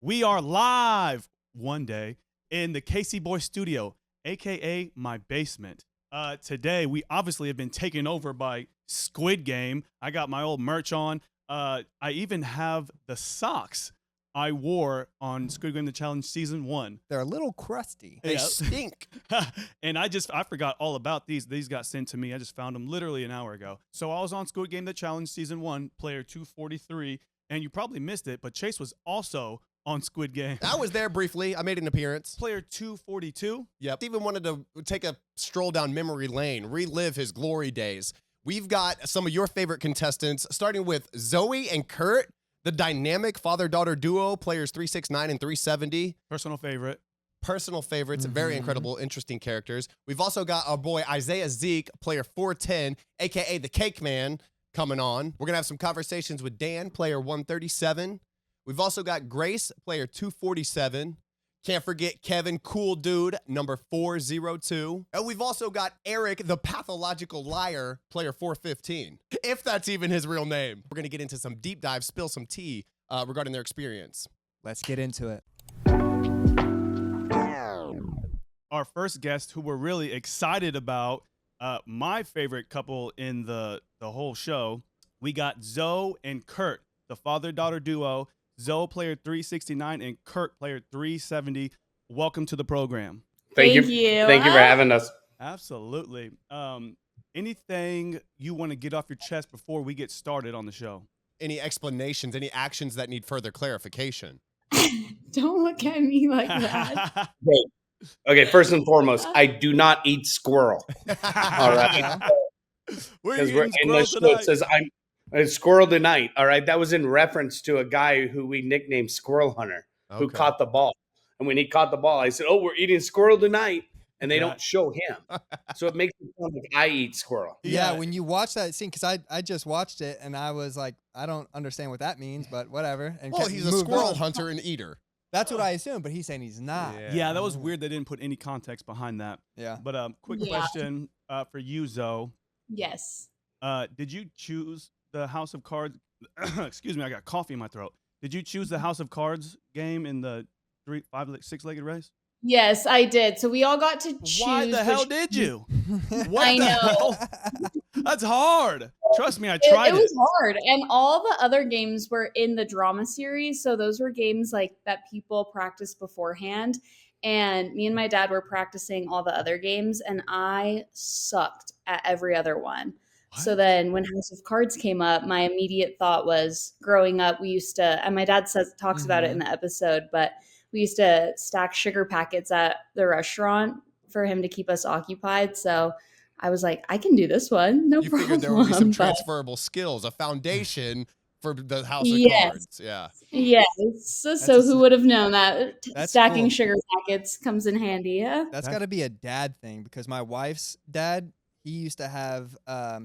We are live one day in the KCBoys studio, aka my basement. Today we obviously have been taken over by Squid Game. I got my old merch on. I even have the socks I wore on Squid Game: The Challenge Season 1. They're a little crusty. They stink. And I forgot all about these. These got sent to me. I just found them literally an hour ago. So I was on Squid Game: The Challenge Season 1, player 243, and you probably missed it, but Chase was also on Squid Game. I was there briefly. I made an appearance. Player 242. Yep. Steven wanted to take a stroll down memory lane, relive his glory days. We've got some of your favorite contestants, starting with Zoe and Kurt, the dynamic father-daughter duo, players 369 and 370. Personal favorite. Personal favorites, very incredible, interesting characters. We've also got our boy Isaiah Zeke, player 410, a.k.a. the Cake Man, coming on. We're going to have some conversations with Dan, player 137. We've also got Grace, player 247. Can't forget Kevin, cool dude, number 402. And we've also got Eric, the pathological liar, player 415, if that's even his real name. We're going to get into some deep dive, spill some tea regarding their experience. Let's get into it. Our first guest, who we're really excited about, my favorite couple in the whole show. We got Zoe and Kurt, the father-daughter duo. Zoe, player 369, and Kurt, player 370. Welcome to the program. Thank you. Thank you for having us. Absolutely. Anything you want to get off your chest before we get started on the show? Any explanations, any actions that need further clarification? Don't look at me like that. Okay, first and foremost, I do not eat squirrel. All right. Because we're in the show, it says I'm a squirrel tonight. All right. That was in reference to a guy who we nicknamed Squirrel Hunter, who caught the ball. And when he caught the ball, I said, "Oh, we're eating squirrel tonight." And they don't show him. So it makes it sound like I eat squirrel. Yeah, when you watch that scene, because I just watched it and I was like, I don't understand what that means, but whatever. And well, he's a squirrel hunter and eater. That's what I assume, but he's saying he's not. Yeah, that was weird. They didn't put any context behind that. Yeah. But quick question for you, Zoe. Yes. Did you choose the House of Cards? Excuse me, I got coffee in my throat. Did you choose the House of Cards game in the 6-legged race? Yes, I did. So we all got to choose. Why the hell did you? What I the know. hell? That's hard. Trust me, I tried it. It was hard. And all the other games were in the drama series. So those were games like that people practiced beforehand. And me and my dad were practicing all the other games. And I sucked at every other one. What? So then when House of Cards came up, my immediate thought was growing up, we used to, and my dad talks about it in the episode, but we used to stack sugar packets at the restaurant for him to keep us occupied. So I was like, I can do this one. No problem. You figured there would be some transferable skills, a foundation for the House of Cards. Yeah. Yes. So who would have known that stacking sugar packets comes in handy? Yeah. That's got to be a dad thing, because my wife's dad, he used to have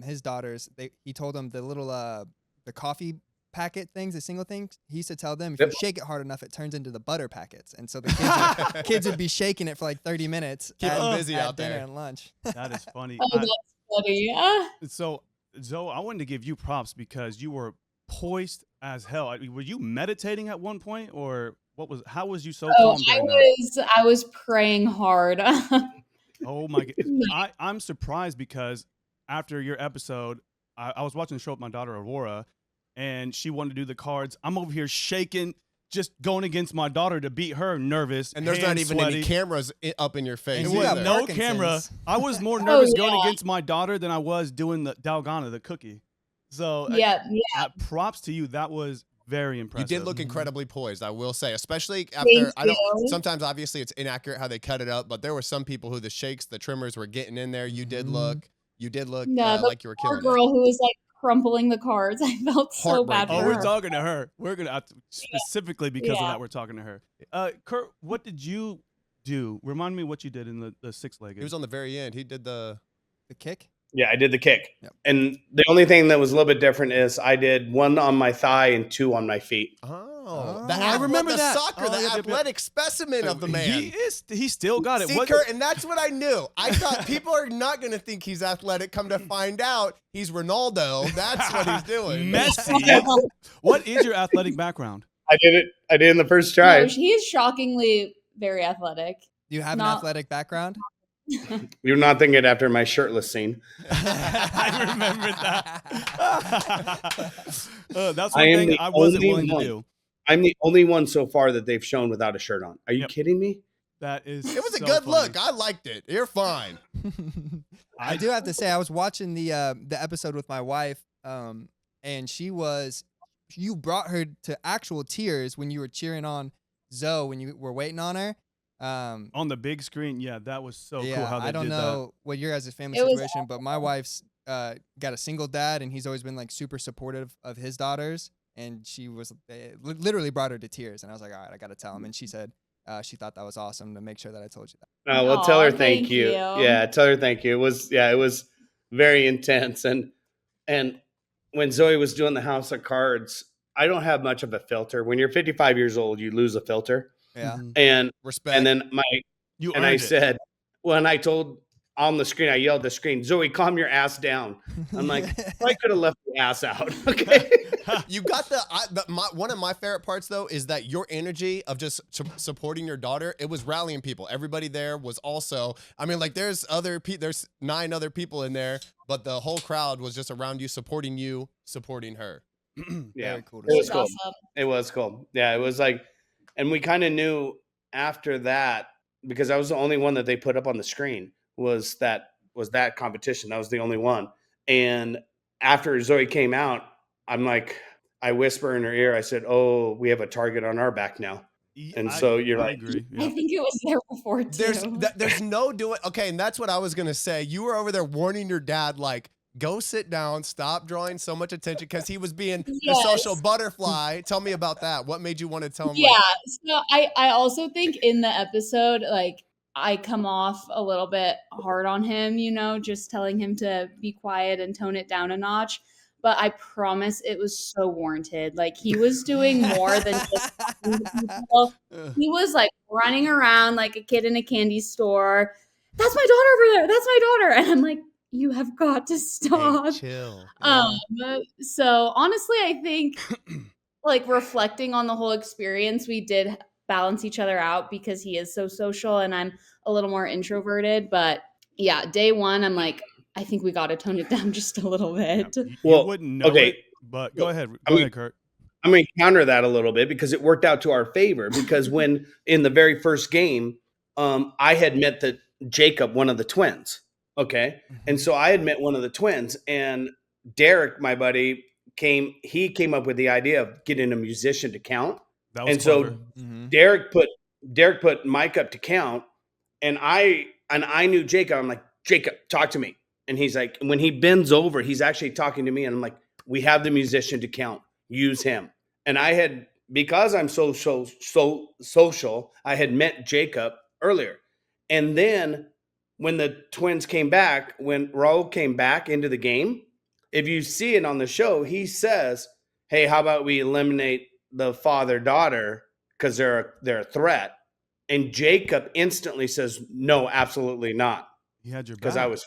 his daughters. He told them the little the coffee packet things, the single things. He used to tell them if you shake it hard enough, it turns into the butter packets. And so the kids would be shaking it for like 30 minutes. Keep them busy at out dinner there. and lunch. That is funny. Oh, that's funny. Yeah. So, Zoe, I wanted to give you props because you were poised as hell. Were you meditating at one point, or how was you so calm during that? I was praying hard. Oh my God. I'm surprised because after your episode, I was watching the show with my daughter Aurora, and she wanted to do the cards. I'm over here shaking, just going against my daughter to beat her, nervous. And there's not even any cameras up in your face. It was no camera. I was more nervous going against my daughter than I was doing the Dalgona, the cookie. So props to you. That was very impressive. You did look incredibly poised, I will say, especially after, sometimes obviously it's inaccurate how they cut it up, but there were some people who the shakes, the tremors were getting in there. You did look like you were killing it. Girl who was like crumpling the cards. I felt so bad for her. We're talking to her. We're going to specifically because of that, we're talking to her. Kurt, what did you do? Remind me what you did in the 6-legged. He was on the very end. He did the kick. Yeah, I did the kick. Yep. And the only thing that was a little bit different is I did 1 on my thigh and 2 on my feet. I remember the that. Soccer, the athletic specimen of the man. He still got it. See, Kurt, and that's what I knew. I thought people are not going to think he's athletic. Come to find out, he's Ronaldo. That's what he's doing. Messi. What is your athletic background? I did it. I did it in the first try. No, he is shockingly very athletic. Do you have an Not- athletic background? You're not thinking it after my shirtless scene. I remembered that. That's I one am thing the I wasn't only willing to one. do. I'm the only one so far that they've shown without a shirt on. Are you Yep. kidding me? That is. It was a so good funny. look. I liked it. You're fine. I do have to say, I was watching the episode with my wife, and you brought her to actual tears when you were cheering on Zoe when you were waiting on her. On the big screen, yeah, that was so yeah, cool how they I don't did know what your guys' family It was situation, but my wife's got a single dad, and he's always been like super supportive of his daughters, and she was literally brought her to tears, and I was like, all right, I got to tell him, and she said she thought that was awesome to make sure that I told you that. Well, tell her Aw, thank thank you. you. Yeah, tell her thank you. It was very intense. And when Zoe was doing the House of Cards, I don't have much of a filter. When you're 55 years old, you lose a filter. Yeah. Mhm. And Respect. and then You and earned I it. said, when I told on the screen, I yelled at the screen, Zoe, calm your ass down. I'm like, I could have left the ass out. Okay. You got one of my favorite parts though is that your energy of just supporting your daughter, it was rallying people. Everybody there was also, I mean, like there's 9 other people in there, but the whole crowd was just around you, supporting her. Yeah. Very cool to It see. was cool. awesome. It was cool. Yeah, it was like, and we kind of knew after that, because I was the only one that they put up on the screen was that competition. That was the only one. And after Zoe came out, I'm like, I whisper in her ear, I said, "Oh, we have a target on our back now." And so you're I like, agree. I Yeah. think it was there before too. There's no doing. Okay, and that's what I was gonna say. You were over there warning your dad, like, go sit down, stop drawing so much attention, because he was being the Yes. social butterfly. Tell me about that. What made you want to tell him? Yeah. Like, So I also think in the episode, like I come off a little bit hard on him, just telling him to be quiet and tone it down a notch. But I promise it was so warranted. Like he was doing more than just talking to people. He was like running around like a kid in a candy store. That's my daughter over there. That's my daughter. And I'm like, you have got to stop. hey, chill. So honestly, I think like reflecting on the whole experience, we did balance each other out because he is so social and I'm a little more introverted. But yeah, day one, I'm like, I think we got to tone it down just a little bit. You Well, wouldn't know okay. it, but go ahead. I Go mean- ahead, Kurt. I'm going to counter that a little bit because it worked out to our favor. Because when in the very first game, I had met Jacob, one of the twins. Okay. And so I had met one of the twins, and Derek, my buddy, came up with the idea of getting a musician to count. That was And clever. so Mhm. Derek put Mike up to count, and I knew Jacob. I'm like, Jacob, talk to me. And he's like, when he bends over, he's actually talking to me, and I'm like, we have the musician to count. Use him. And I had, because I'm so social, I had met Jacob earlier. And then when the twins came back, when Raul came back into the game, if you see it on the show, he says, hey, how about we eliminate the father-daughter because they're a threat? And Jacob instantly says, no, absolutely not. He had your Because back. I was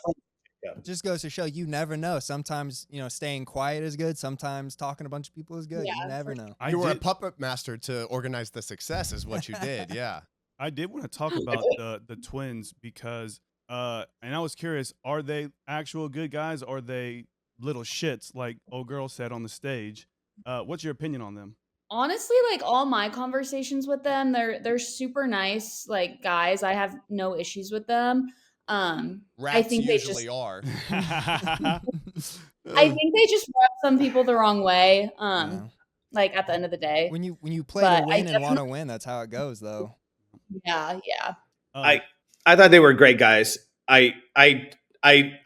It just goes to show you never know. Sometimes, staying quiet is good. Sometimes talking to a bunch of people is good. Yeah, You never know. I You were a did- puppet master to organize the success, is what you did. Yeah. I did want to talk about the twins because, and I was curious, are they actual good guys? Or are they little shits like old girl said on the stage? What's your opinion on them? Honestly, like all my conversations with them, they're super nice, like guys. I have no issues with them. Rats think they usually just- are. I think they just rub some people the wrong way. Yeah. Like at the end of the day. When you play But to I win and want to definitely- win, that's how it goes, though. Yeah. Um, I thought they were great guys. I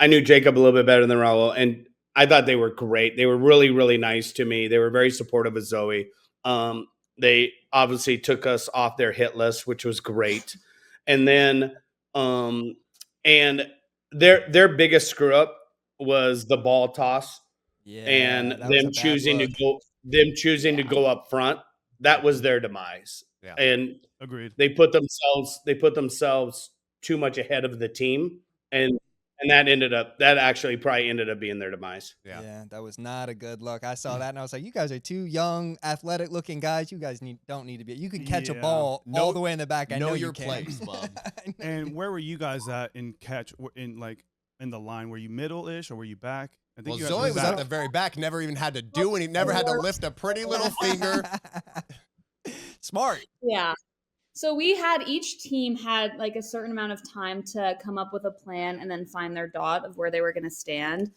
knew Jacob a little bit better than Raul, and I thought they were great. They were really, really nice to me. They were very supportive of Zoe. They obviously took us off their hit list, which was great. And then, and their biggest screw up was the ball toss Yeah. and that was a them bad choosing look. to go up front. That was their demise. Yeah. And agreed. they put themselves too much ahead of the team, and And that actually probably ended up being their demise. Yeah, that was not a good look. I saw that and I was like, you guys are two young, athletic looking guys. You guys don't need to be. You can catch a ball all the way in the back. I know your you can. place, bub. And where were you guys at in the line? Were you middle-ish or were you back? I think Well, Zoe was at the very back, never even had to do anything, never had to lift a pretty little finger. Smart. Yeah. So each team had like a certain amount of time to come up with a plan and then find their dot of where they were going to stand.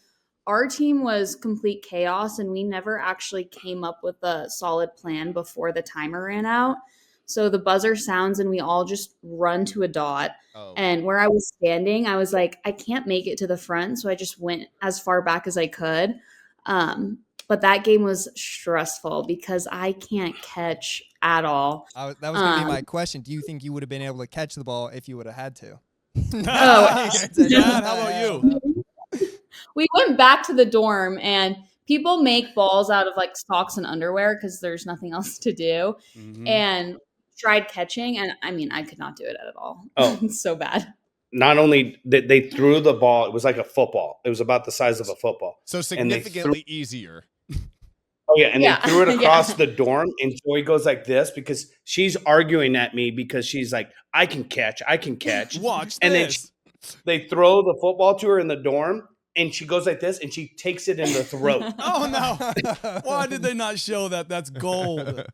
Our team was complete chaos and we never actually came up with a solid plan before the timer ran out. So the buzzer sounds and we all just run to a dot. Oh. And where I was standing, I was like, I can't make it to the front. So I just went as far back as I could. But that game was stressful because I can't catch at all. That was going to be my question. Do you think you would have been able to catch the ball if you would have had to? Dad, how about you? We went back to the dorm and people make balls out of like socks and underwear because there's nothing else to do. Mm-hmm. And tried catching. And I mean, I could not do it at all. Oh. It's so bad. Not only did they threw the ball, it was like a football. It was about the size of a football. So significantly easier. Oh, yeah. And they threw it across the dorm. And Joy goes like this because she's arguing at me because she's like, I can catch. Watch and this. Then they throw the football to her in the dorm. And she goes like this and she takes it in the throat. Oh, no. Why did they not show that? That's gold.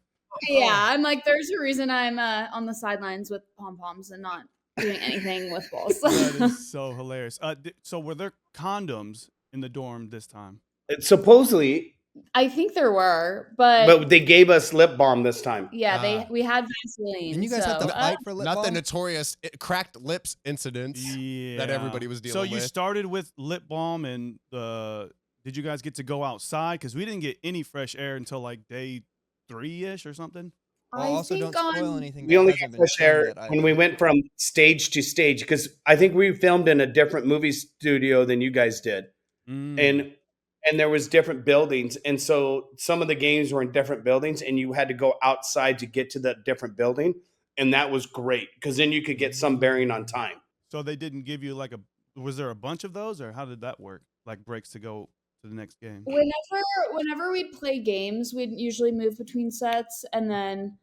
Yeah. I'm like, there's a reason I'm on the sidelines with pom-poms and not doing anything with balls. That is so hilarious. So were there condoms in the dorm this time? Supposedly, I think there were, but they gave us lip balm this time. Yeah, we had Vaseline. And you guys have to fight for lip balm? Not the notorious cracked lips incidents that everybody was dealing with. So you started with lip balm, and did you guys get to go outside? Because we didn't get any fresh air until like day 3-ish or something. Well, also don't spoil anything. We only got fresh air when we went from stage to stage because I think we filmed in a different movie studio than you guys did. And there was different buildings. And so some of the games were in different buildings and you had to go outside to get to that different building. And that was great because then you could get some bearing on time. So they didn't give you was there a bunch of those or how did that work? Like breaks to go to the next game? Whenever we'd play games, we'd usually move between sets. And then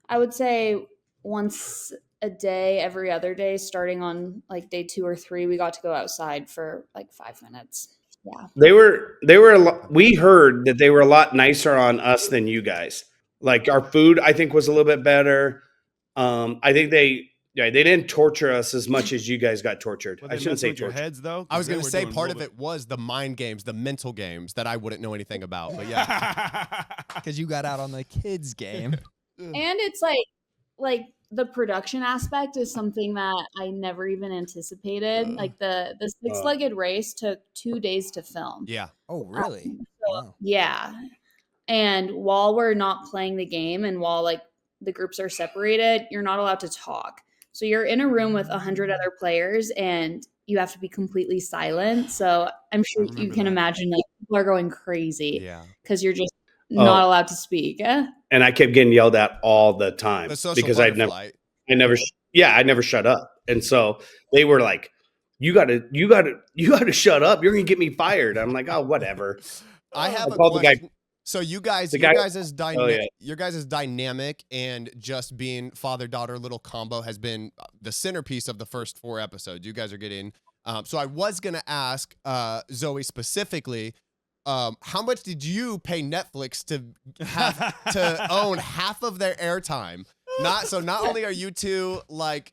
I would say once a day, every other day, starting on like day 2 or 3, we got to go outside for like 5 minutes. Yeah. We heard that they were a lot nicer on us than you guys. Like our food, I think was a little bit better. I think they didn't torture us as much as you guys got tortured. I shouldn't say torture. Heads though. I was going to say part of it was the mind games, the mental games that I wouldn't know anything about, but yeah. Because you got out on the kids game. And it's like the production aspect is something that I never even anticipated. Like the 6-legged race took 2 days to film. Yeah. Oh, really? Wow. Yeah. And while we're not playing the game and while like the groups are separated, you're not allowed to talk. So you're in a room with 100 other players and you have to be completely silent. So I'm sure you can imagine like people are going crazy because you're just not allowed to speak. And I kept getting yelled at all the time because I never shut up. And so they were like, you gotta shut up. You're going to get me fired. I'm like, oh, whatever. I have a question. So your guys' dynamic and just being father-daughter little combo has been the centerpiece of the first 4 episodes. You guys are getting, so I was going to ask Zoe specifically, how much did you pay Netflix to have to own half of their airtime? Not only are you two like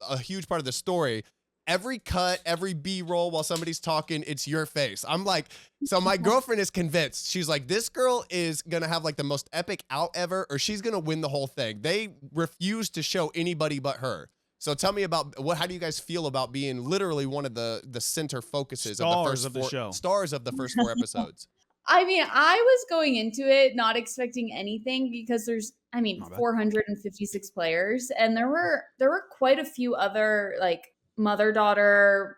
a huge part of the story, every cut, every B-roll while somebody's talking, it's your face. I'm like, so my girlfriend is convinced. She's like, this girl is gonna have like the most epic out ever, or she's gonna win the whole thing. They refuse to show anybody but her. So tell me about how do you guys feel about being literally one of the center focuses stars of the first 4 episodes? I mean, I was going into it not expecting anything because there's 456 players, and there were quite a few other like mother-daughter,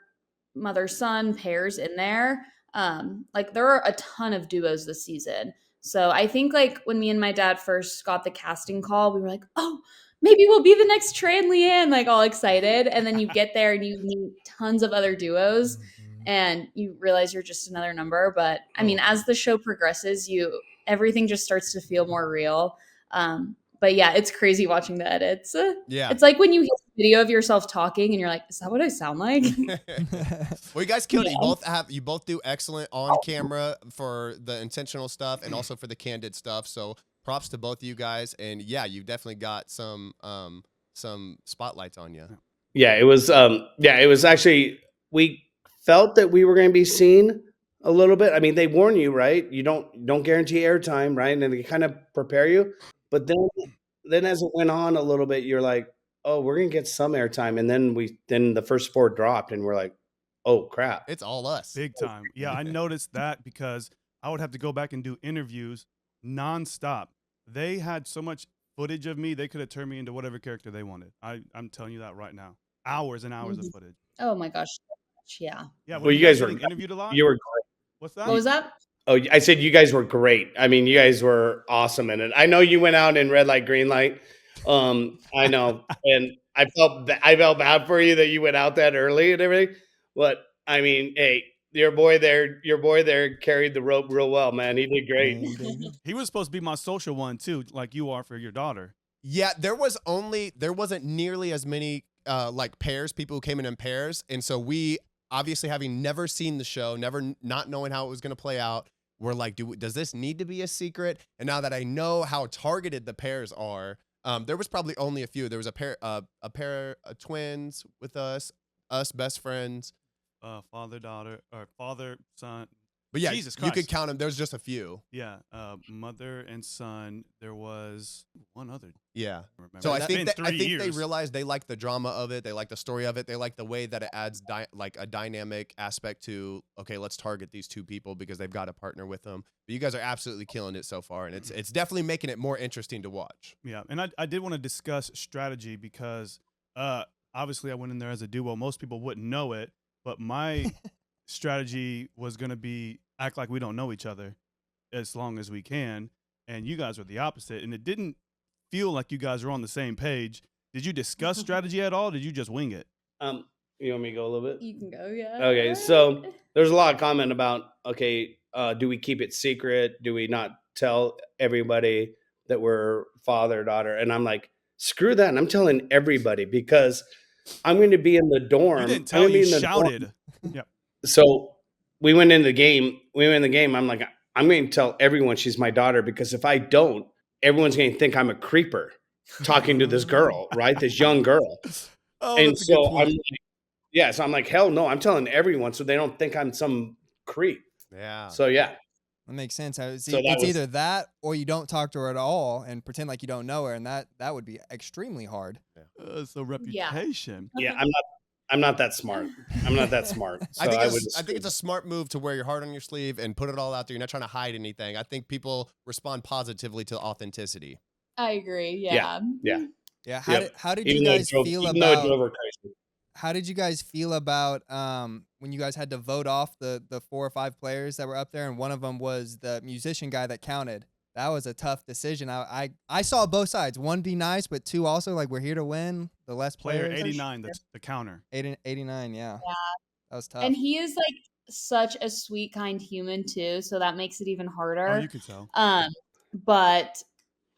mother-son pairs in there. Like there are a ton of duos this season. So I think like when me and my dad first got the casting call, we were like, oh, maybe we'll be the next Trey and Leanne, like all excited. And then you get there and you meet tons of other duos and you realize you're just another number. But I mean, as the show progresses, everything just starts to feel more real. But yeah, it's crazy watching the edits. Yeah. It's like when you hear a video of yourself talking and you're like, is that what I sound like? Well, you guys killed it. You both do excellent on camera for the intentional stuff and also for the candid stuff. So props to both of you guys. And yeah, you've definitely got some spotlights on you. Yeah, it was actually, we felt that we were going to be seen a little bit. I mean, they warn you, right? You don't guarantee airtime, right? And then they kind of prepare you. But then as it went on a little bit, you're like, oh, we're going to get some airtime. And then the first 4 dropped and we're like, oh crap. It's all us. Big time. Yeah, I noticed that because I would have to go back and do interviews nonstop. They had so much footage of me, they could have turned me into whatever character they wanted. I'm telling you that right now. Hours and hours of footage. Oh my gosh. Yeah. Yeah. Well, you guys were interviewed a lot. You were great. What's that? What was that? Oh, I said you guys were great. I mean, you guys were awesome in it. I know you went out in red light, green light. I know, and I felt bad for you that you went out that early and everything. But I mean, hey, your boy there carried the rope real well, man. He did great. He was supposed to be my social one too, like you are for your daughter. Yeah, there wasn't nearly as many like pairs, people who came in pairs, and so we obviously, having never seen the show, not knowing how it was going to play out, we're like, does this need to be a secret? And now that I know how targeted the pairs are, there was probably only a few. There was a pair of twins with us best friends, Father, daughter, or father, son. But yeah, Jesus you Christ. could count them. There's just a few. Yeah, mother and son. There was one other. Yeah. Remember. So I It's think been 3 they years. realized they like the drama of it. They like the story of it. They like the way that it adds like a dynamic aspect to, okay, let's target these 2 people because they've got a partner with them. But you guys are absolutely killing it so far, and it's definitely making it more interesting to watch. Yeah, and I did want to discuss strategy because obviously I went in there as a duo. Most people wouldn't know it, but my strategy was going to be act like we don't know each other as long as we can, and you guys were the opposite, and it didn't feel like you guys were on the same page. Did you discuss strategy at all? Or did you just wing it? You want me to go a little bit? You can go, yeah. Okay, so there's a lot of comment about, okay, do we keep it secret? Do we not tell everybody that we're father, daughter? And I'm like, screw that. And I'm telling everybody because I'm going to be in the dorm. You didn't tell, you shouted. Yep. So we went in the game. I'm like, I'm going to tell everyone she's my daughter because if I don't, everyone's going to think I'm a creeper talking to this girl, right? This young girl. Oh, And that's a good so point. I'm like, hell no, I'm telling everyone so they don't think I'm some creep. Yeah. So yeah. That makes sense. It's was- either that or you don't talk to her at all and pretend like you don't know her, and that would be extremely hard. So reputation. Yeah, I'm not that smart. I'm not that smart. So I think would it's a smart move to wear your heart on your sleeve and put it all out there. You're not trying to hide anything. I think people respond positively to authenticity. I agree. Yeah. Yeah. Yeah. Yep. How did Even you though it guys drove- feel even though it about? drove her crazy. How did you guys feel about when you guys had to vote off the 4 or 5 players that were up there, and one of them was the musician guy that counted? That was a tough decision. I saw both sides. One, be nice, but 2, also like we're here to win. The less Player players. 89, that's the counter. 89. Yeah. That was tough. And he is like such a sweet, kind human too, so that makes it even harder. Oh, you could tell. But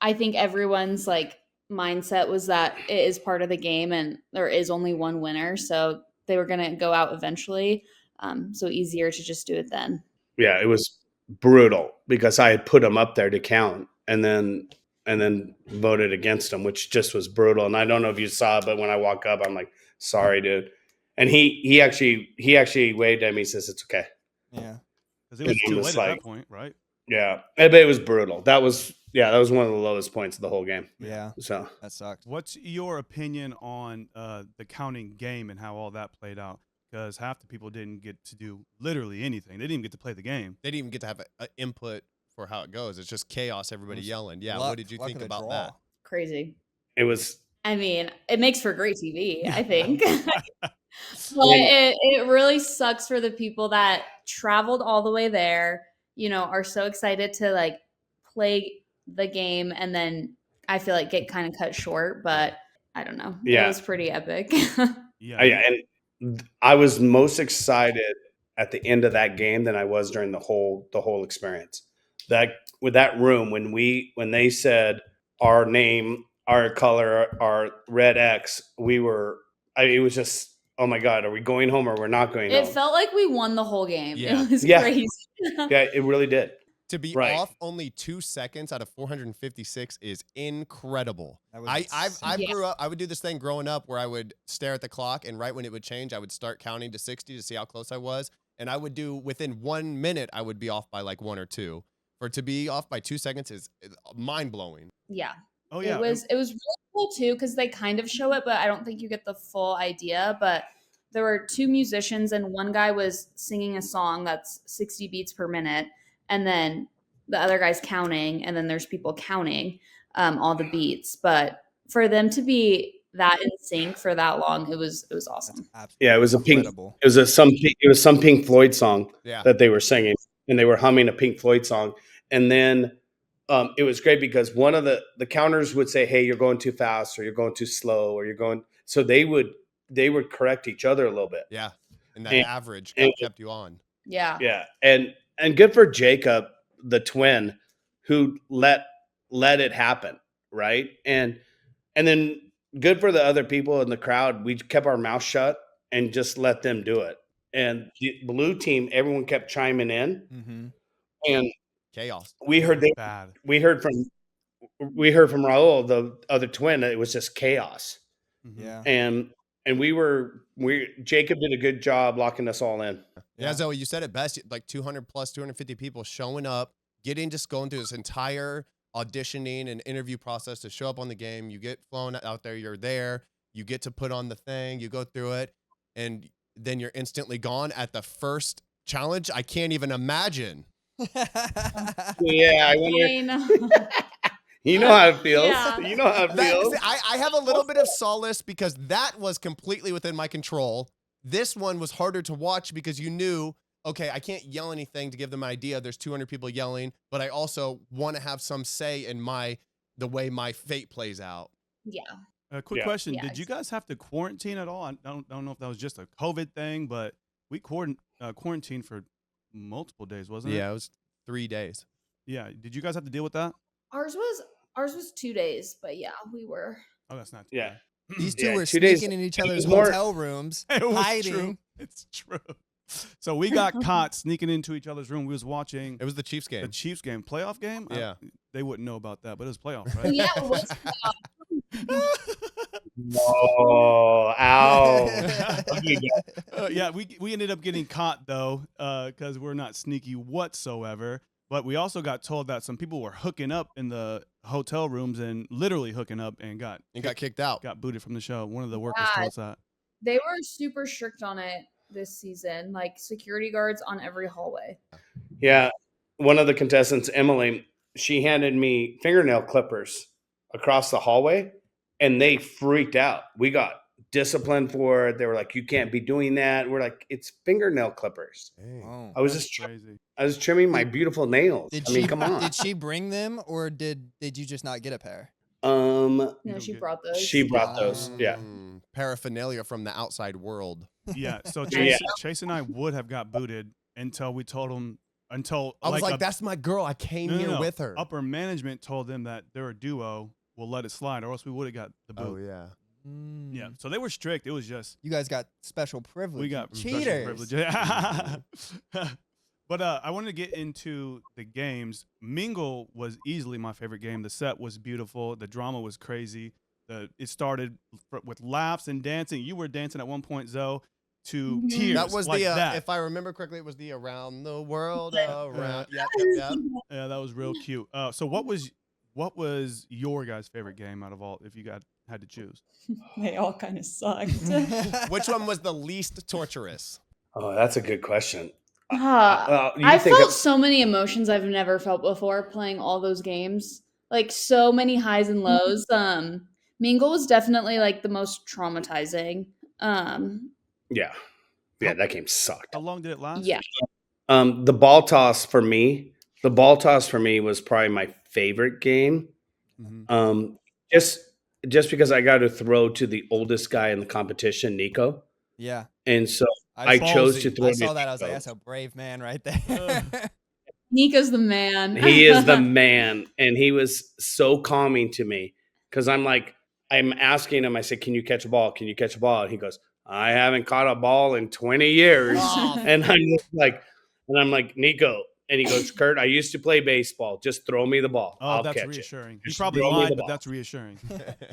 I think everyone's like mindset was that it is part of the game and there is only one winner, so they were gonna go out eventually. So easier to just do it then. Yeah, it was brutal because I had put him up there to count and then voted against him, which just was brutal. And I don't know if you saw, but when I walk up, I'm like, sorry, dude. And he actually waved at me and says, it's okay. Yeah. Because it was And too it was late like- at that point, right? Yeah. But it was brutal. That was one of the lowest points of the whole game. Yeah. So That sucked. What's your opinion on the counting game and how all that played out? Because half the people didn't get to do literally anything. They didn't even get to play the game. They didn't even get to have an input for how it goes. It's just chaos, everybody yelling. Yeah, Luck- what did you luck think of the about draw. that? Crazy. it was I mean, it makes for great TV, I think. But it really sucks for the people that traveled all the way there, are so excited to like play the game and then I feel like get kind of cut short, but I don't know. It Yeah. was pretty epic. Yeah. And I was most excited at the end of that game than I was during the whole experience. That with that room when they said our name, our color, our red X, it was just, oh my God, are we going home or we're not going It home? felt like we won the whole game. Yeah. It was Yeah. crazy. Yeah, it really did. To be Right. off only 2 seconds out of 456 is incredible. That was I insane. grew up. I would do this thing growing up where I would stare at the clock, and right when it would change, I would start counting to 60 to see how close I was. And I would do within 1 minute, I would be off by like 1 or 2. For it to be off by 2 seconds is mind blowing. Yeah. Oh yeah. It was really cool too, because they kind of show it, but I don't think you get the full idea. But there were 2 musicians, and one guy was singing a song that's 60 beats per minute, and then the other guy's counting, and then there's people counting all the beats. But for them to be that in sync for that long, it was awesome. Yeah, it was incredible. It was some Pink Floyd song Yeah. that they were singing, and they were humming a Pink Floyd song. And then it was great because one of the counters would say, "Hey, you're going too fast, or you're going too slow, or you're going." So they would correct each other a little bit. Yeah. And that And- average and- kept you on. Yeah. Yeah, and good for Jacob, the twin, who let it happen, right? And then good for the other people in the crowd. We kept our mouth shut and just let them do it. And the blue team, everyone kept chiming in, Mm-hmm. and Chaos. we heard Bad. we heard from Raul, the other twin, that it was just chaos. Mhm. Yeah. And Jacob did a good job locking us all in. Yeah, Zoe, you said it best. Like 200 plus, 250 people showing up, just going through this entire auditioning and interview process to show up on the game. You get flown out there, you're there, you get to put on the thing, you go through it, and then you're instantly gone at the first challenge. I can't even imagine. Yeah, I wonder. I know. You know how it feels. Yeah. You know how it feels. I have a little bit of solace because that was completely within my control. This one was harder to watch because you knew, okay, I can't yell anything to give them an idea. There's 200 people yelling, but I also want to have some say in the way my fate plays out. Yeah. Quick Yeah. question: Yeah, did you guys have to quarantine at all? I don't know if that was just a COVID thing, but we quarantined for multiple days, wasn't it? Yeah, it was 3 days. Yeah. Did you guys have to deal with that? Ours was 2 days, but yeah, we were. Oh, that's not too Yeah. bad. These two Yeah, were 2 days. sneaking in each other's It was more- hotel rooms, It was hiding. true. It's true. So we got caught sneaking into each other's room. We was watching It was the Chiefs the game. Chiefs game, playoff game. Yeah. They wouldn't know about that, but it was playoff, Oh, right? yeah, it was. Oh, ow. Yeah, we ended up getting caught though, because we're not sneaky whatsoever. But we also got told that some people were hooking up in the hotel rooms and literally hooking up and got kicked out. got booted from the show. One of the workers Yeah. told us that. They were super strict on it this season, like security guards on every hallway. Yeah. One of the contestants, Emily, she handed me fingernail clippers across the hallway, and they freaked out. We got disciplined for it. They were like, "You can't be doing that." We're like, "It's fingernail clippers." Oh. I was That's just crazy. I was trimming my beautiful nails. Did I mean, she come on. Did she bring them, or did you just not get a pair? No, don't she get- brought those. She brought those. Yeah. Paraphernalia from the outside world. Yeah. So Yeah. Chase and I would have got booted until we told them I was like, that's my girl. I came No, here no, no. with her. upper management told them that they're a duo. We'll let it slide, or else we would have got the boot. Oh, yeah. Yeah. So they were strict. It was just You guys got special privilege. we got special cheaters. privilege. But I wanted to get into the games. Mingle was easily my favorite game. The set was beautiful. The drama was crazy. It started with laughs and dancing. You were dancing at one point, Zoe, to Mhm. tears. That was like the, that. if I remember correctly, it was the Around the World Yeah. Around. Yep. Yeah, that was real cute. So what was your guys' favorite game out of all, if you had to choose? They all kind of sucked. Which one was the least torturous? Oh, that's a good question. You I think felt of- so many emotions I've never felt before playing all those games. Like so many highs and lows. Mingle was definitely like the most traumatizing. Yeah, that game sucked. How long did it last? Yeah. The ball toss for me was probably my favorite game. Mhm. Just just because I got to throw to the oldest guy in the competition, Nico, Yeah. and so I I saw, chose to throw I to saw that. I was like, Nico. that's a brave man right there. Nico's the man. He is the man, and he was so calming to me because I'm asking him. I said, "Can you catch a ball? Can you catch a ball?" And he goes, "I haven't caught a ball in 20 years." Oh, And I'm like, Nico, and he goes, "Kurt, I used to play baseball. Just throw me the ball. Oh, I'll that's catch it. reassuring. He Just probably throw me lied, the but ball." that's reassuring.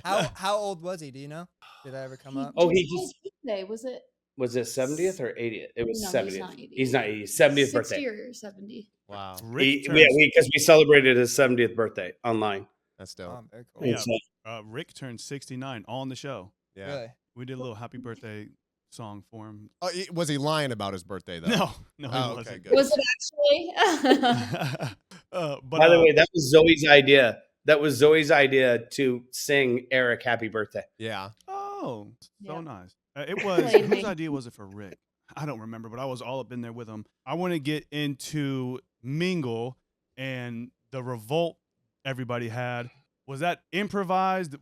How old was he? Do you know? Did that ever come up? Oh, he His just birthday, was it? was it 70th or 80th? It was No, 70th. he's not 80. He's not 80th. 70th 60 birthday. or 70. wow. Rick Yeah, turns, because we celebrated his 70th birthday online. That's dope. Oh, very cool. And yeah, so- Rick turned 69 on the show. Yeah. Really? We did a little happy birthday song for him. Oh, was he lying about his birthday though? No, he Oh, okay, wasn't. good. Was it actually? But By the way, that was Zoe's idea. That was Zoe's idea to sing Eric happy birthday. Yeah. oh, so Yeah. nice. It was Played whose me. idea was it for Rick? I don't remember, but I was all up in there with him. I want to get into Mingle and the revolt everybody had. Was that improvised?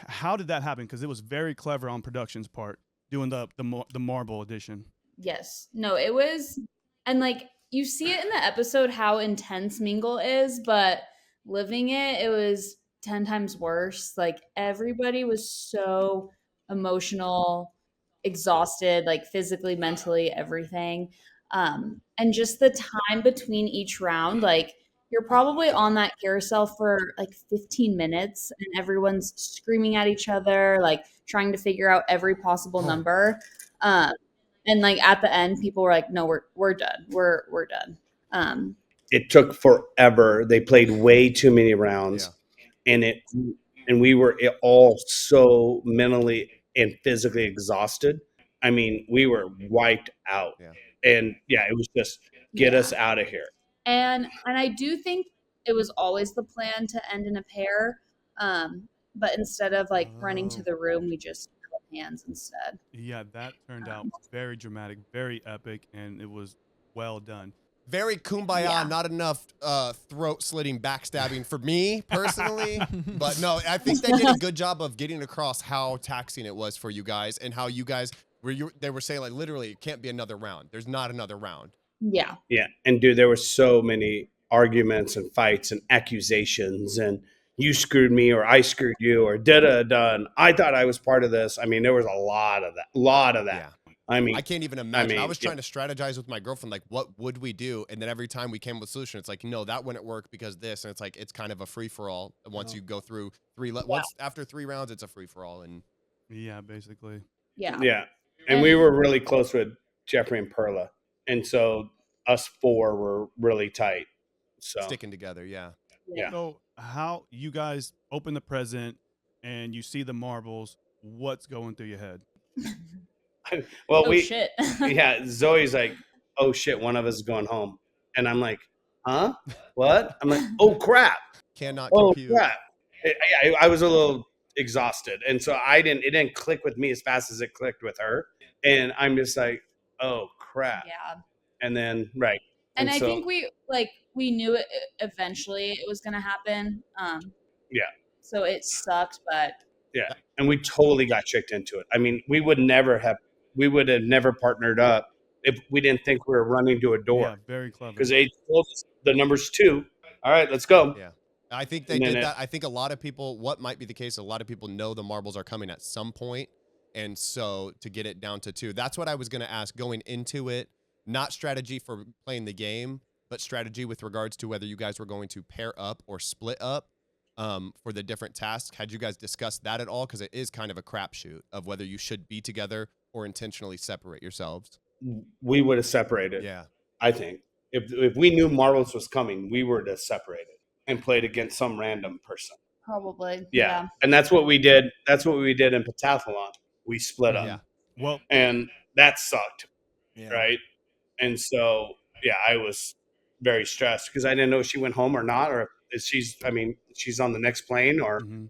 How did that happen? Because it was very clever on production's part doing the marble edition. Yes. No, it was. And like, you see it in the episode how intense Mingle is, but living it, it was 10 times worse. Like, everybody was so emotional, exhausted, like physically, mentally, everything. And just the time between each round, like, you're probably on that carousel for like 15 minutes and everyone's screaming at each other, like trying to figure out every possible number. And like at the end, people were like, "No, we're done. We're done." It took forever. They played way too many rounds, and we were all so mentally and physically exhausted. I mean, we were wiped out. Yeah. And yeah, it was just get us out of here. And I do think it was always the plan to end in a pair, but instead of like running to the room, we just held hands instead. Yeah, that turned out very dramatic, very epic, and it was well done. Very kumbaya, Yeah. not enough throat slitting backstabbing for me personally. But no, I think they did a good job of getting across how taxing it was for you guys and how you guys they were saying like literally it can't be another round. There's not another round. Yeah. Yeah. And dude, there were so many arguments and fights and accusations and you screwed me or I screwed you or done. I thought I was part of this. I mean, there was a lot of that. Yeah. I mean, I can't even imagine. I mean, was trying to strategize with my girlfriend, like, what would we do? And then every time we came with a solution, it's like, no, that wouldn't work because this. And it's like, it's kind of a free for all. Once you go through once after 3 rounds, it's a free for all. And Yeah, basically. Yeah. yeah. And we were really close with Jeffrey and Perla. And so us 4 were really tight. So sticking together. Yeah. Yeah. So how you guys open the present and you see the marbles, what's going through your head? well, Oh shit. yeah, Zoe's like, oh shit, one of us is going home. And I'm like, huh? What? I'm like, oh crap. Cannot Oh compute. crap. I was a little exhausted. And so it didn't click with me as fast as it clicked with her. And I'm just like, oh crap. Yeah. And then, right. And I so, think we knew it eventually it was gonna happen. Yeah. So it sucked, but yeah. And we totally got tricked into it. I mean, we would have never partnered up if we didn't think we were running to a Yeah, door. very clever. Because they told us the number's 2. All right, let's go. Yeah. I think they And then did that. I think a lot of people, what might be the case, a lot of people know the marbles are coming at some point. And so to get it down to 2, that's what I was going to ask going into it. Not strategy for playing the game, but strategy with regards to whether you guys were going to pair up or split up for the different tasks. Had you guys discussed that at all? Because it is kind of a crapshoot of whether you should be together or intentionally separate yourselves. We would have separated. Yeah. I think if we knew Marbles was coming, we were to separate it and played against some random person. probably. Yeah. And that's what we did. That's what we did in pentathlon. We split up. Yeah. Well, And that sucked. Yeah. Right. And so, yeah, I was very stressed because I didn't know if she went home or not, or if she's on the next plane or mhm.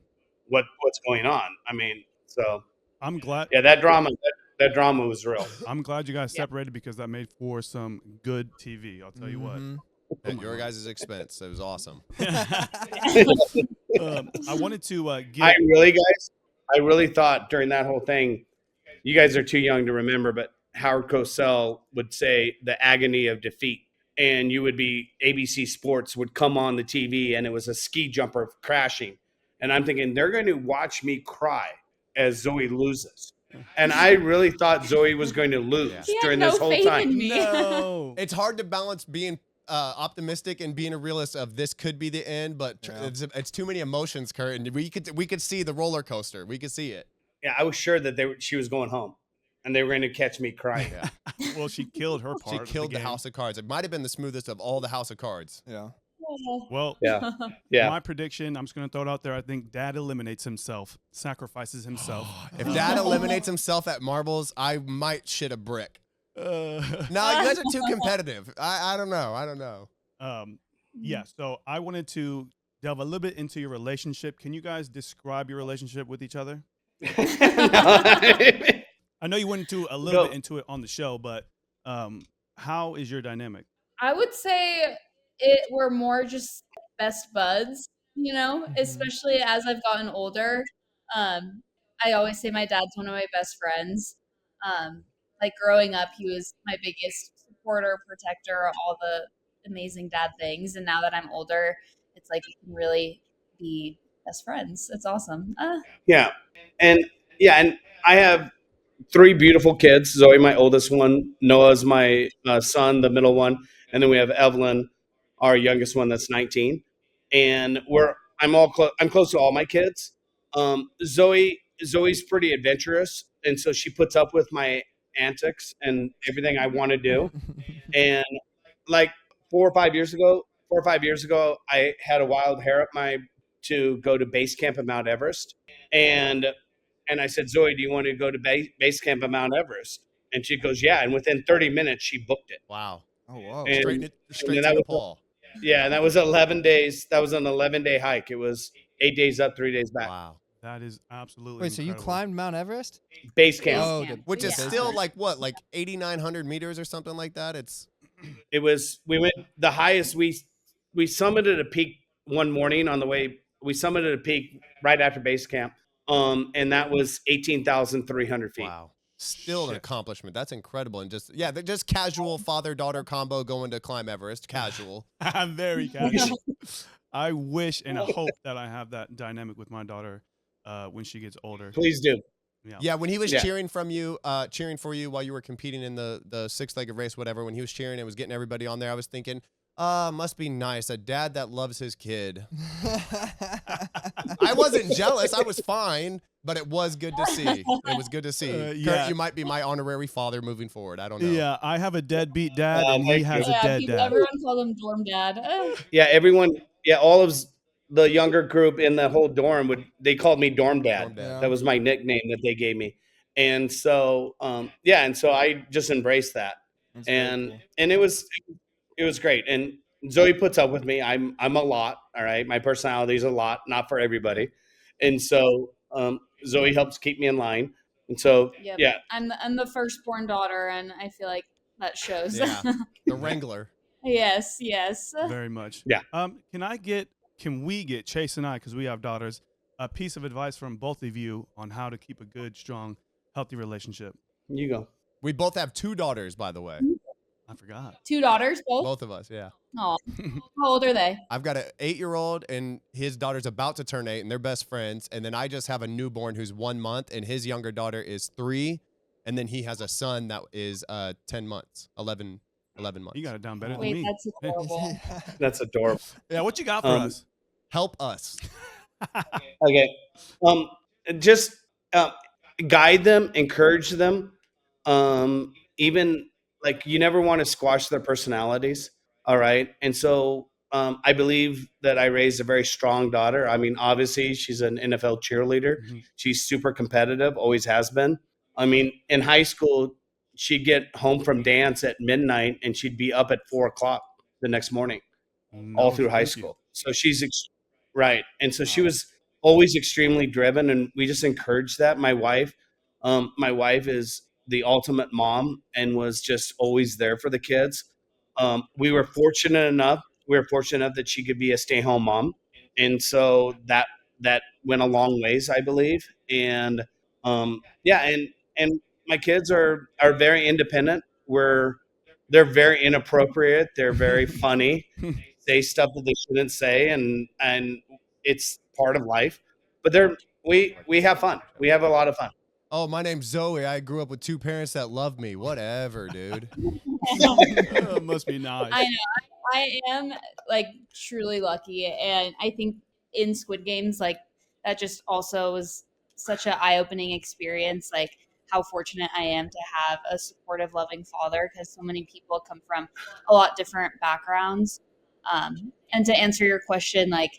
what's going on. I mean, so I'm glad. yeah, that drama was real. I'm glad you guys separated because that made for some good TV. I'll tell you what. Mhm. At your guys' expense. It was awesome. I wanted to I get. really thought during that whole thing, you guys are too young to remember, but Howard Cosell would say the agony of defeat. And you would be, ABC Sports would come on the TV and it was a ski jumper crashing. And I'm thinking, they're going to watch me cry as Zoe loses. And I really thought Zoe was going to lose He had during no this whole faith time. in me. No. It's hard to balance being optimistic and being a realist of this could be the end, but it's too many emotions, Kurt. And we could see the roller coaster. We could see it. Yeah, I was sure that she was going home and they were going to catch me crying. Yeah. Well, she killed her part. She of killed the game. House of Cards. It might have been the smoothest of all the House of Cards. Yeah. Well, Yeah. Yeah. my prediction, I'm just going to throw it out there. I think Dad eliminates himself, sacrifices himself. If Dad eliminates himself at marbles, I might shit a brick. No, you guys are too competitive. I don't know. Yeah, so I wanted to delve a little bit into your relationship. Can you guys describe your relationship with each other? I know you went into a little bit into it on the show, but how is your dynamic? I would say we're more just best buds, especially as I've gotten older. I always say my dad's one of my best friends. Like growing up, he was my biggest supporter, protector, all the amazing dad things. And now that I'm older, it's like we can really be best friends. It's awesome. Yeah. And I have 3 beautiful kids. Zoe, my oldest one. Noah's my son, the middle one. And then we have Evelyn, our youngest one that's 19. And I'm close to all my kids. Zoe's pretty adventurous. And so she puts up with my antics and everything I want to do. And like 4 or 5 years ago, I had a wild hair to go to base camp at Mount Everest. And I said, Zoe, do you want to go to base camp at Mount Everest? And she goes, yeah. And within 30 minutes, she booked it. Wow. Oh, wow. And Straight that to the was- Paul. Yeah, and that was 11 days. That was an 11-day hike. It was 8 days up, 3 days back. Wow. That is absolutely Wait, so you incredible. climbed Mount Everest? Base camp. Oh, Camp. Which is Yeah. still like 8,900 meters or something like that? It was. We went the highest. We summited a peak one morning on the way. We summited a peak right after base camp. And that was 18,300 feet. Wow. Still an accomplishment. That's incredible. And just casual father-daughter combo going to climb Everest. Casual. I'm very casual. I wish and I hope that I have that dynamic with my daughter when she gets older. Please do. Yeah, when he was Yeah. cheering for you while you were competing in the six-legged race, whatever, when he was cheering and was getting everybody on there, I was thinking, must be nice. A dad that loves his kid. I wasn't jealous. I was fine, but it was good to see. It was good to see. Yeah. Kurt, you might be my honorary father moving forward. I don't know. Yeah, I have a deadbeat dad, and he thank has you. a dead dad. Everyone called him dorm dad. Yeah, everyone. Yeah, all of the younger group in the whole dorm they called me Dorm Dad. Dorm Dad. That was my nickname that they gave me. And so, and so I just embraced that. That's very And cool. and it was great. And Zoe puts up with me. I'm a lot. All right, my personality is a lot, not for everybody. And so Zoe helps keep me in line. And so Yep. yeah, I'm the firstborn daughter, and I feel like that shows. Yeah. The Wrangler. Yes. Very much. Yeah. Can we get Chase and I, because we have daughters, a piece of advice from both of you on how to keep a good, strong, healthy relationship? you go. We both have 2 daughters, by the way. I forgot. 2 daughters, both. Both of us, yeah. Aw. How old are they? I've got an 8-year-old, and his daughter's about to turn 8, and they're best friends. And then I just have a newborn who's 1 month, and his younger daughter is 3. And then he has a son that is 10 months, 11 months. You got it down better than Wait, me. that's adorable. That's adorable. Yeah, what you got for us? Help us. Okay. Just guide them, encourage them. Even like you never want to squash their personalities. All right. And so I believe that I raised a very strong daughter. I mean, obviously, she's an NFL cheerleader. Mhm. She's super competitive, always has been. I mean, in high school, she'd get home from dance at midnight and she'd be up at 4:00 the next morning, all No, through high thank you. school. So right. And so she was always extremely driven, and we just encouraged that. My wife is the ultimate mom and was just always there for the kids. We were fortunate enough we were fortunate enough that she could be a stay-home mom, and so that went a long ways, I believe. And yeah, and my kids are very independent. They're very inappropriate. They're very funny. Say stuff that they shouldn't say, and it's part of life. But we have fun. We have a lot of fun. Oh, my name's Zoe. I grew up with 2 parents that love me. Whatever, dude. Must be nice. I know. I am like truly lucky, and I think in Squid Games, like that just also was such an eye-opening experience. Like how fortunate I am to have a supportive, loving father, because so many people come from a lot different backgrounds. And to answer your question, like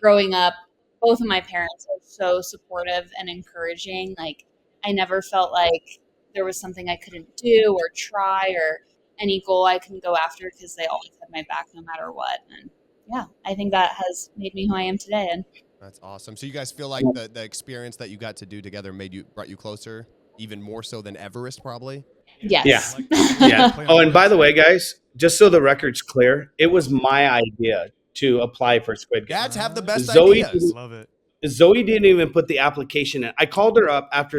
growing up, both of my parents are so supportive and encouraging. Like I never felt like there was something I couldn't do or try or any goal I can go after, because they always had my back no matter what. And yeah, I think that has made me who I am today. And That's awesome. So you guys feel like the experience that you got to do together brought you closer, even more so than Everest, probably? yes. Yeah. Oh, and by the way, guys, just so the record's clear, it was my idea to apply for Squid Game. Dads have the best Zoe ideas. Love it. Zoe didn't even put the application in. I called her up after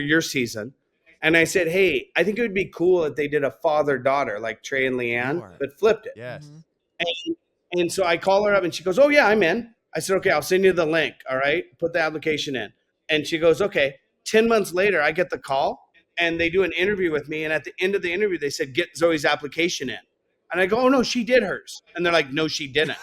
your season, and I said, "Hey, I think it would be cool if they did a father-daughter like Trey and Leanne, Sure. but flipped it." Yes. And so I call her up, and she goes, "Oh yeah, I'm in." I said, "Okay, I'll send you the link. All right, put the application in." And she goes, "Okay." 10 months later, I get the call, and they do an interview with me. And at the end of the interview, they said, "Get Zoe's application in." And I go, "Oh no, she did hers." And they're like, "No, she didn't."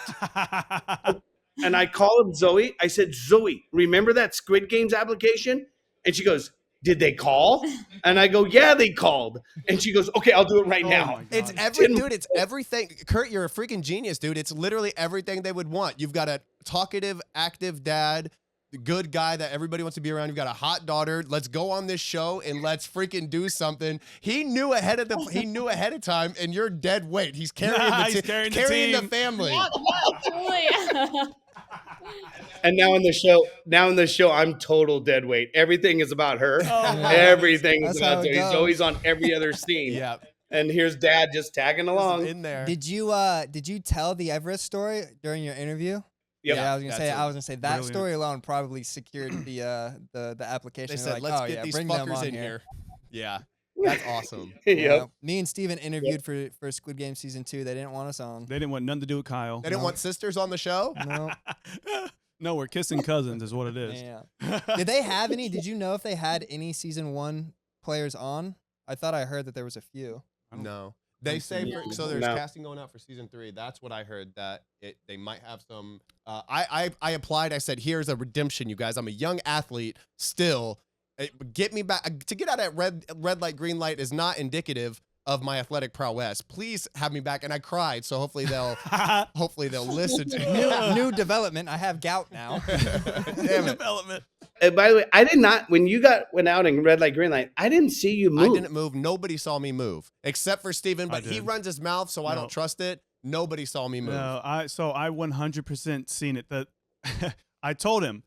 And I called Zoe. I said, "Zoe, remember that Squid Games application?" And she goes, "Did they call?" And I go, "Yeah, they called." And she goes, "Okay, I'll do it right Oh now." my God. It's it's everything. Kurt, you're a freaking genius, dude. It's literally everything they would want. You've got a talkative, active dad, the good guy that everybody wants to be around. You've got a hot daughter. Let's go on this show and let's freaking do something. He knew ahead of time, and you're dead weight. He's carrying the team. family. Yeah, totally. And now in the show, I'm total dead weight. Everything is about her. Yeah. Everything is That's how about it Zoe. goes. Zoe's on every other scene. Yeah. And here's Dad just tagging along. In there. Did you tell the Everest story during your interview? Yep. Yeah, I was gonna say that brilliant. story alone probably secured the application. They They're said, like, let's oh, get yeah, these bring them fuckers on in here. here. Yeah. That's awesome. Yeah. Yep. Me and Steven interviewed for Squid Game season 2. They didn't want us on. They didn't want nothing to do with Kyle. They didn't want sisters on the show? No. No, we're kissing cousins is what it is. Yeah. Did they have any? Did you know if they had any season 1 players on? I thought I heard that there was a few. No. They say so there's No. casting going out for season 3. That's what I heard, that they might have some. I applied. I said, here's a redemption, you guys. I'm a young athlete still. Get me back. To get out at red light, green light is not indicative of my athletic prowess. Please have me back. And I cried. So hopefully they'll listen to me. New development. I have gout now. Damn it. Development. And by the way, I did not, when you went out in red light, green light, I didn't see you move. I didn't move. Nobody saw me move except for Steven, but he did. runs his mouth, so I No. don't trust it. Nobody saw me move. No, I 100% seen it. That I told him,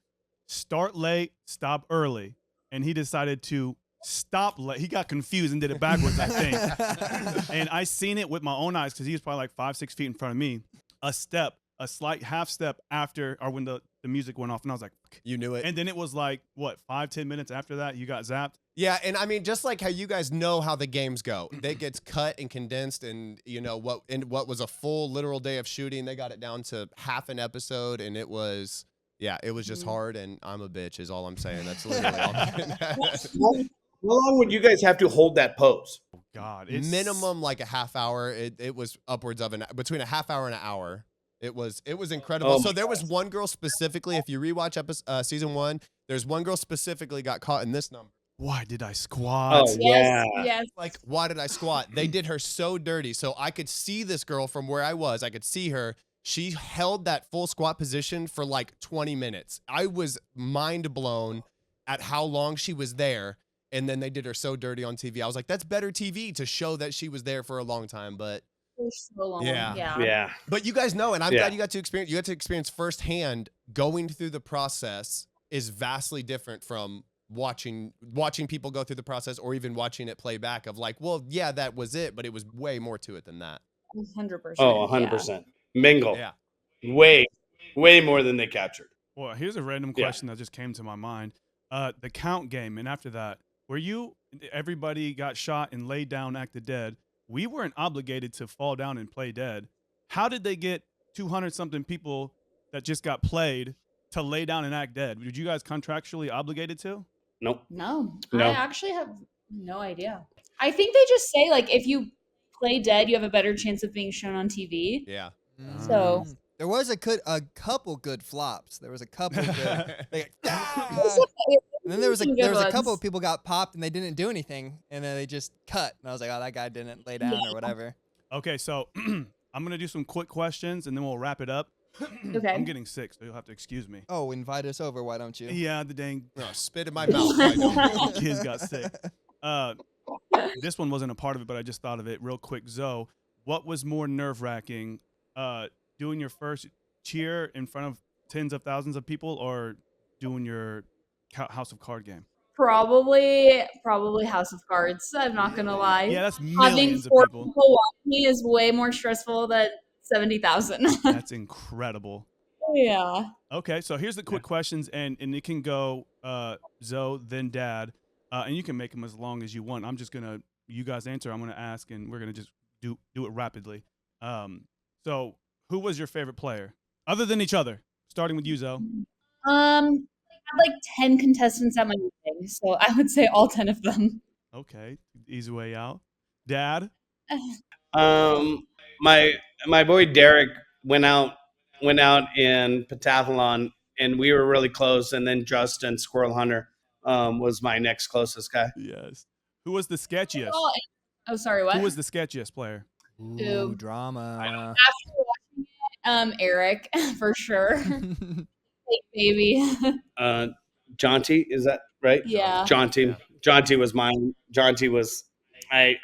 start late, stop early, and he decided to stop late. He got confused and did it backwards, I think. And I seen it with my own eyes because he was probably like 5-6 feet in front of me. A slight half step after, or when the music went off, and I was like, "Fuck." You knew it. And then it was like, what, 5-10 minutes after that, you got zapped? Yeah, and I mean, just like how you guys know how the games go, they gets cut and condensed, and you know what was a full literal day of shooting, they got it down to half an episode, and it was just hard, and I'm a bitch is all I'm saying. That's literally all I'm saying. How long would you guys have to hold that pose? God, Minimum like a half hour. It was upwards of between a half hour and an hour. It was incredible. Oh So my there was one girl specifically, if you rewatch season 1, there's one girl specifically got caught in this number. Why did I squat? Oh, Yes, yeah. yes. Like, why did I squat? They did her so dirty. So I could see this girl from where I was. I could see her. She held that full squat position for like 20 minutes. I was mind blown at how long she was there. And then they did her so dirty on TV. I was like, that's better TV to show that she was there for a long time. But For so long. Yeah. Yeah. But you guys know, and I'm Yeah. glad you got to experience firsthand going through the process is vastly different from watching people go through the process or even watching it play back of like, well, yeah, that was it, but it was way more to it than that. 100%. Oh, 100%. mingle. Yeah. Way more than they captured. Well, here's a random question that just came to my mind. The count game, and after that, everybody got shot and laid down, acted dead. We weren't obligated to fall down and play dead. How did they get 200 something people that just got played to lay down and act dead? Did you guys contractually obligated to? Nope. No, No. I actually have no idea. I think they just say like if you play dead, you have a better chance of being shown on TV. Yeah. So there was a couple good flops. There was a couple good. And then there was a couple of people got popped and they didn't do anything, and then they just cut. And I was like, oh, that guy didn't lay down or whatever. Okay, so I'm gonna do some quick questions and then we'll wrap it up. Okay. I'm getting sick, so you'll have to excuse me. Oh, invite us over. Why don't you? Yeah, the dang Spit in my mouth. Right now. kids got sick. This one wasn't a part of it, but I just thought of it real quick. Zoe, what was more nerve-wracking, doing your first cheer in front of tens of thousands of people, or doing your House of Card game? Probably House of Cards. I'm not gonna lie. Yeah, that's Having millions of 4 people. people watch me is way more stressful than 70,000. That's incredible. Yeah. Okay, so here's the quick questions, and it can go Zoe, then Dad, and you can make them as long as you want. I'm just gonna, you guys answer. I'm gonna ask, and we're gonna just do it rapidly. So who was your favorite player, other than each other? Starting with you, Zoe. I had like 10 contestants at my meeting, so I would say all 10 of them. Okay, easy way out. Dad. My boy Derek went out in pentathlon, and we were really close. And then Justin Squirrel Hunter was my next closest guy. Yes. Who was the sketchiest? Oh, sorry, what? Who was the sketchiest player? Ooh, drama. After watching it, Eric, for sure. Hey, baby. Jonty, is that right? Yeah. Jonty was mine. Jonty was I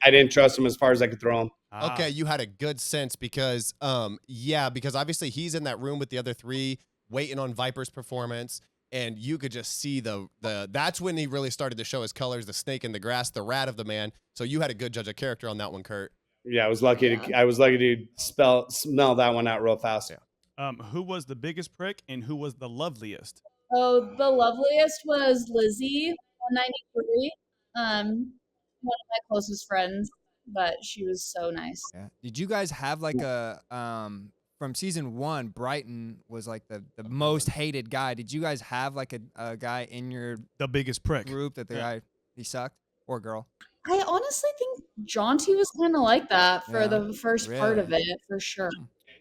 didn't trust him as far as I could throw him. Okay, you had a good sense because because obviously he's in that room with the other three waiting on Viper's performance, and you could just see the that's when he really started to show his colors, the snake in the grass, the rat of the man. So you had a good judge of character on that one, Kurt. Yeah, I was lucky to smell that one out real fast. Yeah. Who was the biggest prick and who was the loveliest? Oh, the loveliest was Lizzie, 193. One of my closest friends, but she was so nice. Yeah. Did you guys have like a from season 1? Brighton was like the most hated guy. Did you guys have like a guy in your The biggest prick. group that the guy he sucked, or girl? I honestly think Jaunty was kind of like that for Yeah, the first part of really? it, for sure.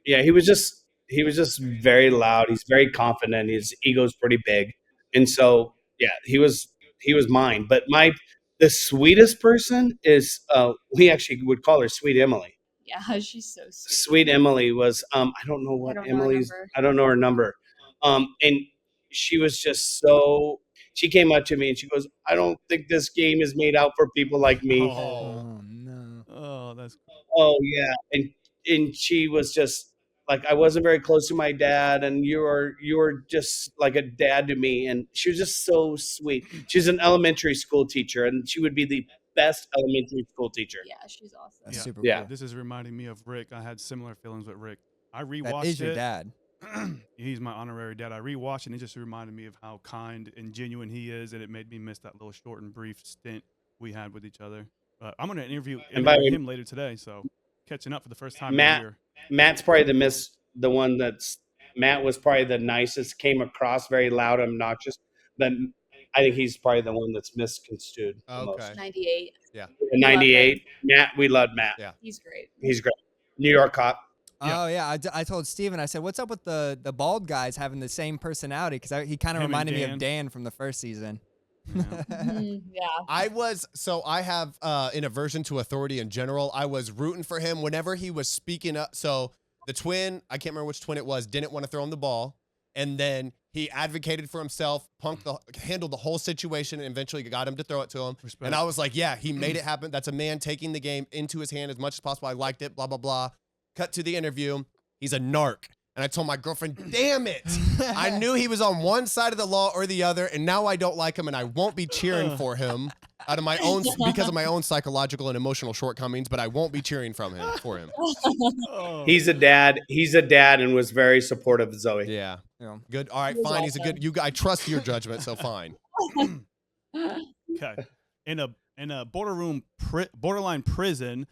Yeah, he was just very loud. He's very confident. His ego's pretty big, and so yeah, he was mine. But the sweetest person is we actually would call her Sweet Emily. Yeah, she's so sweet. Sweet Emily was I don't know what Emily's I don't know her number. And she was just so she came up to me and she goes, I don't think this game is made out for people like me. Oh no. Oh, that's Oh yeah. And she was just like, I wasn't very close to my dad, and you were just like a dad to me. And she was just so sweet. She's an elementary school teacher, and she would be the best elementary school teacher. Yeah, she's awesome. That's Yeah. super Yeah. cool. This is reminding me of Rick. I had similar feelings with Rick. I rewatched That is your it. dad. He's my honorary dad. I rewatched it and it just reminded me of how kind and genuine he is, and it made me miss that little short and brief stint we had with each other. I'm going to interview by the way- him later today, so catching up for the first time Matt- in a year. Matt's probably Matt was probably the nicest, came across very loud, obnoxious, but I think he's probably the one that's misconstrued the most. Okay. 98. In 98, Matt, we loved Matt. Yeah. He's great. He's great. New York cop. Yeah. Oh yeah, I told Steven, I said, what's up with the bald guys having the same personality? Because he kind of Him and reminded me Dan. of Dan from the first season. Yeah. Yeah. I have an aversion to authority in general. I was rooting for him whenever he was speaking up. So the twin, I can't remember which twin it was, didn't want to throw him the ball. And then he advocated for himself, handled the whole situation, and eventually got him to throw it to him. Respect. And I was like, yeah, he made it happen. That's a man taking the game into his hand as much as possible. I liked it, blah, blah, blah. Cut to the interview. He's a narc. And I told my girlfriend, damn it. I knew he was on one side of the law or the other, and now I don't like him, and I won't be cheering for him. out of my own because of my own psychological and emotional shortcomings, but I won't be cheering for him. Oh. He's a dad. He's a dad and was very supportive of Zoe. Yeah. Yeah. Good. All right, fine. He's a good. I trust your judgment, so fine. Okay. In a borderline prison,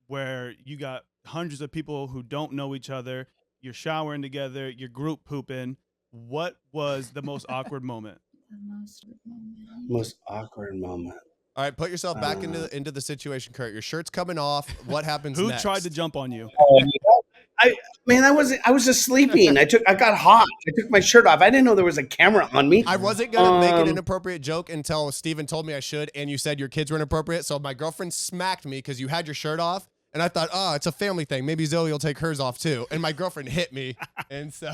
where you got hundreds of people who don't know each other, you're showering together, you're group pooping. What was the most awkward moment? Most awkward moment. All right, put yourself back into the situation, Kurt. Your shirt's coming off. What happens Who next? tried to jump on you? I was just sleeping. I got hot. I took my shirt off. I didn't know there was a camera on me. I wasn't gonna make an inappropriate joke until Steven told me I should, and you said your kids were inappropriate. So my girlfriend smacked me because you had your shirt off, and I thought, oh, it's a family thing. Maybe Zoe will take hers off too. And my girlfriend hit me, and so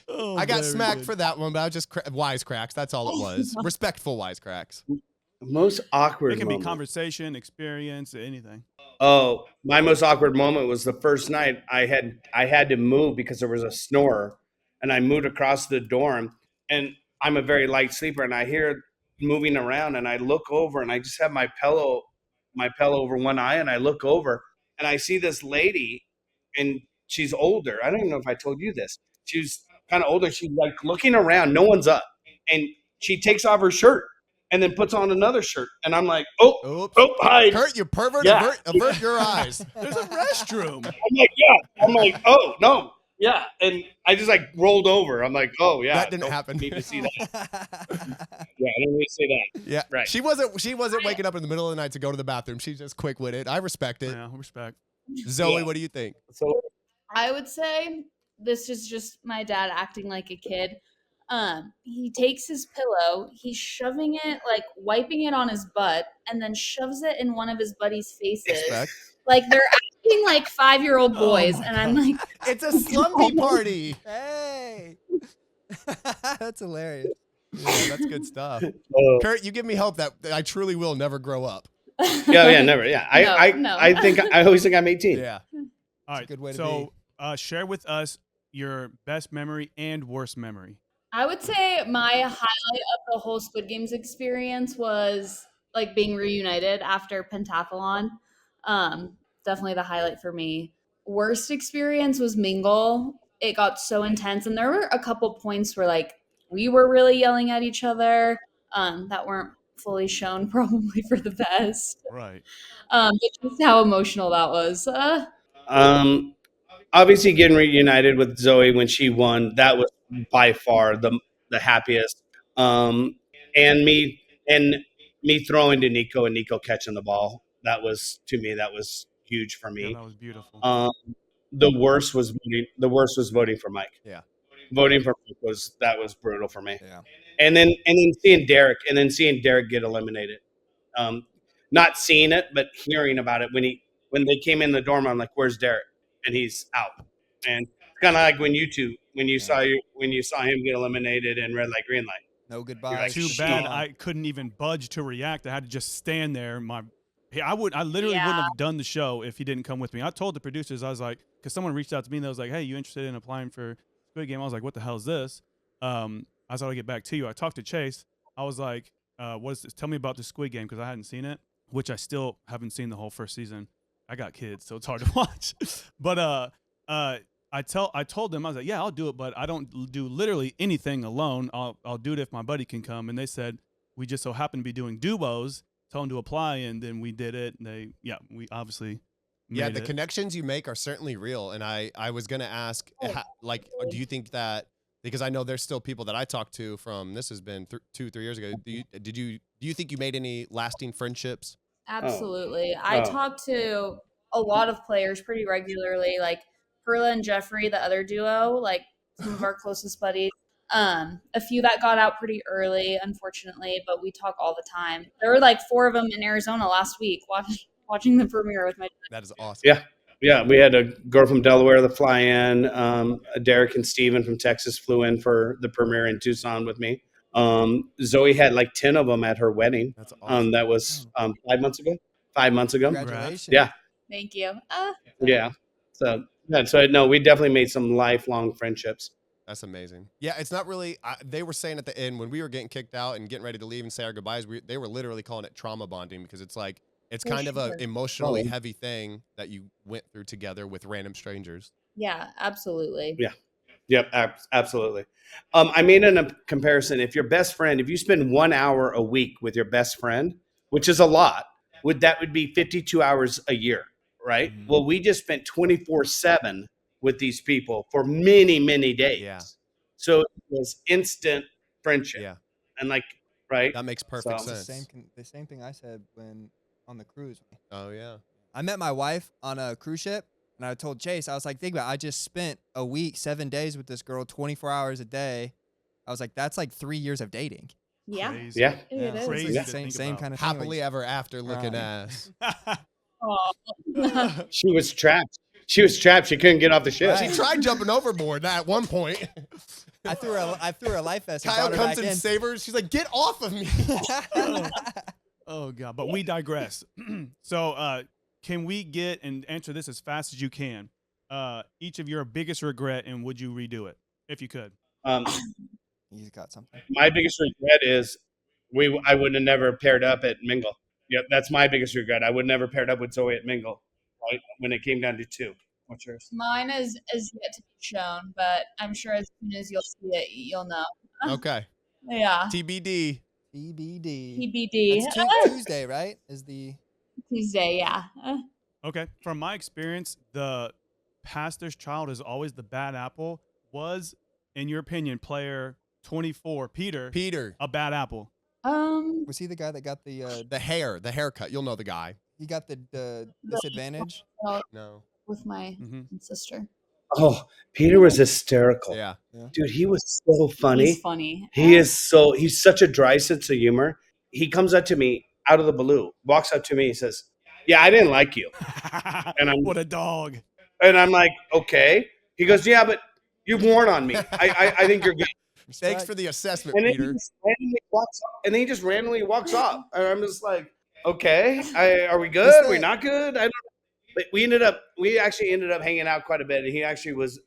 Oh, I got very smacked good. for that one. But I was just wisecracks. That's all it was. Respectful wisecracks. Most awkward It can be moment. conversation, experience, anything. Oh, my most awkward moment was the first night I had to move because there was a snorer, and I moved across the dorm, and I'm a very light sleeper, and I hear moving around, and I look over, and I just have my pillow over one eye, and I look over, and I see this lady, and she's older. I don't even know if I told you this. She's kind of older. She's like looking around. No one's up, and she takes off her shirt and then puts on another shirt, and I'm like, Oops. hi. Kurt, you pervert. Yeah. Avert your eyes. There's a restroom. I'm like, yeah. I'm like, oh no, yeah. And I just like rolled over. I'm like, oh yeah, That didn't don't happen. Need to see that. Yeah, I didn't need to see that. Yeah, Right. She wasn't waking up in the middle of the night to go to the bathroom. She's just quick-witted. I respect it. Yeah, respect. Zoe, Yeah. what do you think? So I would say this is just my dad acting like a kid. He takes his pillow, he's shoving it, like wiping it on his butt, and then shoves it in one of his buddies' faces. Respect. Like they're acting like 5-year-old boys, my and I'm like, It's a slumpy party. Hey. That's hilarious. Yeah, that's good stuff. Kurt, you give me hope that I truly will never grow up. yeah, never. Yeah, No. I always think I'm 18. Yeah. All right. good way to so, share with us your best memory and worst memory. I would say my highlight of the whole Squid Games experience was like being reunited after pentathlon. Definitely the highlight for me. Worst experience was Mingle. It got so intense, and there were a couple points where like we were really yelling at each other that weren't fully shown, probably for the best. Right. But just how emotional that was. Obviously getting reunited with Zoe when she won, that was by far the happiest. And me throwing to Nico and Nico catching the ball. That was, to me, that was huge for me. Yeah, that was beautiful. The worst was voting for Mike. Yeah. Voting for Mike was brutal for me. Yeah. And then seeing Derek get eliminated. Not seeing it, but hearing about it when they came in the dorm. I'm like, "Where's Derek?" And he's out. And kind of like when you saw him get eliminated in red light, green light. No goodbyes. like, Too shit. bad I couldn't even budge to react. I had to just stand there. I literally wouldn't have done the show if he didn't come with me. I told the producers, I was like, because someone reached out to me and they was like, "Hey, you interested in applying for Squid Game?" I was like, "What the hell is this?" I thought I'd get back to you. I talked to Chase. I was like, "What is this? Tell me about the Squid Game," because I hadn't seen it, which I still haven't seen the whole first season. I got kids, so it's hard to watch. But I told them, I was like, "Yeah, I'll do it, but I don't do literally anything alone. I'll do it if my buddy can come." And they said, "We just so happen to be doing duos. Tell them to apply," and then we did it. And we obviously made The it. connections you make are certainly real. And I was going to ask, do you think that, because I know there's still people that I talked to from, this has been 2-3 years ago. Do you think you made any lasting friendships? Absolutely. I talk to a lot of players pretty regularly, like Perla and Jeffrey, the other duo, like some of our closest buddies. A few that got out pretty early, unfortunately, but we talk all the time. There were like 4 of them in Arizona last week watching the premiere with my dad. That is awesome. Yeah. Yeah, we had a girl from Delaware that fly in. Derek and Steven from Texas flew in for the premiere in Tucson with me. Zoe had like 10 of them at her wedding. That's awesome. That was 5 months ago. 5 months ago. Congratulations. Yeah. Thank you. Yeah. So no, we definitely made some lifelong friendships. That's amazing. Yeah, it's not really. They were saying at the end when we were getting kicked out and getting ready to leave and say our goodbyes, they were literally calling it trauma bonding because it's like it's kind of an emotionally heavy thing that you went through together with random strangers. Yeah, absolutely. Yeah. Yep, absolutely. I made a comparison. If your best friend, if you spend 1 hour a week with your best friend, which is a lot, that would be 52 hours a year, right? Mhm. Well, we just spent 24/7 with these people for many, many days. Yeah. So it was instant friendship. Yeah. And like, right? That makes perfect So- sense. The same thing I said when on the cruise. Oh yeah. I met my wife on a cruise ship, and I told Chase, I was like, think about it, I just spent a week, 7 days with this girl, 24 hours a day. I was like, that's like 3 years of dating. Yeah. Crazy. Yeah. It is. Crazy. It's to the think same about. kind of thing. Happily ever after looking Right. ass. Aw. She was trapped. She was trapped. She couldn't get off the ship. Right. She tried jumping overboard at one point. I threw her a life vest and Kyle brought her comes back and in. saves her. She's like, "Get off of me!" Oh God, but we digress. So can we get and answer this as fast as you can? Each of your biggest regret, and would you redo it if you could? He's got something. My biggest regret is I would have never paired up at Mingle. Yep, that's my biggest regret. I would never paired up with Zoe at Mingle, right? When it came down to 2. What's yours? Mine is yet to be shown, but I'm sure as soon as you'll see it, you'll know. Okay. Yeah. TBD. TBD. TBD. That's Tuesday, right? Is the Tuesday, yeah. Okay. From my experience, the pastor's child is always the bad apple. Was, in your opinion, player 24, Peter, a bad apple? was he the guy that got The haircut. You'll know the guy. he got the disadvantage? No. With my Mhm. sister. Oh, Peter was hysterical. Yeah. Dude, he was so funny. He's funny. He's such a dry sense of humor. He comes up to me out of the blue, walks up to me, he says, "Yeah, I didn't like you." And What a dog. And I'm like, "Okay." He goes, "Yeah, but you've worn on me. I think you're good." Thanks for the assessment, And then Peter. he just randomly walks off. And I'm just like, "Okay, are we good? Is We're that- not good?" I don't know. But we actually ended up hanging out quite a bit, and he actually was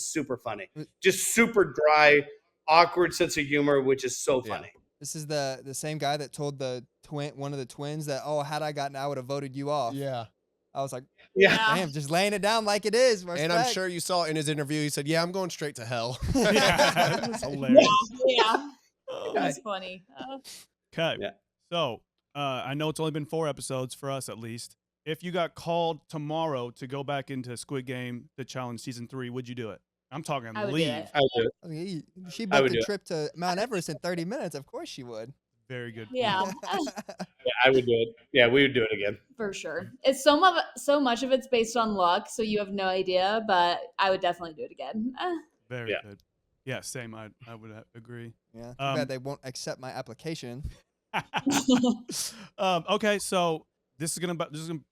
super funny. Just super dry, awkward sense of humor, which is so Yeah. funny. This is the same guy that told one of the twins that, oh, had I gotten, I would have voted you off. Yeah. I was like, Yeah. damn, just laying it down like it is. And I'm sure you saw in his interview, he said, "Yeah, I'm going straight to hell." Yeah, that's hilarious. Yeah. Oh. That's funny. Okay. Yeah. So I know it's only been 4 episodes for us at least. If you got called tomorrow to go back into Squid Game, the challenge season 3, would you do it? I'm talking I would do leave. it. I would do it. I mean, she I booked would a do it. trip to Mount Everest in 30 minutes. Of course she would. Very good. Yeah. Yeah, I would do it. Yeah, we would do it again. For sure. It's so much of it's based on luck, so you have no idea, but I would definitely do it again. Very Yeah. good. Yeah, same. I would agree. Yeah. Too Um, bad they won't accept my application. Okay, so this is gonna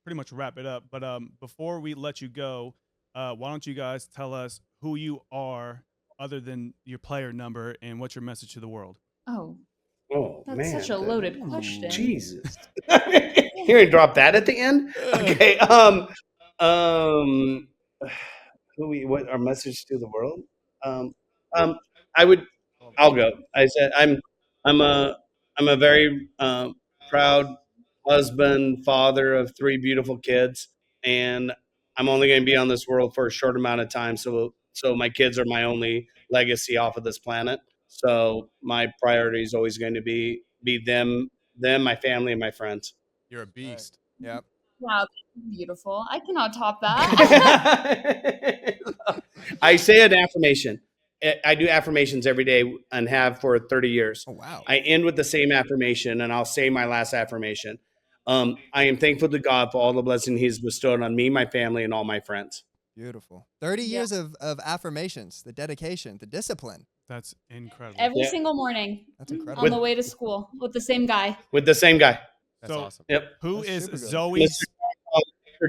pretty much wrap it up. But before we let you go, why don't you guys tell us who you are, other than your player number, and what's your message to the world? Oh, Oh that's man, such a loaded question. Jesus. You're gonna drop that at the end? Okay. What our message to the world? I'll go. I said I'm a very proud husband, father of 3 beautiful kids, and I'm only going to be on this world for a short amount of time. So my kids are my only legacy off of this planet. So my priority is always going to be them, my family, and my friends. You're a beast. Yep. Wow, that's beautiful. I cannot top that. I say an affirmation. I do affirmations every day and have for 30 years. Oh, wow. I end with the same affirmation, and I'll say my last affirmation. I am thankful to God for all the blessing He's bestowed on me, my family, and all my friends. Beautiful. 30 Yeah. years of affirmations, the dedication, the discipline. That's incredible. Every Yeah. single morning That's on incredible. the way to school with the same guy. With the same guy. That's So- awesome. Yep. Who That's is super good. Zoe? Mr.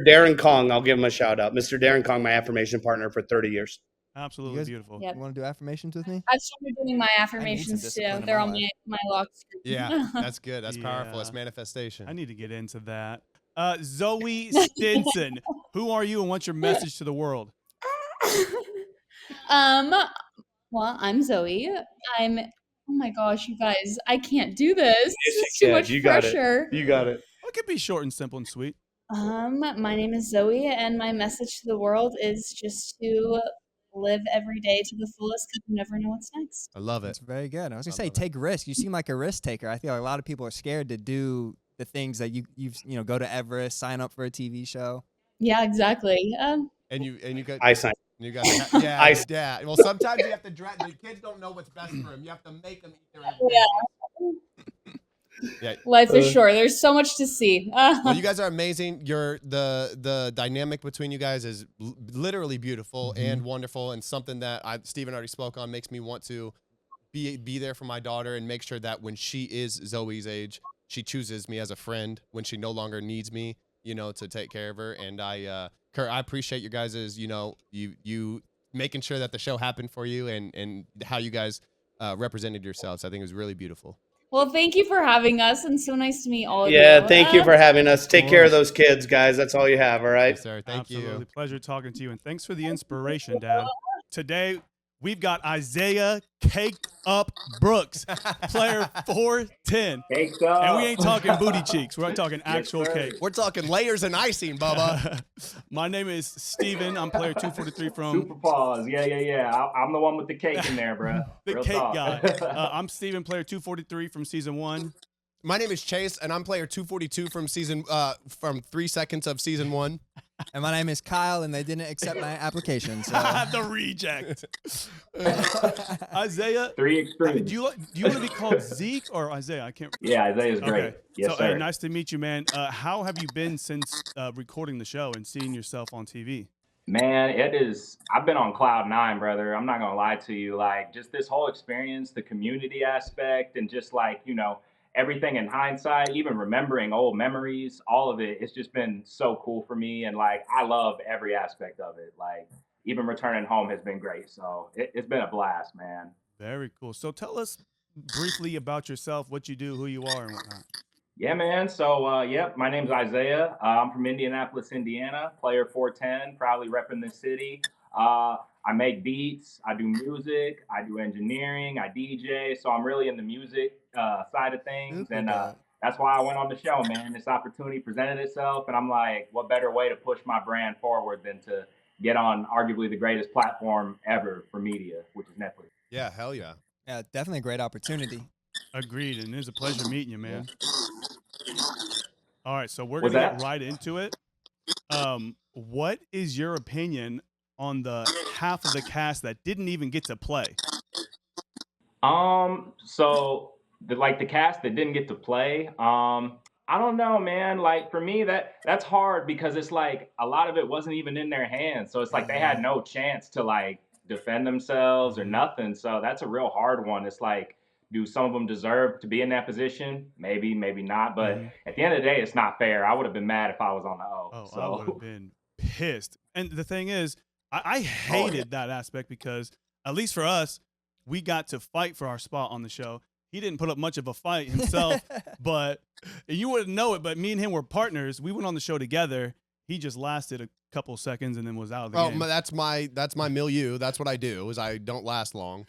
Darren Kong, I'll give him a shout out. Mr. Darren Kong, my affirmation partner for 30 years. Absolutely You guys- beautiful. Yep. You want to do affirmations with me? I've started doing my affirmations too. discipline in They're my on life. my lock screen. Yeah, that's good. That's powerful. It's Yeah. manifestation. I need to get into that. Zoe Stinson, who are you and what's your message to the world? Well, I'm Zoe. I'm. Oh my gosh, you guys! I can't do this. This is too much You got it. pressure. You got it. It could be short and simple and sweet. My name is Zoe, and my message to the world is just to live every day to the fullest because you never know what's next. I love it. That's very good. I was gonna say take risks. You seem like a risk taker. I feel like a lot of people are scared to do the things that you've go to Everest, sign up for a TV show. Yeah, exactly. And you got I signed. you got yeah. Well, sometimes you have to dress. The kids don't know what's best for them. You have to make them eat their every day. Yeah. Life is short. There's so much to see. Well, you guys are amazing. The dynamic between you guys is literally beautiful and wonderful, and something that Steven already spoke on makes me want to be there for my daughter and make sure that when she is Zoe's age, she chooses me as a friend when she no longer needs me, to take care of her. And Kurt, I appreciate you guys' you making sure that the show happened for you and how you guys represented yourselves. I think it was really beautiful. Well, thank you for having us, and so nice to meet all of you. Yeah, thank you for having us. Take care of those kids, guys. That's all you have, all right? Yes, sir. Thank Absolutely. you. Pleasure talking to you, and thanks for the inspiration, Dad. Today, we've got Isaiah Cake Up Brooks, player 410. Caked up. And we ain't talking booty cheeks. We're talking actual sir. cake. We're talking layers and icing, Bubba. My name is Steven. I'm player 243 from Super pause. Yeah. I'm the one with the cake in there, bro. the Real Cake talk. Guy. I'm Steven, player 243 from season 1. My name is Chase, and I'm player 242 from 3 seconds of season 1. And my name is Kyle, and they didn't accept my application. So The reject. Isaiah, 3 extremes. do you want to be called Zeke or Isaiah? I can't. Yeah, Isaiah's great. Okay. Yes, so, sir. hey, nice to meet you, man. How have you been since recording the show and seeing yourself on TV? Man, I've been on cloud 9, brother. I'm not going to lie to you. Like, just this whole experience, the community aspect, and just like, everything in hindsight, even remembering old memories, all of it, it's just been so cool for me. And like, I love every aspect of it. Like, even returning home has been great. So it's been a blast, man. Very cool. So tell us briefly about yourself, what you do, who you are, and whatnot. Yeah, man. So, my name's Isaiah. I'm from Indianapolis, Indiana, player 410, proudly repping this city. I make beats, I do music, I do engineering, I DJ. So I'm really in the music side of things. And that's why I went on the show, man. This opportunity presented itself. And I'm like, what better way to push my brand forward than to get on arguably the greatest platform ever for media, which is Netflix. Yeah, hell yeah. yeah, definitely a great opportunity. Agreed. And it was a pleasure meeting you, man. All right. So we're going What's to that? get right into it. What is your opinion on the half of the cast that didn't even get to play? So the cast that didn't get to play, I don't know, man. Like for me, that's hard because it's like a lot of it wasn't even in their hands. So it's like they had no chance to like defend themselves or nothing. So that's a real hard one. It's like, do some of them deserve to be in that position? Maybe, maybe not. But at the end of the day, it's not fair. I would have been mad if I was on the O. Oh, so. I would have been pissed. And the thing is, I hated that aspect because, at least for us, we got to fight for our spot on the show. He didn't put up much of a fight himself, but you wouldn't know it. But me and him were partners. We went on the show together. He just lasted a couple seconds and then was out of the game. That's my milieu. That's what I do. Is I don't last long.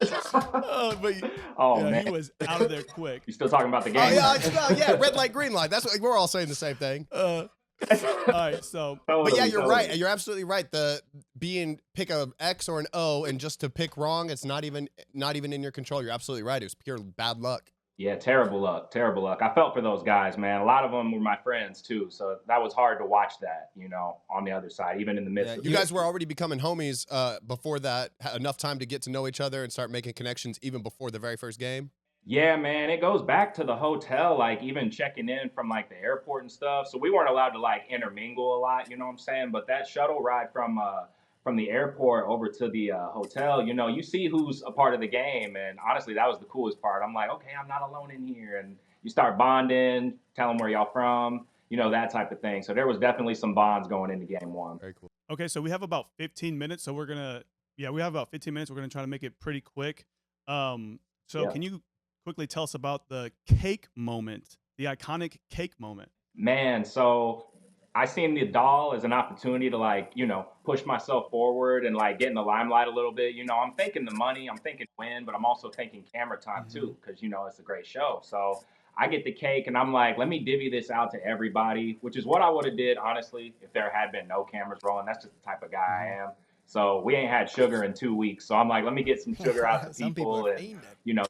Man, he was out of there quick. You still talking about the game? Yeah, red light, green light. That's what we're all saying the same thing. All right, so Totally, but yeah, you're right. totally. You're absolutely right. The pick a X or an O, and just to pick wrong, it's not even in your control. You're absolutely right. It was pure bad luck. Yeah, terrible luck, terrible luck. I felt for those guys, man. A lot of them were my friends too, so that was hard to watch that, on the other side, even in the midst of You guys were already becoming homies before that. Had enough time to get to know each other and start making connections even before the very first game. Yeah, man, it goes back to the hotel, like even checking in from like the airport and stuff. So we weren't allowed to like intermingle a lot, you know what I'm saying? But that shuttle ride from the airport over to the hotel, you see who's a part of the game. And honestly, that was the coolest part. I'm like, okay, I'm not alone in here. And you start bonding, tell them where y'all from, that type of thing. So there was definitely some bonds going into game one. Very cool. okay, so we have about 15 minutes. So we have about 15 minutes. We're gonna try to make it pretty quick. So can you quickly tell us about the cake moment, the iconic cake moment? Man, so I seen the doll as an opportunity to like, push myself forward and like get in the limelight a little bit. I'm thinking the money, I'm thinking win, but I'm also thinking camera time too, because it's a great show. So I get the cake and I'm like, let me divvy this out to everybody, which is what I would have did honestly if there had been no cameras rolling. That's just the type of guy I am. So we ain't had sugar in 2 weeks. So I'm like, let me get some sugar out to people and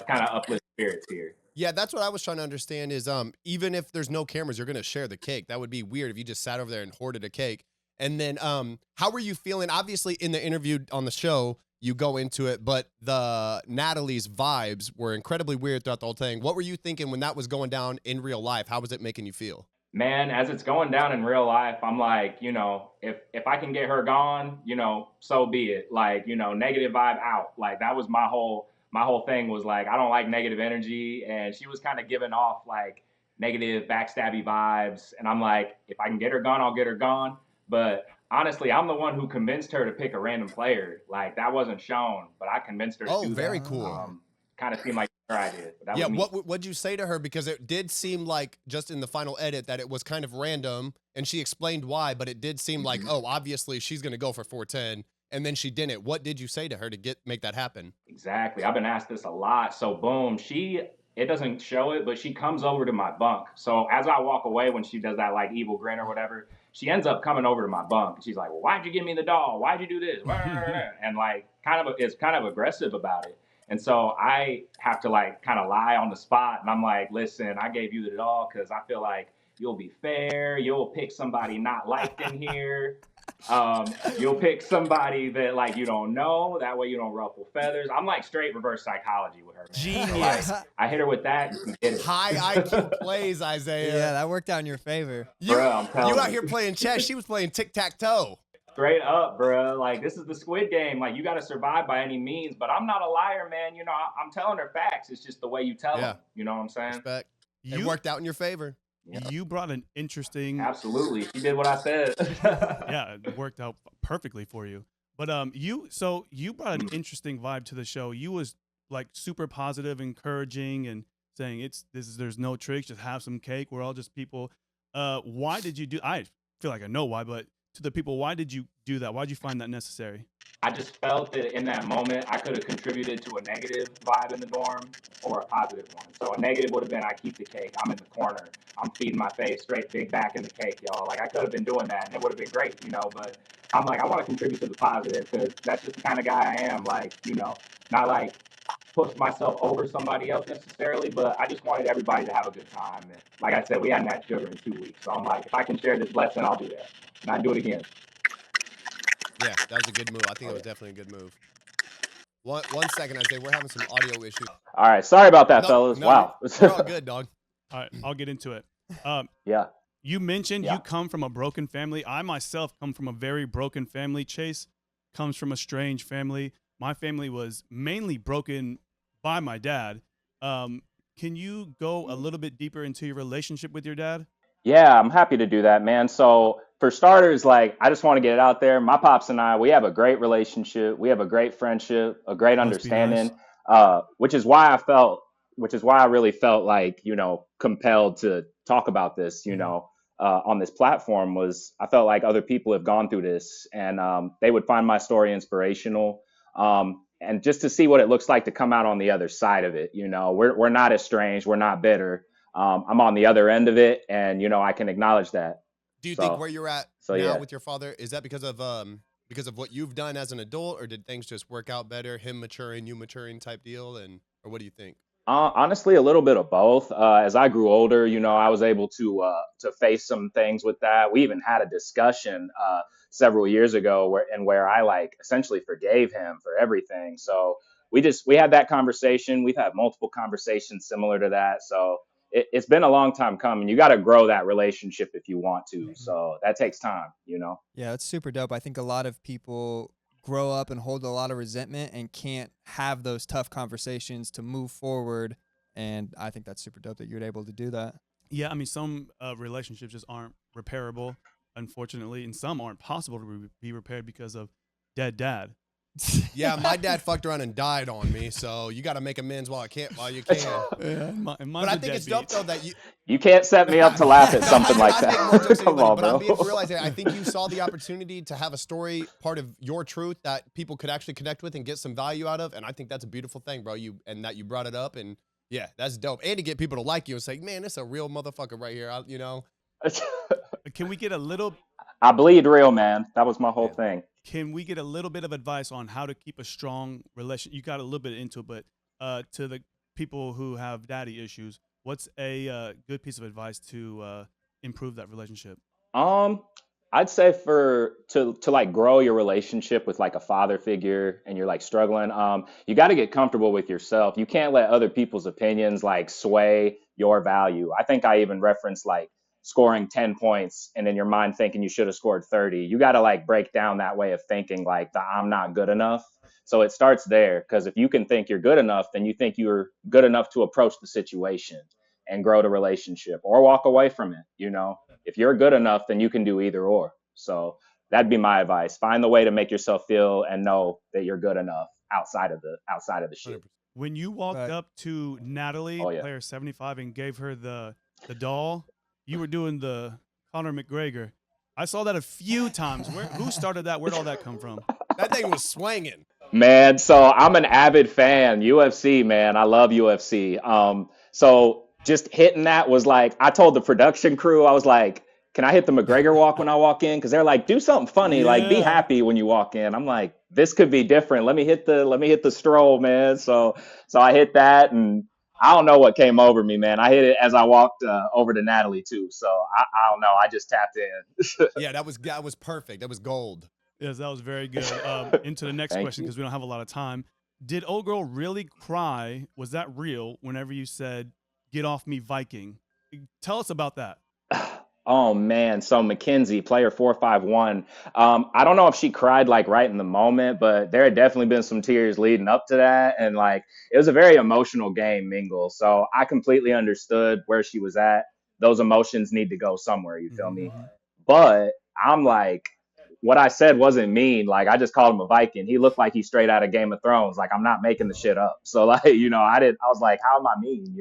kind of uplift spirits here. Yeah, that's what I was trying to understand is even if there's no cameras, you're gonna share the cake. That would be weird if you just sat over there and hoarded a cake. And then how were you feeling? Obviously in the interview on the show, you go into it, but Natalie's vibes were incredibly weird throughout the whole thing. What were you thinking when that was going down in real life? How was it making you feel? Man, as it's going down in real life, I'm like, if I can get her gone, so be it. Like, negative vibe out. Like that was my whole thing was like, I don't like negative energy. And she was kind of giving off like negative backstabby vibes. And I'm like, if I can get her gone, I'll get her gone. But honestly, I'm the one who convinced her to pick a random player. Like that wasn't shown, but I convinced her to do that. Oh, very cool. Kind of seemed like her idea. But that yeah, was me. what'd you say to her? Because it did seem like just in the final edit that it was kind of random, and she explained why, but it did seem like, oh, obviously she's going to go for 410, and then she didn't. What did you say to her to make that happen? Exactly. I've been asked this a lot. So boom, it doesn't show it, but she comes over to my bunk. So as I walk away, when she does that like evil grin or whatever, she ends up coming over to my bunk. She's like, well, why'd you give me the doll? Why'd you do this? And like is kind of aggressive about it. And so I have to like kind of lie on the spot. And I'm like, listen, I gave you the doll because I feel like you'll be fair. You'll pick somebody not liked in here. You'll pick somebody that like you don't know. That way you don't ruffle feathers. I'm like straight reverse psychology with her. Man. Genius. So, like, I hit her with that. High IQ plays, Isaiah. Yeah, that worked out in your favor. You out here playing chess. She was playing tic-tac-toe. Straight up, bro. Like, this is the Squid Game. Like, you got to survive by any means. But I'm not a liar, man. I'm telling her facts. It's just the way you tell them. You know what I'm saying? Respect. It worked out in your favor. You brought an interesting. Absolutely. She did what I said. Yeah, it worked out perfectly for you. But you brought an interesting vibe to the show. You was like super positive, encouraging, and saying there's no tricks. Just have some cake. We're all just people. Why did you do? I feel like I know why, but to the people, why did you do that? Why did you find that necessary? I just felt that in that moment, I could have contributed to a negative vibe in the dorm or a positive one. So a negative would have been, I keep the cake. I'm in the corner. I'm feeding my face straight big back in the cake, y'all. Like, I could have been doing that, and it would have been great, but I'm like, I want to contribute to the positive because that's just the kind of guy I am. Like, not like push myself over somebody else necessarily, but I just wanted everybody to have a good time. And like I said, we hadn't had sugar in 2 weeks. So I'm like, if I can share this lesson, I'll do that. And I'd do it again. Yeah, that was a good move. I think it was definitely a good move. One second, Isaiah. We're having some audio issues. All right. Sorry about that, fellas. Wow. We're all good, dog. All right, I'll get into it. Yeah. You mentioned you come from a broken family. I myself come from a very broken family. Chase comes from a strange family. My family was mainly broken by my dad. Can you go a little bit deeper into your relationship with your dad? Yeah, I'm happy to do that, man. So for starters, like, I just want to get it out there. My pops and I, we have a great relationship. We have a great friendship, a great understanding, which is why I really felt like, compelled to talk about this, on this platform. Was I felt like other people have gone through this, and they would find my story inspirational. And just to see what it looks like to come out on the other side of it. We're not estranged. We're not bitter. I'm on the other end of it, and I can acknowledge that. Do you think where you're at now with your father, is that because of what you've done as an adult, or did things just work out better, him maturing, you maturing type deal, or what do you think? Honestly, a little bit of both. As I grew older, I was able to face some things with that. We even had a discussion several years ago where I like essentially forgave him for everything. So we had that conversation. We've had multiple conversations similar to that. So it's been a long time coming. You got to grow that relationship if you want to. So that takes time, Yeah, it's super dope. I think a lot of people grow up and hold a lot of resentment and can't have those tough conversations to move forward. And I think that's super dope that you're able to do that. Yeah, I mean, some relationships just aren't repairable, unfortunately, and some aren't possible to be repaired because of dead dad. Yeah, my dad fucked around and died on me, so you got to make amends while you can. Yeah, But I think it's dope though that you. You can't set me up to laugh at something like I make more jokes that. than Come anybody, on, but I'm bro. being for realizing I think you saw the opportunity to have a story, part of your truth that people could actually connect with and get some value out of, and I think that's a beautiful thing, bro. That you brought it up, and yeah, that's dope. And to get people to like you and say, man, it's a real motherfucker right here. Can we get a little? I bleed real, man. That was my whole thing. Can we get a little bit of advice on how to keep a strong relation? You got a little bit into it, but to the people who have daddy issues, what's a good piece of advice to improve that relationship? I'd say to like grow your relationship with like a father figure and you're like struggling, you got to get comfortable with yourself. You can't let other people's opinions like sway your value. I think I even referenced like scoring 10 points and in your mind thinking you should have scored 30. You got to like break down that way of thinking, like the I'm not good enough. So it starts there, because if you can think you're good enough, then you think you're good enough to approach the situation and grow the relationship or walk away from it. If you're good enough, then you can do either or. So that'd be my advice. Find the way to make yourself feel and know that you're good enough outside of the shit. When you walked up to Natalie, player 75, and gave her the doll, you were doing the Conor McGregor. I saw that a few times. Who started that? Where'd all that come from? That thing was swinging. Man, so I'm an avid fan. UFC, man. I love UFC. So just hitting that was like, I told the production crew, I was like, can I hit the McGregor walk when I walk in? Because they're like, do something funny, like be happy when you walk in. I'm like, this could be different. Let me hit the stroll, man. So I hit that, and I don't know what came over me, man. I hit it as I walked over to Natalie too. So I don't know. I just tapped in. Yeah, that was perfect. That was gold. Yes, that was very good. Into the next question, because we don't have a lot of time. Did old girl really cry? Was that real whenever you said, "Get off me, Viking"? Tell us about that. Oh man, so Mackenzie, player 451. I don't know if she cried like right in the moment, but there had definitely been some tears leading up to that, and like it was a very emotional game, Mingle. So I completely understood where she was at. Those emotions need to go somewhere. You feel me? But I'm like, what I said wasn't mean. Like I just called him a Viking. He looked like he's straight out of Game of Thrones. Like I'm not making the shit up. So like, I was like, how am I mean?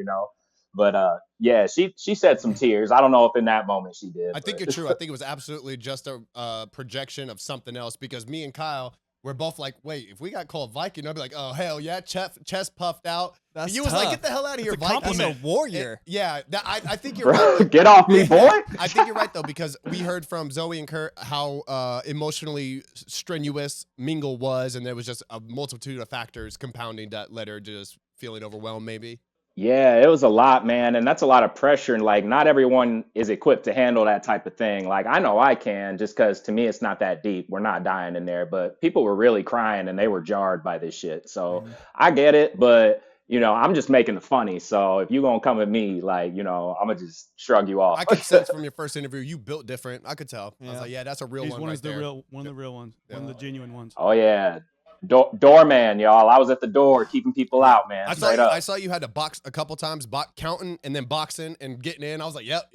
But yeah, she shed some tears. I don't know if in that moment she did. I think you're true. I think it was absolutely just a projection of something else, because me and Kyle were both like, wait, if we got called Viking, I'd be like, oh hell yeah, chest puffed out. That's you was like, get the hell out of here, Viking. He's a warrior. I think you're right. Get off me, boy. I think you're right though, because we heard from Zoe and Kurt how emotionally strenuous Mingle was, and there was just a multitude of factors compounding that led her just feeling overwhelmed, maybe. Yeah, it was a lot, man. And that's a lot of pressure. And like, not everyone is equipped to handle that type of thing. Like, I know I can, just because to me, it's not that deep. We're not dying in there. But people were really crying and they were jarred by this shit. So I get it. But, I'm just making it funny. So if you're going to come at me, like, I'm going to just shrug you off. I could sense from your first interview, you built different. I could tell. Yeah. I was like, yeah, that's a real He's one. One right is the there. one of the real ones. One of the genuine ones. Oh, yeah. Doorman, y'all. I was at the door keeping people out, man. I saw you had to box a couple times, counting and then boxing and getting in. I was like, yep.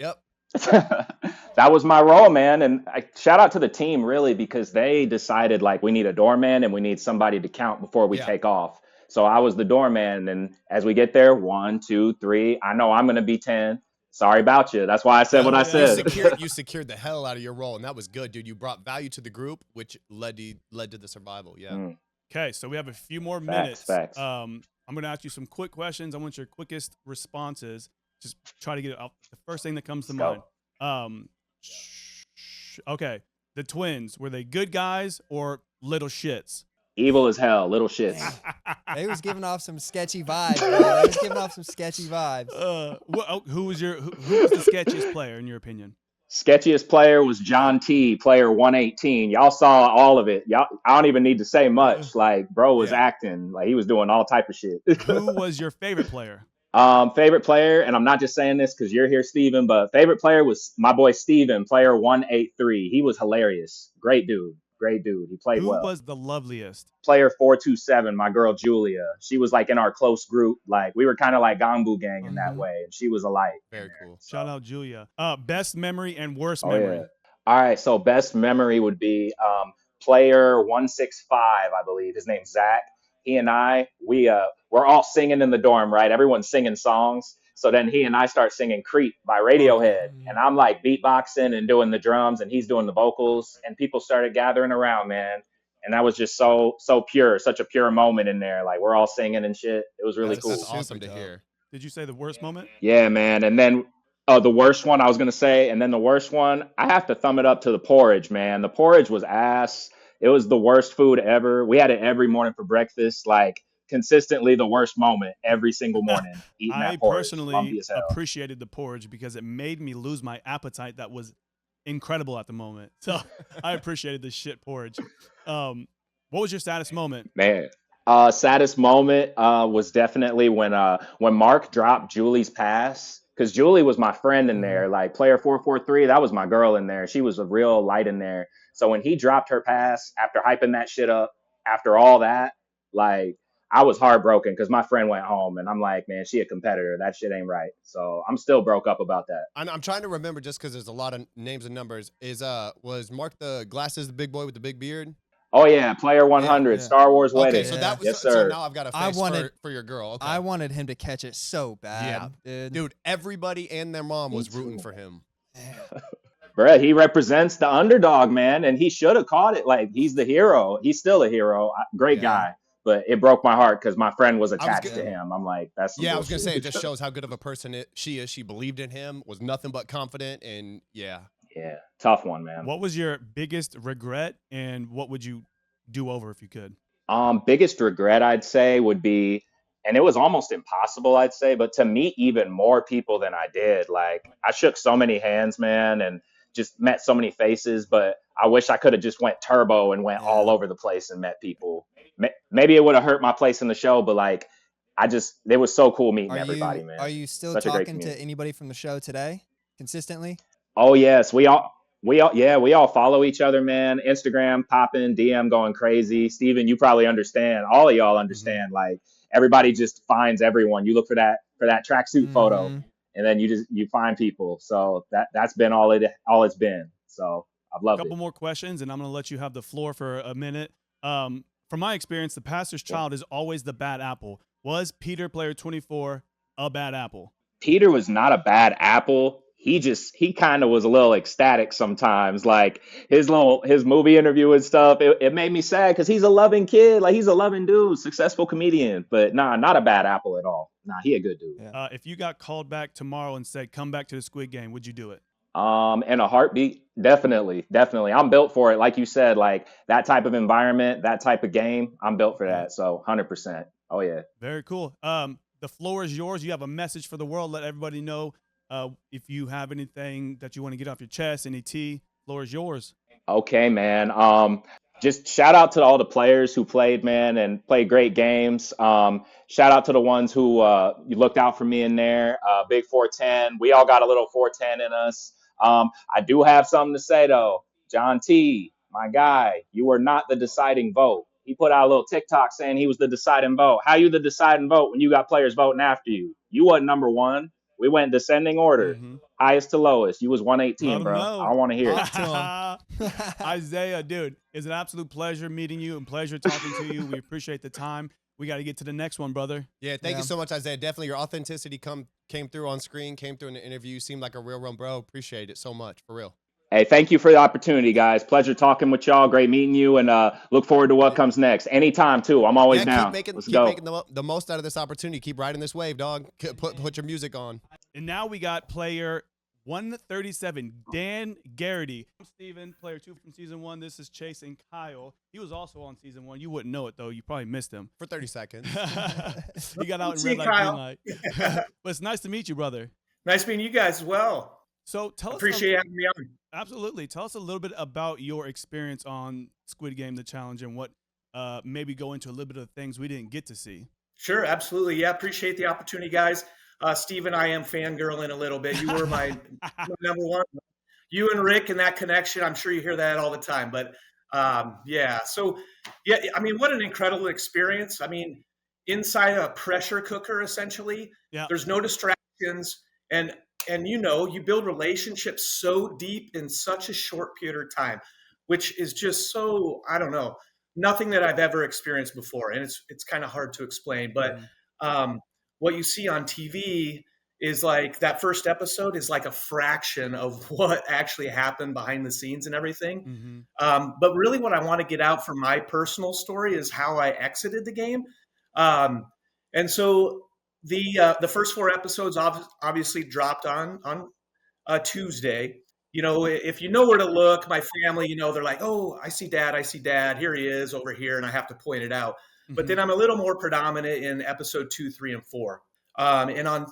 That was my role, man. And shout out to the team, really, because they decided like we need a doorman and we need somebody to count before we take off. So I was the doorman. And as we get there, 1, 2, 3, I know I'm going to be 10. Sorry about you. That's why I said what I said. You secured the hell out of your role, and that was good, dude. You brought value to the group, which led to the survival. Yeah. Okay, so we have a few more minutes. Facts. I'm going to ask you some quick questions. I want your quickest responses. Just try to get it out. The first thing that comes to mind. Okay, the twins, were they good guys or little shits? Evil as hell, little shits. They was giving off some sketchy vibes, bro. They was giving off some sketchy vibes. Who was the sketchiest player in your opinion? Sketchiest player was John T, player 118. Y'all saw all of it. I don't even need to say much. Like, bro was acting. Like, he was doing all type of shit. Who was your favorite player? Favorite player, and I'm not just saying this because you're here, Steven, but favorite player was my boy Steven, player 183. He was hilarious. Great dude. He played well. Who was the loveliest? Player 427, my girl Julia. She was like in our close group. Like, we were kind of like Gambu gang in that way, and she was a light. Very cool. So. Shout out Julia. Best memory and worst memory. Yeah. All right, so best memory would be player 165, I believe. His name's Zach. He and I, we're all singing in the dorm, right? Everyone's singing songs. So then he and I start singing Creep by Radiohead. And I'm like beatboxing and doing the drums, and he's doing the vocals. And people started gathering around, man. And that was just so pure, such a pure moment in there. Like, we're all singing and shit. It was really cool. That's awesome to hear. Did you say the worst moment? Yeah, man. And then the worst one, I was going to say, and then the worst one, I have to thumb it up to the porridge, man. The porridge was ass. It was the worst food ever. We had it every morning for breakfast, like consistently the worst moment every single morning. Eating that porridge. I personally appreciated the porridge because it made me lose my appetite that was incredible at the moment. So I appreciated the shit porridge. What was your saddest moment? Man, saddest moment was definitely when Mark dropped Julie's pass, because Julie was my friend in there. Like, player 443, that was my girl in there. She was a real light in there. So when he dropped her pass after hyping that shit up, after all that, like, I was heartbroken because my friend went home, and I'm like, man, she a competitor. That shit ain't right. So I'm still broke up about that. I'm trying to remember, just because there's a lot of names and numbers. Was Mark the glasses, the big boy with the big beard? Oh yeah, player 100, yeah. Star Wars wedding. Okay, so that was yes, so sir. now I've got a face for your girl. Okay. I wanted him to catch it so bad. Dude, everybody and their mom was rooting for him. Bruh, he represents the underdog, man, and he should have caught it. Like, he's the hero. He's still a hero. Great guy. But it broke my heart because my friend was attached to him. I'm like, that's I was gonna say, it just shows how good of a person she is. She believed in him, was nothing but confident, and yeah, tough one, man. What was your biggest regret, and what would you do over if you could? Biggest regret, I'd say, would be, and it was almost impossible, I'd say, but to meet even more people than I did. Like, I shook so many hands, man, and just met so many faces, but I wish I could have just went turbo and went all over the place and met people. Maybe it would have hurt my place in the show, but like, it was so cool meeting everybody, man. Are you still talking to anybody from the show today consistently? Oh yes, we all follow each other, man. Instagram popping, DM going crazy. Steven, you probably understand. All of y'all understand. Like, everybody just finds everyone. You look for that tracksuit photo, and then you find people. So that's been all it's been. So I've loved it. A couple more questions, and I'm gonna let you have the floor for a minute. From my experience, the pastor's child is always the bad apple. Was Peter, player 24, a bad apple? Peter was not a bad apple. He kind of was a little ecstatic sometimes. Like, his movie interview and stuff, it made me sad because he's a loving kid. Like, he's a loving dude, successful comedian. But nah, not a bad apple at all. Nah, he a good dude. Yeah. If you got called back tomorrow and said, come back to the Squid Game, would you do it? In a heartbeat, definitely. I'm built for it. Like you said, like, that type of environment, that type of game, I'm built for that. So 100%. Oh yeah. Very cool. The floor is yours. You have a message for the world. Let everybody know if you have anything that you want to get off your chest, any tea. Floor is yours. Okay, man. Just shout out to all the players who played, man, and played great games. Shout out to the ones who you looked out for me in there. Big 410. We all got a little 410 in us. I do have something to say, though. John T., my guy, you were not the deciding vote. He put out a little TikTok saying he was the deciding vote. How you the deciding vote when you got players voting after you? You wasn't number one. We went descending order, highest to lowest. You was 118, bro. I don't want to hear it. Isaiah, dude, it's an absolute pleasure meeting you and pleasure talking to you. We appreciate the time. We got to get to the next one, brother. Yeah, thank you so much, Isaiah. Definitely your authenticity came through on screen, came through in the interview. You seemed like a real one, bro. Appreciate it so much, for real. Hey, thank you for the opportunity, guys. Pleasure talking with y'all. Great meeting you, and look forward to what comes next. Anytime, too. I'm always down. Keep making the most out of this opportunity. Keep riding this wave, dog. Put your music on. And now we got player 137, Dan Garrity. I'm Steven, player 2 from season 1. This is Chase and Kyle. He was also on season 1. You wouldn't know it, though. You probably missed him. For 30 seconds. He got out in red light, green light. But it's nice to meet you, brother. Nice meeting you guys as well. So appreciate having me on. Absolutely. Tell us a little bit about your experience on Squid Game, the challenge, and what maybe go into a little bit of things we didn't get to see. Sure, absolutely. Yeah, appreciate the opportunity, guys. Steven, I am fangirling a little bit. You were my number one. You and Rick and that connection, I'm sure you hear that all the time. But yeah, so yeah, I mean, what an incredible experience. I mean, inside a pressure cooker, essentially. Yeah. There's no distractions. And you know, you build relationships so deep in such a short period of time. which is just so, I don't know, nothing that I've ever experienced before. And it's kind of hard to explain. But what you see on TV is like that first episode is like a fraction of what actually happened behind the scenes and everything. But really what I want to get out from my personal story is how I exited the game. And so the first 4 episodes obviously dropped on Tuesday. You know, if you know where to look, my family, you know, they're like, oh, I see dad. Here he is over here. And I have to point it out. But then I'm a little more predominant in episode 2, 3, and 4. And on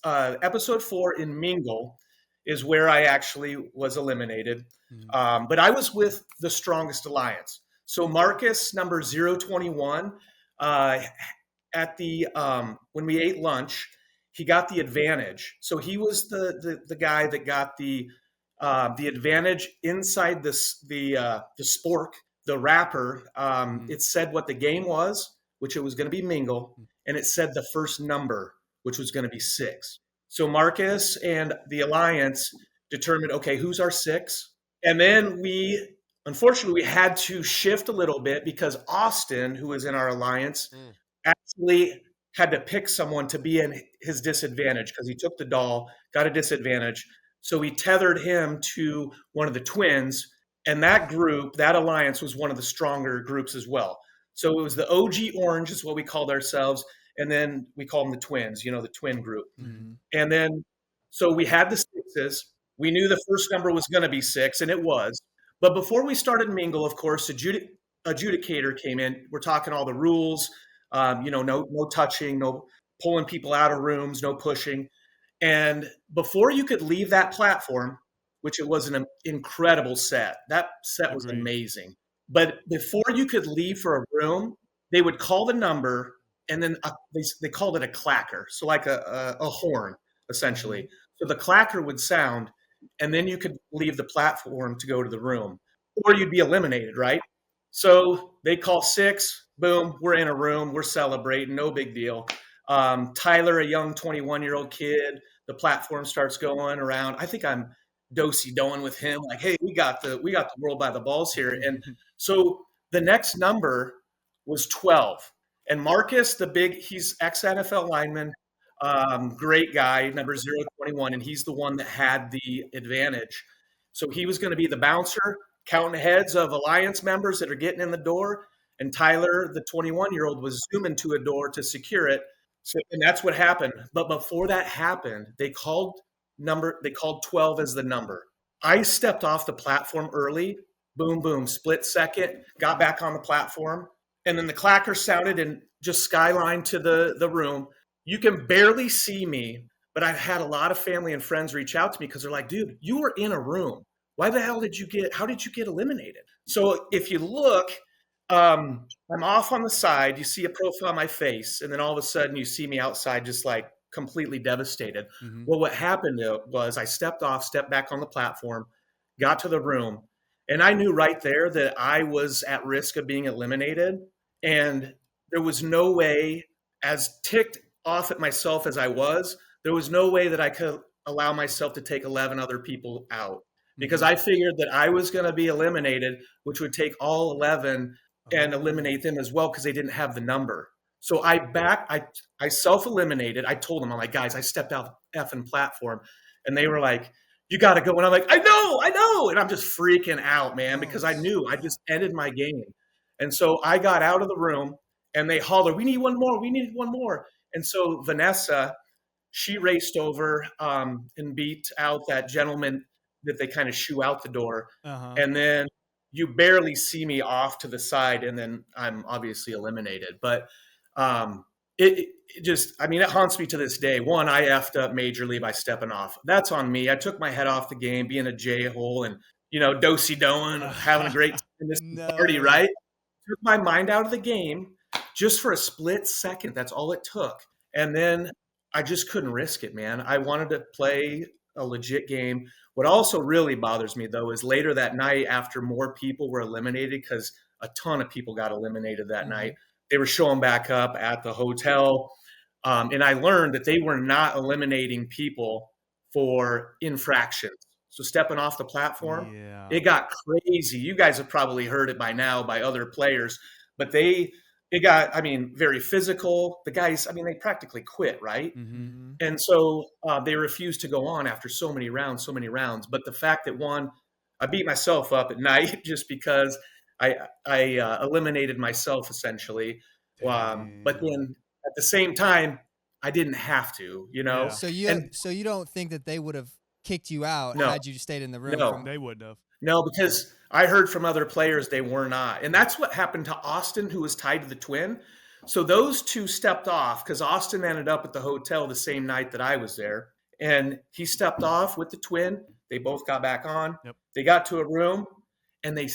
episode 4 in Mingle is where I actually was eliminated. But I was with the strongest alliance. So Marcus, number 021, at the when we ate lunch, he got the advantage. So he was the guy that got the advantage inside the spork, the wrapper. It said what the game was, which it was going to be Mingle, and it said the first number, which was going to be 6. So Marcus and the alliance determined, okay, who's our 6? And then unfortunately, we had to shift a little bit because Austin, who was in our alliance, actually had to pick someone to be in his disadvantage because he took the doll, got a disadvantage. So we tethered him to one of the twins, and that group, that alliance, was one of the stronger groups as well. So it was the OG Orange is what we called ourselves, and then we call them the twins, you know, the twin group. And then, so we had the 6s. We knew the first number was going to be 6, and it was. But before we started Mingle, of course, adjudicator came in. We're talking all the rules, you know, no touching, no pulling people out of rooms, no pushing. And before you could leave that platform, which it was an incredible set, that set was amazing. But before you could leave for a room, they would call the number, and then they called it a clacker. So like a horn, essentially. So the clacker would sound, and then you could leave the platform to go to the room, or you'd be eliminated, right? So they call 6, boom, we're in a room, we're celebrating, no big deal. Tyler, a young 21-year-old kid, the platform starts going around. I think I'm do-si-doing with him, like, hey, we got the world by the balls here. And so the next number was 12. And Marcus, he's ex-NFL lineman, great guy, number 021, and he's the one that had the advantage. So he was going to be the bouncer, counting heads of alliance members that are getting in the door. And Tyler, the 21-year-old, was zooming to a door to secure it. So, and that's what happened. But before that happened, they called 12 as the number. I stepped off the platform early, boom, boom, split second, got back on the platform. And then the clacker sounded and just skylined to the room. You can barely see me, but I've had a lot of family and friends reach out to me because they're like, dude, you were in a room. How did you get eliminated? So if you look, I'm off on the side, you see a profile of my face, and then all of a sudden you see me outside just like completely devastated. Well, what happened was I stepped back on the platform, got to the room, and I knew right there that I was at risk of being eliminated. And there was no way, as ticked off at myself as I was, there was no way that I could allow myself to take 11 other people out, because I figured that I was going to be eliminated, which would take all 11 and eliminate them as well because they didn't have the number. So I self-eliminated. I told them, I'm like, guys, I stepped out the effing platform. And they were like, you got to go. And I'm like, I know. And I'm just freaking out, man, because I knew I just ended my game. And so I got out of the room and they hollered, we need one more. And so Vanessa, she raced over and beat out that gentleman that they kind of shoo out the door. And then you barely see me off to the side, and then I'm obviously eliminated. But it haunts me to this day. One, I effed up majorly by stepping off. That's on me. I took my head off the game, being a J-hole and, you know, do-si-doing, having a great time in this party, right? Took my mind out of the game just for a split second. That's all it took. And then I just couldn't risk it, man. I wanted to play a legit game. What also really bothers me, though, is later that night, after more people were eliminated, because a ton of people got eliminated that night, they were showing back up at the hotel. And I learned that they were not eliminating people for infractions. So stepping off the platform, Yeah. it got crazy. You guys have probably heard it by now by other players, but it got, I mean, very physical. The guys, I mean, they practically quit, right? Mm-hmm. And so they refused to go on after so many rounds. But the fact that I beat myself up at night just because I eliminated myself essentially. But then at the same time, I didn't have to, you know. Yeah. So you don't think that they would have kicked you out No. had you stayed in the room? No. They would have. No, because I heard from other players they were not. And that's what happened to Austin, who was tied to the twin. So those two stepped off because Austin ended up at the hotel the same night that I was there. And he stepped off with the twin. They both got back on. Yep. They got to a room and they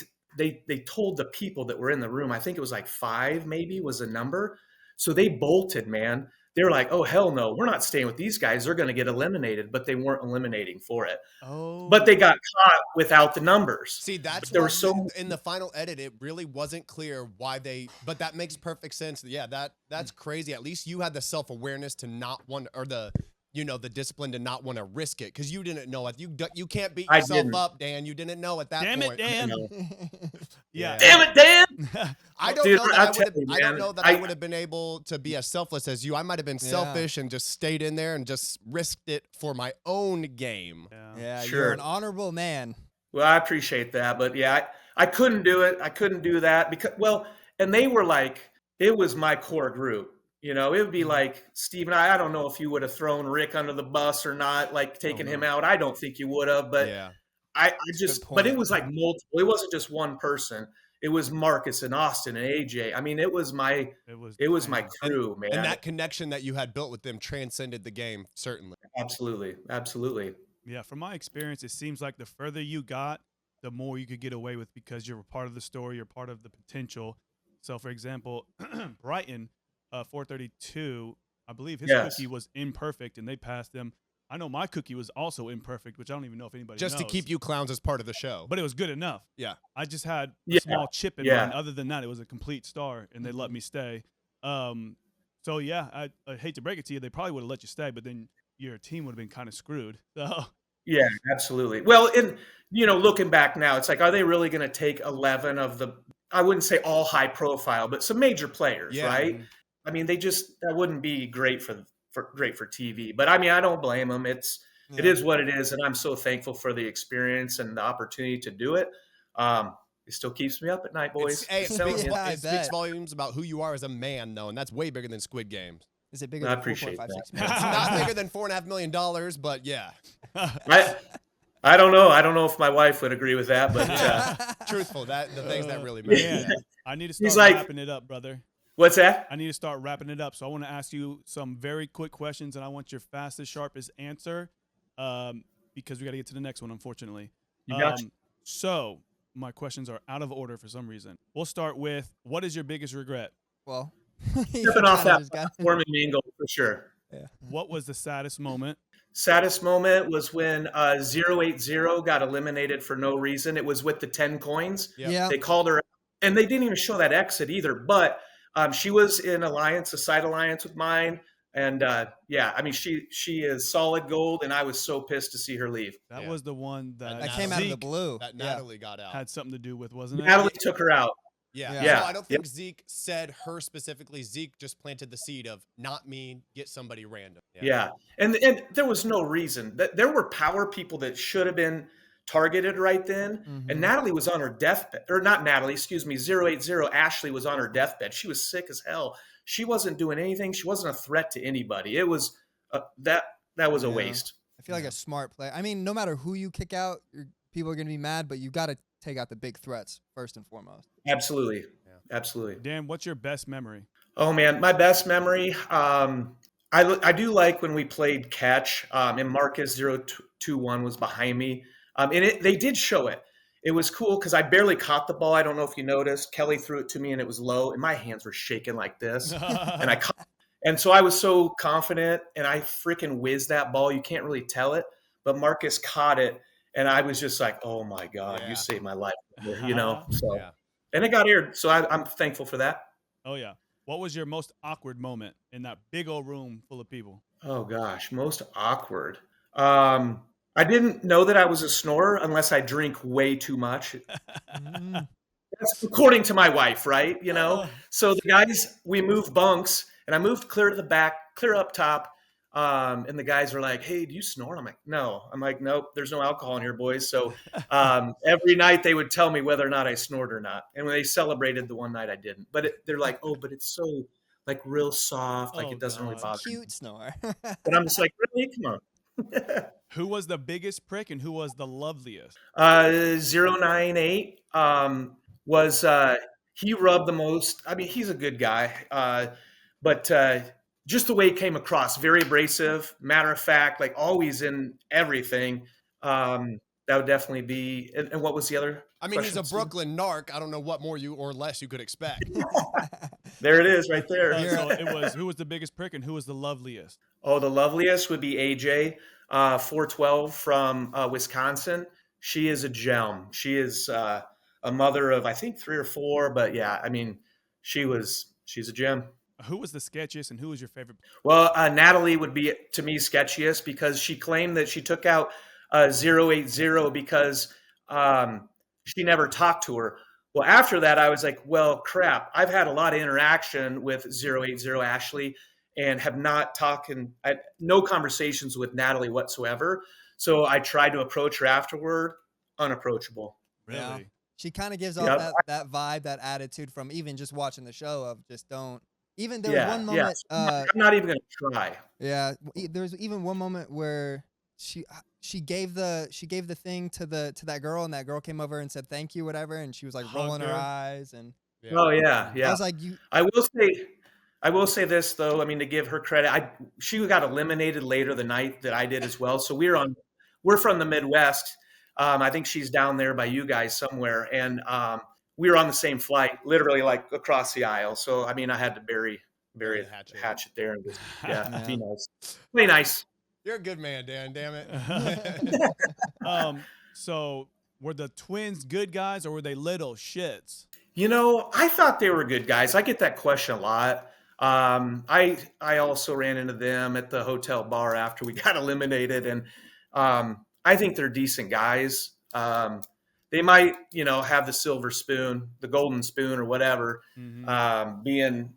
told the people that were in the room, I think it was like 5 maybe was the number. So they bolted, man. They were like, oh, hell no, we're not staying with these guys. They're going to get eliminated, but they weren't eliminating for it. Oh. But they got caught without the numbers. See, that's there why were so in the final edit, it really wasn't clear why but that makes perfect sense. Yeah, that's crazy. At least you had the self-awareness to not want, or the discipline to not want to risk it because you didn't know it. You can't beat yourself up, Dan. You didn't know at that point. Damn it, Dan. Yeah. Damn it, Dan. I don't know that I would have been able to be as selfless as you. I might have been selfish and just stayed in there and just risked it for my own game. Yeah, Sure. you're an honorable man. Well, I appreciate that, but yeah, I couldn't do it. I couldn't do that because, and they were like, it was my core group. You know, it would be like, Steve and I don't know if you would have thrown Rick under the bus or not, like taking him out. I don't think you would have, but but it was like multiple. It wasn't just one person. It was Marcus and Austin and AJ. I mean, it was my crew, man. And that connection that you had built with them transcended the game, certainly. Absolutely. Absolutely. Yeah, from my experience, it seems like the further you got, the more you could get away with because you're a part of the story, you're part of the potential. So, for example, Brighton, 432, I believe his cookie was imperfect, and they passed him. I know my cookie was also imperfect, which I don't even know if anybody knows. Just to keep you clowns as part of the show. But it was good enough. Yeah. I just had a small chip in mine. Other than that, it was a complete star, and they let me stay. So, yeah, I hate to break it to you. They probably would have let you stay, but then your team would have been kind of screwed. So. Yeah, absolutely. Well, looking back now, it's like, are they really going to take 11 of the, I wouldn't say all high profile, but some major players, right? I mean, that wouldn't be great for TV. But I mean, I don't blame them. It is what it is, and I'm so thankful for the experience and the opportunity to do it. It still keeps me up at night, boys. It speaks volumes about who you are as a man, though, and that's way bigger than Squid Game. Is it bigger I than appreciate 4.56 that. minutes? It's not bigger than $4.5 million, but yeah. I don't know. I don't know if my wife would agree with that, but truthful, the things that really matter. Yeah. I need to start wrapping it up, brother. What's that? I need to start wrapping it up. So I want to ask you some very quick questions, and I want your fastest, sharpest answer because we got to get to the next one, unfortunately. You got you. So my questions are out of order for some reason. We'll start with, what is your biggest regret? Well, stepping off that platform in Mango for sure. Yeah. What was the saddest moment? Saddest moment was when 080 got eliminated for no reason. It was with the 10 coins. Yeah. They called her, and they didn't even show that exit either. But she was in a side alliance with mine. And I mean, she is solid gold, and I was so pissed to see her leave. That was the one that came out of the blue. That Natalie got out. Had something to do with, wasn't it? Natalie took her out. Yeah. No, I don't think Zeke said her specifically. Zeke just planted the seed of not me, get somebody random. Yeah. And there was no reason. There were power people that should have been targeted right then. Mm-hmm. And Natalie was on her deathbed, or not Natalie, excuse me, 080 Ashley was on her deathbed. She was sick as hell. She wasn't doing anything. She wasn't a threat to anybody. It was that was a waste. I feel like a smart play. I mean, no matter who you kick out, people are going to be mad, but you got to take out the big threats first and foremost. Absolutely. Absolutely. Dan, what's your best memory? Oh man, my best memory. I do like when we played catch, and Marcus 021 was behind me. And they did show it. It was cool because I barely caught the ball. I don't know if you noticed. Kelly threw it to me and it was low, and my hands were shaking like this. And so I was so confident, and I freaking whizzed that ball. You can't really tell it, but Marcus caught it. And I was just like, oh my God, you saved my life, So, and it got aired. So I'm thankful for that. Oh yeah. What was your most awkward moment in that big old room full of people? Oh gosh, most awkward. I didn't know that I was a snorer unless I drink way too much. Mm. That's according to my wife, right? You know, Oh. so the guys, we moved bunks, and I moved clear to the back, clear up top. And the guys were like, "Hey, do you snore?" I'm like, "No." I'm like, "Nope, there's no alcohol in here, boys." So every night they would tell me whether or not I snored or not. And when they celebrated the one night I didn't, but they're like, "Oh, but it's so like real soft, like Oh, it doesn't really God. bother me." Cute snore. But I'm just like, really, come on. Who was the biggest prick and who was the loveliest? 098 was he rubbed the most. I mean, he's a good guy, but just the way he came across, very abrasive, matter of fact, like always in everything. That would definitely be. And what was the other? I mean, he's a question? Brooklyn narc. I don't know what more you or less you could expect. There it is, right there. So it was who was the biggest prick and who was the loveliest? Oh, the loveliest would be AJ, 412 from Wisconsin. She is a gem. She is a mother of, I think, 3 or 4. But yeah, I mean, she's a gem. Who was the sketchiest and who was your favorite? Well, Natalie would be, to me, sketchiest because she claimed that she took out 080 because she never talked to her. Well, after that, I was like, well, crap. I've had a lot of interaction with 080 Ashley and have not no conversations with Natalie whatsoever. So I tried to approach her afterward, unapproachable. Really? Yeah. She kind of gives off Yep. that vibe, that attitude from even just watching the show of just don't. Even there was Yeah, one yeah. moment. I'm not even going to try. Yeah, there was even one moment where she gave the thing to that girl, and that girl came over and said thank you, whatever, and she was like rolling Hugged her her. eyes, and Yeah. Oh yeah, yeah. I was like, you. I will say this though. I mean, to give her credit, she got eliminated later the night that I did as well. So we're from the Midwest. I think she's down there by you guys somewhere, and we were on the same flight, literally like across the aisle. So I mean, I had to bury Bury a the hatchet. hatchet there, and just, yeah, Yeah. be nice, be nice. You're a good man, Dan. Damn it. So were the twins good guys or were they little shits? You know, I thought they were good guys. I get that question a lot. I also ran into them at the hotel bar after we got eliminated, and I think they're decent guys. They might, have the silver spoon, the golden spoon, or whatever, being,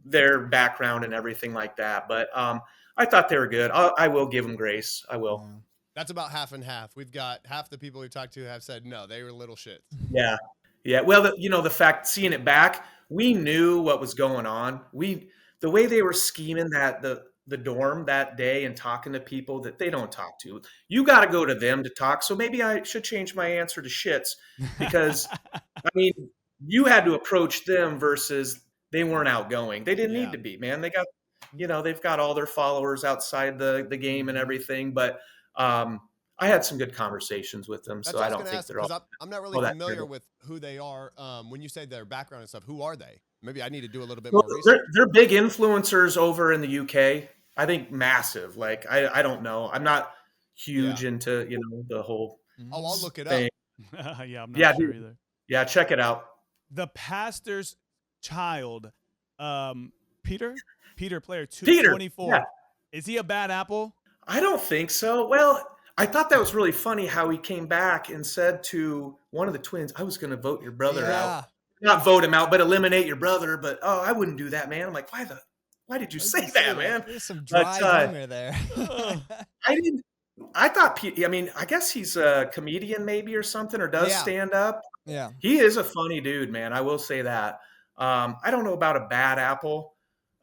their background and everything like that. But I thought they were good. I will give them grace. I will. That's about half and half. We've got half the people we've talked to have said no, they were little shits. Yeah. Yeah. Well, the fact, seeing it back, we knew what was going on. The way they were scheming the dorm that day and talking to people that they don't talk to, you got to go to them to talk. So maybe I should change my answer to shits because I mean, you had to approach them versus they weren't outgoing. They didn't need to be, man. They got, they've got all their followers outside the game and everything, but I had some good conversations with them, That's so what I was don't gonna think ask, they're all. 'cause I'm not really familiar with who they are. When you say their background and stuff, who are they? Maybe I need to do a little bit more research. They're big influencers over in the UK. I think massive. Like I don't know. I'm not huge into the whole. Oh, I'll look it up. thing. Yeah, I'm not Yeah, sure dude. either. Yeah, check it out. The pastor's child, Peter, player Peter, 224. yeah. Is he a bad apple? I don't think so. Well, I thought that was really funny how he came back and said to one of the twins, "I was going to vote your brother out." Not vote him out, but eliminate your brother. But I wouldn't do that, man. I'm like, why did you say that, man? There's some dry humor there. I thought Pete. I mean, I guess he's a comedian, maybe, or something, or does stand up. Yeah, he is a funny dude, man. I will say that. I don't know about a bad apple.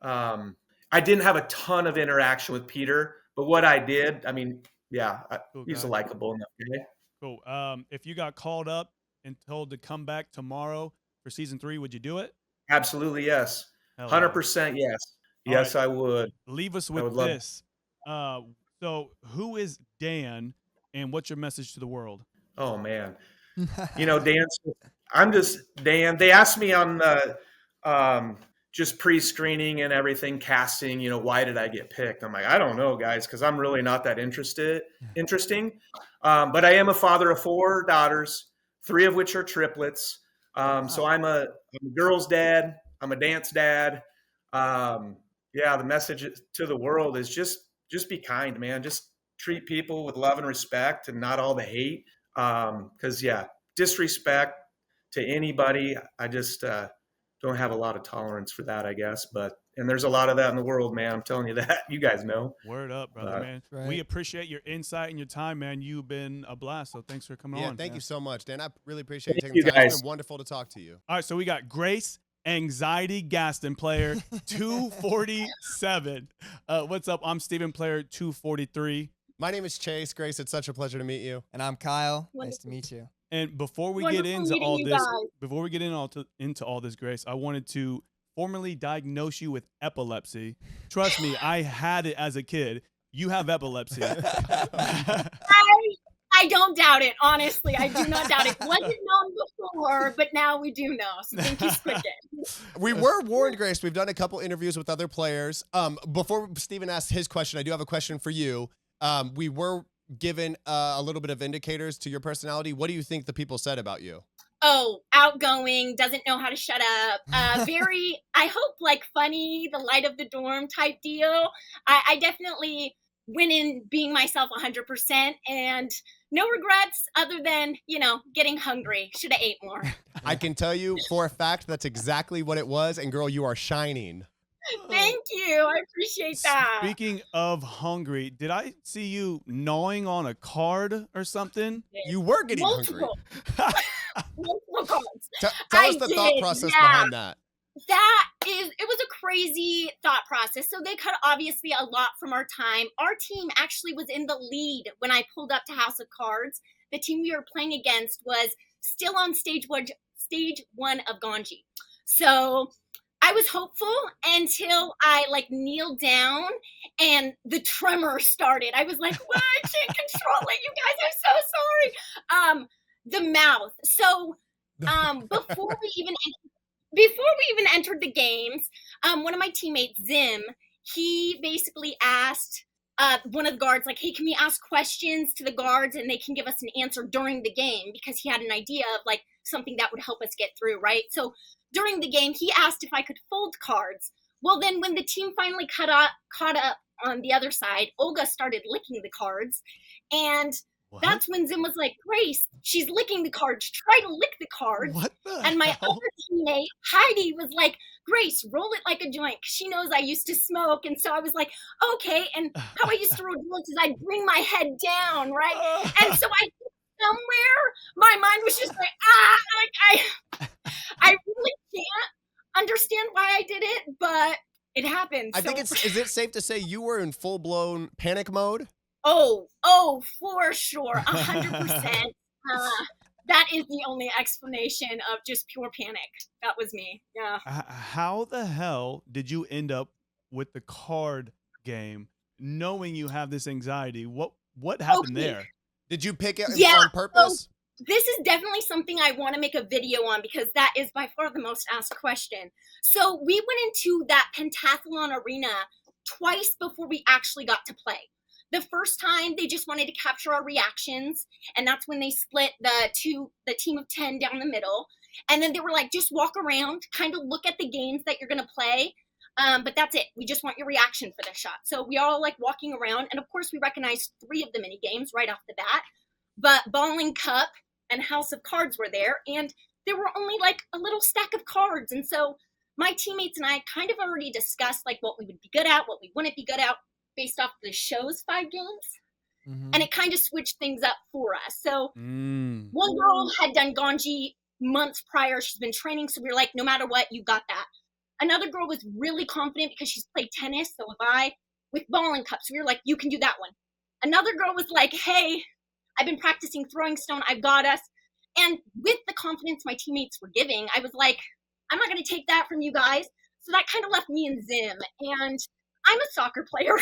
I didn't have a ton of interaction with Peter, but what I did, I mean, yeah, he's a likable enough guy. Cool. If you got called up and told to come back tomorrow for season 3, would you do it? Absolutely, yes. Hell 100% yes. Yes, right. I would. Leave us with this. So who is Dan and what's your message to the world? Oh, man. Dan, I'm just Dan. They asked me on the just pre-screening and everything, casting, why did I get picked? I'm like, I don't know, guys, because I'm really not that interesting. But I am a father of 4 daughters, 3 of which are triplets. So I'm a girl's dad. I'm a dance dad. The message to the world is just be kind, man. Just treat people with love and respect and not all the hate. Because disrespect to anybody, I just don't have a lot of tolerance for that, I guess. And there's a lot of that in the world, man. I'm telling you that. You guys know. Word up, brother, man. Right. We appreciate your insight and your time, man. You've been a blast, so thanks for coming on. Thank you so much, Dan. I really appreciate you Thank taking the you, time. It's guys. been wonderful to talk to you. All right, so we got Grace Anxiety Gaston, player 247. What's up? I'm Steven, player 243. My name is Chase. Grace, it's such a pleasure to meet you. And I'm Kyle. Wonderful. Nice to meet you. And before we Wonderful get into meeting all you this, guys. before we get into all this, Grace, I wanted to formally diagnose you with epilepsy. Trust me, I had it as a kid. You have epilepsy. I don't doubt it. Honestly, I do not doubt it. Wasn't known before, but now we do know. So thank you, Squid Game. We were warned, Grace. We've done a couple interviews with other players. Before Steven asks his question, I do have a question for you. We were given a little bit of indicators to your personality. What do you think the people said about you? Oh, outgoing, doesn't know how to shut up. Very, I hope, like funny, the light of the dorm type deal. I definitely went in being myself 100% and no regrets other than, getting hungry. Should have ate more. I can tell you for a fact that's exactly what it was. And girl, you are shining. Thank you. I appreciate that. Speaking of hungry, did I see you gnawing on a card or something? You were getting hungry. Multiple cards. Tell us the thought process behind that. It was a crazy thought process. So they cut obviously a lot from our time. Our team actually was in the lead when I pulled up to House of Cards. The team we were playing against was still on stage one of Ganji. So I was hopeful until I kneeled down and the tremor started. I was like, well, I can't control it. You guys, I'm so sorry. The mouth. So before we even entered the games, one of my teammates, Zim, he basically asked one of the guards, hey, can we ask questions to the guards and they can give us an answer during the game, because he had an idea of something that would help us get through, right? So during the game, he asked if I could fold cards. Well, then when the team finally caught up on the other side, Olga started licking the cards, and that's when Zim was like, Grace, she's licking the cards. Try to lick the cards. What the And my hell? other teammate, Heidi, was like, Grace, roll it like a joint, because she knows I used to smoke. And so I was like, okay. And how I used to roll joints is I'd bring my head down, right? And so somewhere my mind was just I really can't understand why I did it, but it happened. I think is it safe to say you were in full-blown panic mode? Oh, for sure, 100%. That is the only explanation of just pure panic. That was me. Yeah. How the hell did you end up with the card game, knowing you have this anxiety? What happened there? Did you pick it Yeah, on purpose? so this is definitely something I want to make a video on, because that is by far the most asked question. So we went into that pentathlon arena twice before we actually got to play. The first time, they just wanted to capture our reactions, and that's when they split the team of 10 down the middle. And then they were like, just walk around, kind of look at the games that you're going to play, but that's it. We just want your reaction for the shot. So we all walking around, and of course we recognized 3 of the mini games right off the bat. But Ball and Cup and House of Cards were there, and there were only a little stack of cards. And so my teammates and I kind of already discussed what we would be good at, what we wouldn't be good at, based off the show's 5 games. Mm-hmm. And it kind of switched things up for us. So one girl had done Ganji months prior. She's been training. So we were like, no matter what, you got that. Another girl was really confident because she's played tennis. So have I, with Ball and Cup. So we were like, you can do that one. Another girl was like, hey, I've been practicing throwing stone. I've got us. And with the confidence my teammates were giving, I was like, I'm not going to take that from you guys. So that kind of left me and Zim. And I'm a soccer player.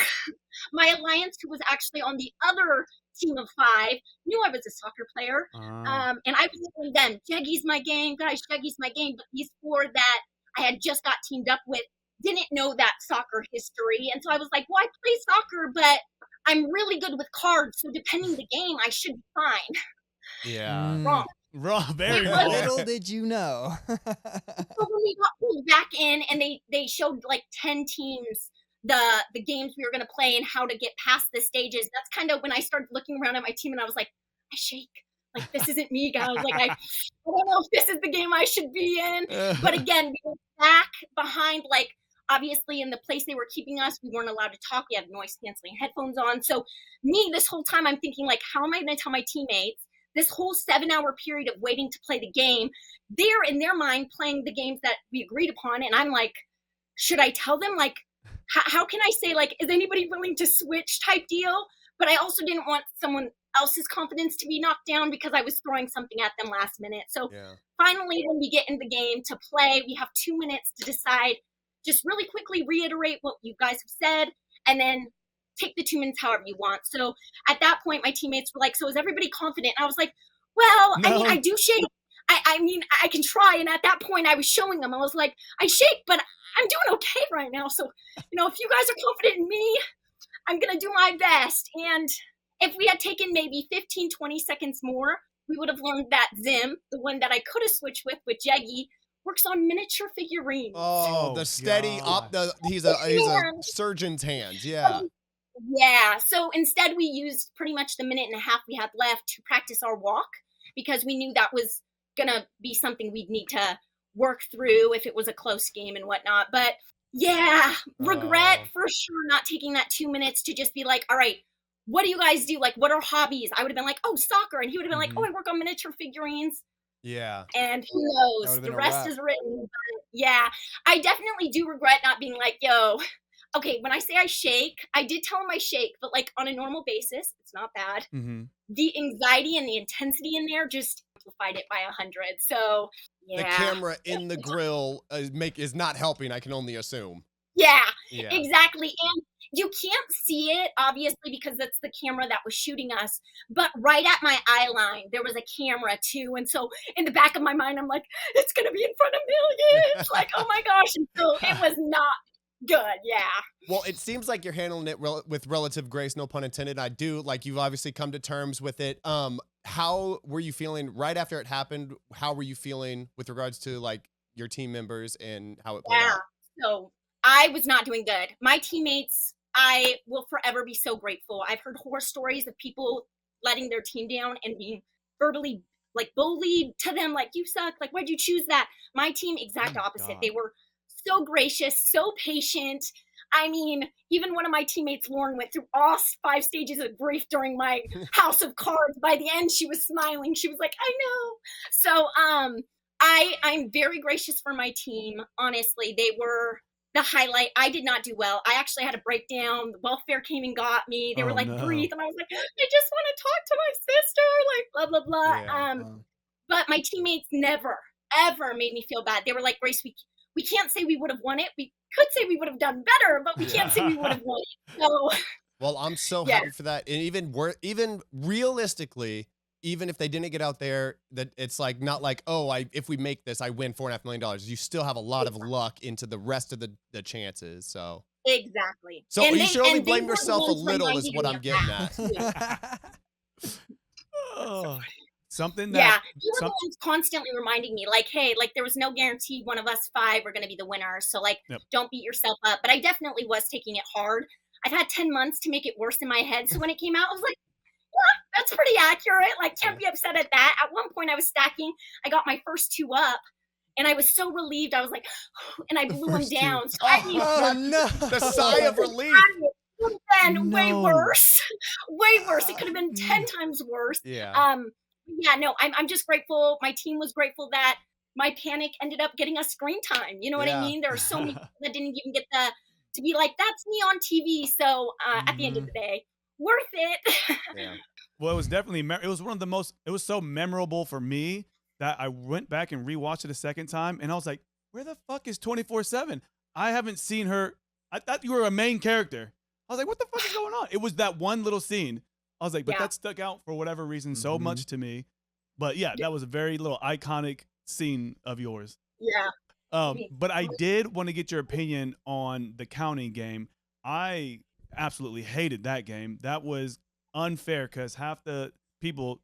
My alliance, who was actually on the other team of 5, knew I was a soccer player. And I was telling them, Jeggy's my game, guys, Jeggy's my game. But these 4 that I had just got teamed up with didn't know that soccer history. And so I was like, well, I play soccer, but I'm really good with cards. So depending the game, I should be fine. Yeah. Wrong. Very Well, wrong. Little did you know. So when we got pulled back in and they showed 10 teams the games we were going to play and how to get past the stages. That's kind of when I started looking around at my team and I was like, I shake. Like, this isn't me, guys. Like, I don't know if this is the game I should be in. But again, we were back behind, like, obviously in the place they were keeping us, we weren't allowed to talk. We had noise canceling headphones on. So me, this whole time, I'm thinking, like, how am I going to tell my teammates this whole 7-hour period of waiting to play the game? They're in their mind playing the games that we agreed upon. And I'm like, should I tell them? Like, how can I say, like, is anybody willing to switch type deal? But I also didn't want someone else's confidence to be knocked down because I was throwing something at them last minute. So finally, when we get in the game to play, we have 2 minutes to decide, just really quickly reiterate what you guys have said, and then take the 2 minutes however you want. So at that point, my teammates were like, so is everybody confident? And I was like, well, I mean, I do shake. I mean, I can try. And at that point, I was showing them. I was like, I shake, but I'm doing okay right now. So, you know, if you guys are confident in me, I'm going to do my best. And if we had taken maybe 15, 20 seconds more, we would have learned that Zim, the one that I could have switched with Jeggy, works on miniature figurines. Oh, the steady up. He's a surgeon's hands. Yeah. Yeah. So instead, we used pretty much the minute and a half we had left to practice our walk, because we knew that was going to be something we'd need to work through if it was a close game and whatnot. But yeah, regret for sure not taking that 2 minutes to just be like, all right, what do you guys do? Like, what are hobbies? I would have been like, oh, soccer. And he would have been like, oh, I work on miniature figurines. Yeah. And who knows? The rest is written. But yeah, I definitely do regret not being like, yo, okay, when I say I shake, I did tell him I shake, but like on a normal basis, it's not bad. The anxiety and the intensity in there just amplified it by 100. So yeah. The camera in the grill is not helping, I can only assume. Yeah, exactly. And you can't see it, obviously, because that's the camera that was shooting us. But right at my eye line, there was a camera, too. And so in the back of my mind, I'm like, it's going to be in front of millions. Like, oh, my gosh. And so it was not good. Yeah. Well, it seems like you're handling it with relative grace, no pun intended. I do. Like, you've obviously come to terms with it. How were you feeling right after it happened? How were you feeling with regards to, like, your team members and how it played out? So I was not doing good. My teammates, I will forever be so grateful. I've heard horror stories of people letting their team down and being verbally, like, bullied to them, like, you suck, like, why'd you choose that? My team, exact opposite. God. They were so gracious, so patient. I mean, even one of my teammates, Lauren, went through all 5 stages of grief during my house of cards. By the end, she was smiling. She was like, I know. So I'm very gracious for my team. Honestly, they were the highlight. I did not do well. I actually had a breakdown. The welfare came and got me. They were like, breathe. And I was like, I just want to talk to my sister, like, blah, blah, blah. Yeah. But my teammates never, ever made me feel bad. They were like, Grace, we can't say we would have won it. We could say we would have done better, but we can't say we would have won it. So, well, I'm so happy for that. And even realistically, even if they didn't get out there, that it's like not like, oh, if we make this, I win $4.5 million. You still have a lot of luck into the rest of the chances. So exactly. So you should only blame yourself a little, is what I'm getting at. Something that you were the ones constantly reminding me, like, hey, like, there was no guarantee one of us 5 were going to be the winner. So, like, don't beat yourself up. But I definitely was taking it hard. I've had 10 months to make it worse in my head. So when it came out, I was like, yeah, that's pretty accurate. Like, can't be upset at that. At one point I was stacking. I got my first 2 up. And I was so relieved. I was like, and I blew them down. So no. The sigh of relief. It could have been way worse. Way worse. It could have been 10 times worse. Yeah. Yeah, no, I'm just grateful. My team was grateful that my panic ended up getting us screen time. You know what I mean? There are so many people that didn't even get to be like, that's me on TV. So at the end of the day, worth it. Well, it was definitely, it was one of the most, it was so memorable for me that I went back and rewatched it a second time. And I was like, where the fuck is 24/7? I haven't seen her. I thought you were a main character. I was like, what the fuck is going on? It was that one little scene. I was like, but that stuck out for whatever reason so much to me. But yeah, that was a very little iconic scene of yours. Yeah. But I did want to get your opinion on the counting game. I absolutely hated that game. That was unfair because half the people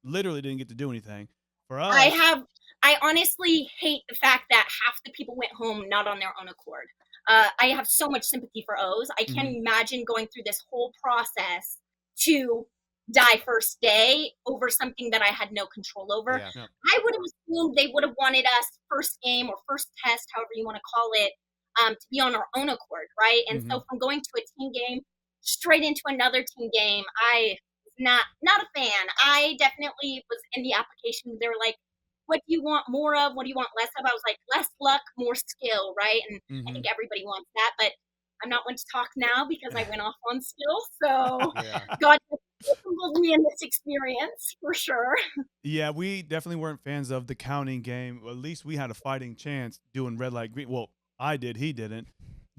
literally didn't get to do anything. For us, I honestly hate the fact that half the people went home not on their own accord. I have so much sympathy for O's. I can't imagine going through this whole process to die first day over something that I had no control over. Yeah. Yep. I would have assumed they would have wanted us first game or first test, however you want to call it, to be on our own accord, right? And so from going to a team game straight into another team game, I was not a fan. I definitely was in the application. They were like, what do you want more of? What do you want less of? I was like, less luck, more skill, right? And I think everybody wants that, but I'm not one to talk now because I went off on skill. So God humbled me in this experience for sure. Yeah, we definitely weren't fans of the counting game. At least we had a fighting chance doing red light, green. Well, I did. He didn't.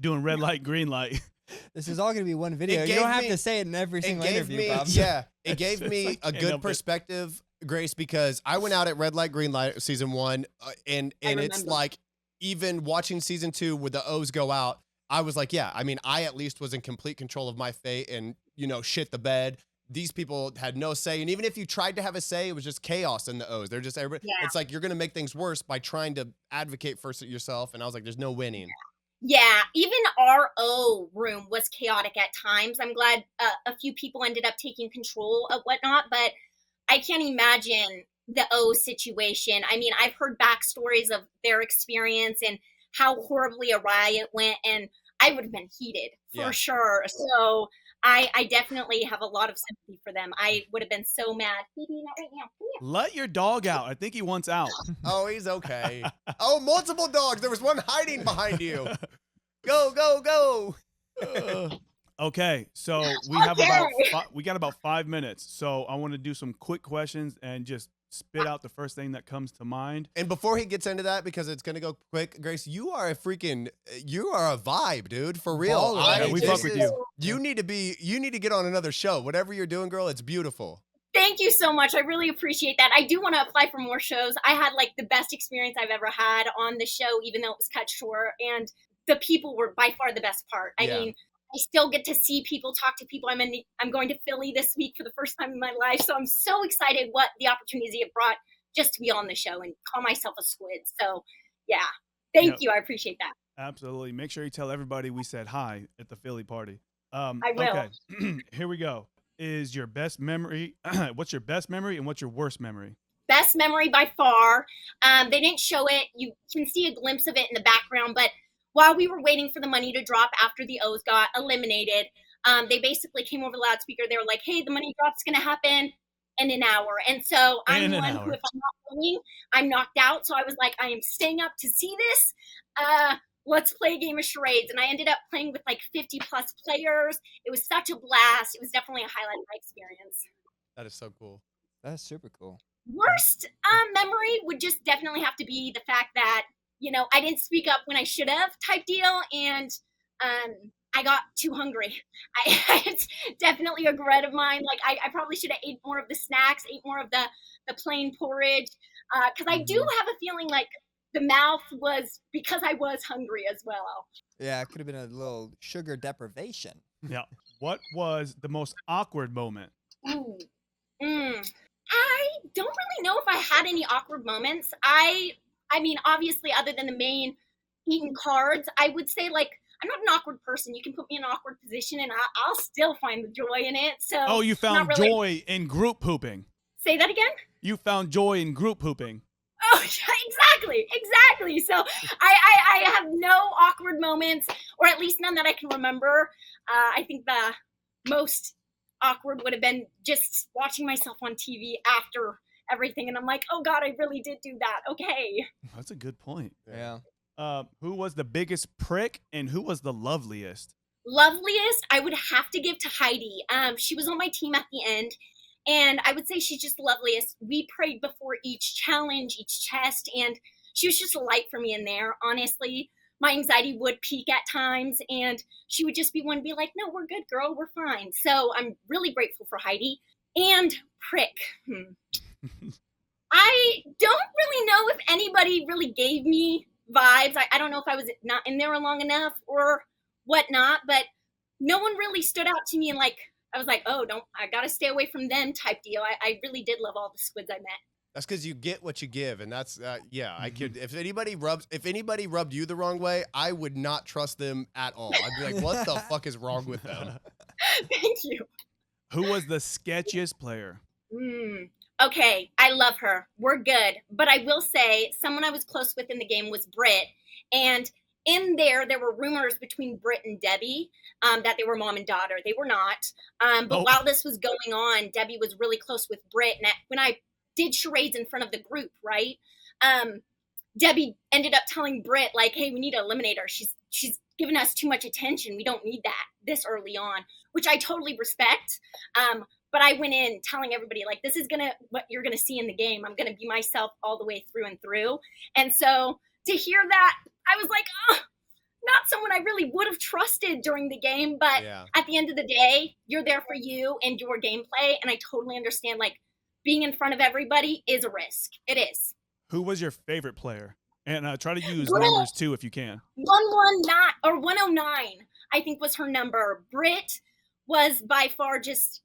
Doing red light, green light. This is all going to be one video. You don't have to say it in every single interview, Bob. Yeah, it gave me like a good perspective, Grace, because I went out at red light, green light season 1, and it's like even watching season 2 with the O's go out, I was like, yeah, I mean, I at least was in complete control of my fate and, shit the bed. These people had no say. And even if you tried to have a say, it was just chaos in the O's. They're just everybody. Yeah. It's like you're going to make things worse by trying to advocate for yourself. And I was like, there's no winning. Yeah, even our O room was chaotic at times. I'm glad a few people ended up taking control of whatnot, but I can't imagine the O situation. I mean, I've heard backstories of their experience and how horribly awry it went, and I would have been heated for sure. So I definitely have a lot of sympathy for them. I would have been so mad. Maybe not right now. Let your dog out. I think he wants out. Oh, he's okay. Oh, multiple dogs. There was one hiding behind you. Go, go, go. Okay, so we got about 5 minutes. So I want to do some quick questions and just spit out the first thing that comes to mind. And before he gets into that, because it's gonna go quick, Grace, you are a vibe, dude. For real. We fuck with you. You need to get on another show. Whatever you're doing, girl, it's beautiful. Thank you so much. I really appreciate that. I do want to apply for more shows. I had like the best experience I've ever had on the show, even though it was cut short. And the people were by far the best part. I mean, I still get to see people, talk to people. I'm going to Philly this week for the first time in my life. So I'm so excited what the opportunities it brought just to be on the show and call myself a squid. So yeah, thank you. I appreciate that. Absolutely. Make sure you tell everybody we said hi at the Philly party. I will. Okay, here we go. Is your best memory, what's your best memory and what's your worst memory? Best memory by far. They didn't show it. You can see a glimpse of it in the background, but while we were waiting for the money to drop after the O's got eliminated, they basically came over the loudspeaker. They were like, hey, the money drop's going to happen in an hour. And so I'm one who, if I'm not going, I'm knocked out. So I was like, I am staying up to see this. Let's play a game of charades. And I ended up playing with like 50 plus players. It was such a blast. It was definitely a highlight of my experience. That is so cool. That's super cool. Worst memory would just definitely have to be the fact that, I didn't speak up when I should have type deal. And I got too hungry. It's definitely a regret of mine. Like I probably should have ate more of the snacks, ate more of the plain porridge. Cause I do have a feeling like the mouth was because I was hungry as well. Yeah, it could have been a little sugar deprivation. Yeah. What was the most awkward moment? Ooh. I don't really know if I had any awkward moments. I mean, obviously, other than the main eating cards, I would say, like, I'm not an awkward person. You can put me in an awkward position, and I'll still find the joy in it. So, you found joy in group pooping. Say that again? You found joy in group pooping. Oh, yeah, exactly. So I have no awkward moments, or at least none that I can remember. I think the most awkward would have been just watching myself on TV after everything, and I'm like, oh God, I really did do that. Okay. That's a good point. Yeah. Who was the biggest prick and who was the loveliest? Loveliest, I would have to give to Heidi. She was on my team at the end, and I would say she's just the loveliest. We prayed before each challenge, each test, and she was just a light for me in there. Honestly, my anxiety would peak at times, and she would just be one to be like, no, we're good, girl, we're fine. So I'm really grateful for Heidi. And prick. I don't really know if anybody really gave me vibes. I don't know if I was not in there long enough or whatnot, but no one really stood out to me and like, I was like, oh, I got to stay away from them type deal. I really did love all the squids I met. That's because you get what you give, and that's yeah. I could if anybody rubbed you the wrong way, I would not trust them at all. I'd be like, what the fuck is wrong with them? Thank you. Who was the sketchiest player? Okay, I love her. We're good. But I will say someone I was close with in the game was Britt. And in there were rumors between Britt and Debbie that they were mom and daughter. They were not. But while this was going on, Debbie was really close with Britt. And when I did charades in front of the group, right, Debbie ended up telling Britt, like, hey, we need to eliminate her. She's giving us too much attention. We don't need that this early on, which I totally respect. But I went in telling everybody, like, this is what you're going to see in the game. I'm going to be myself all the way through and through. And so to hear that, I was like, oh, not someone I really would have trusted during the game. But at the end of the day, you're there for you and your gameplay. And I totally understand, like, being in front of everybody is a risk. It is. Who was your favorite player? And try to use numbers, too, if you can. 119 or 109, I think, was her number. Britt was by far just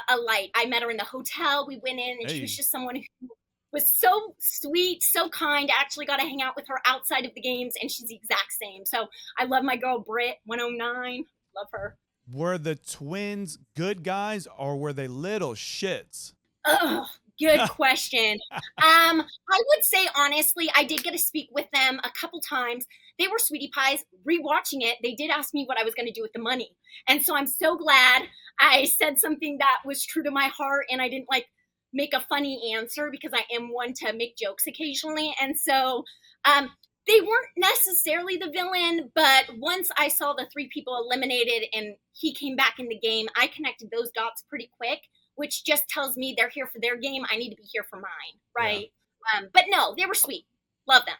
a light. I met her in the hotel. We went in, and she was just someone who was so sweet, so kind. I actually got to hang out with her outside of the games, and she's the exact same. So I love my girl, Britt, 109. Love her. Were the twins good guys, or were they little shits? Oh, good question. I would say, honestly, I did get to speak with them a couple times. They were sweetie pies. Rewatching it, they did ask me what I was going to do with the money. And so I'm so glad I said something that was true to my heart, and I didn't like make a funny answer because I am one to make jokes occasionally. And so they weren't necessarily the villain, but once I saw the 3 people eliminated and he came back in the game, I connected those dots pretty quick, which just tells me they're here for their game. I need to be here for mine, right? Yeah. But no, they were sweet. Love them.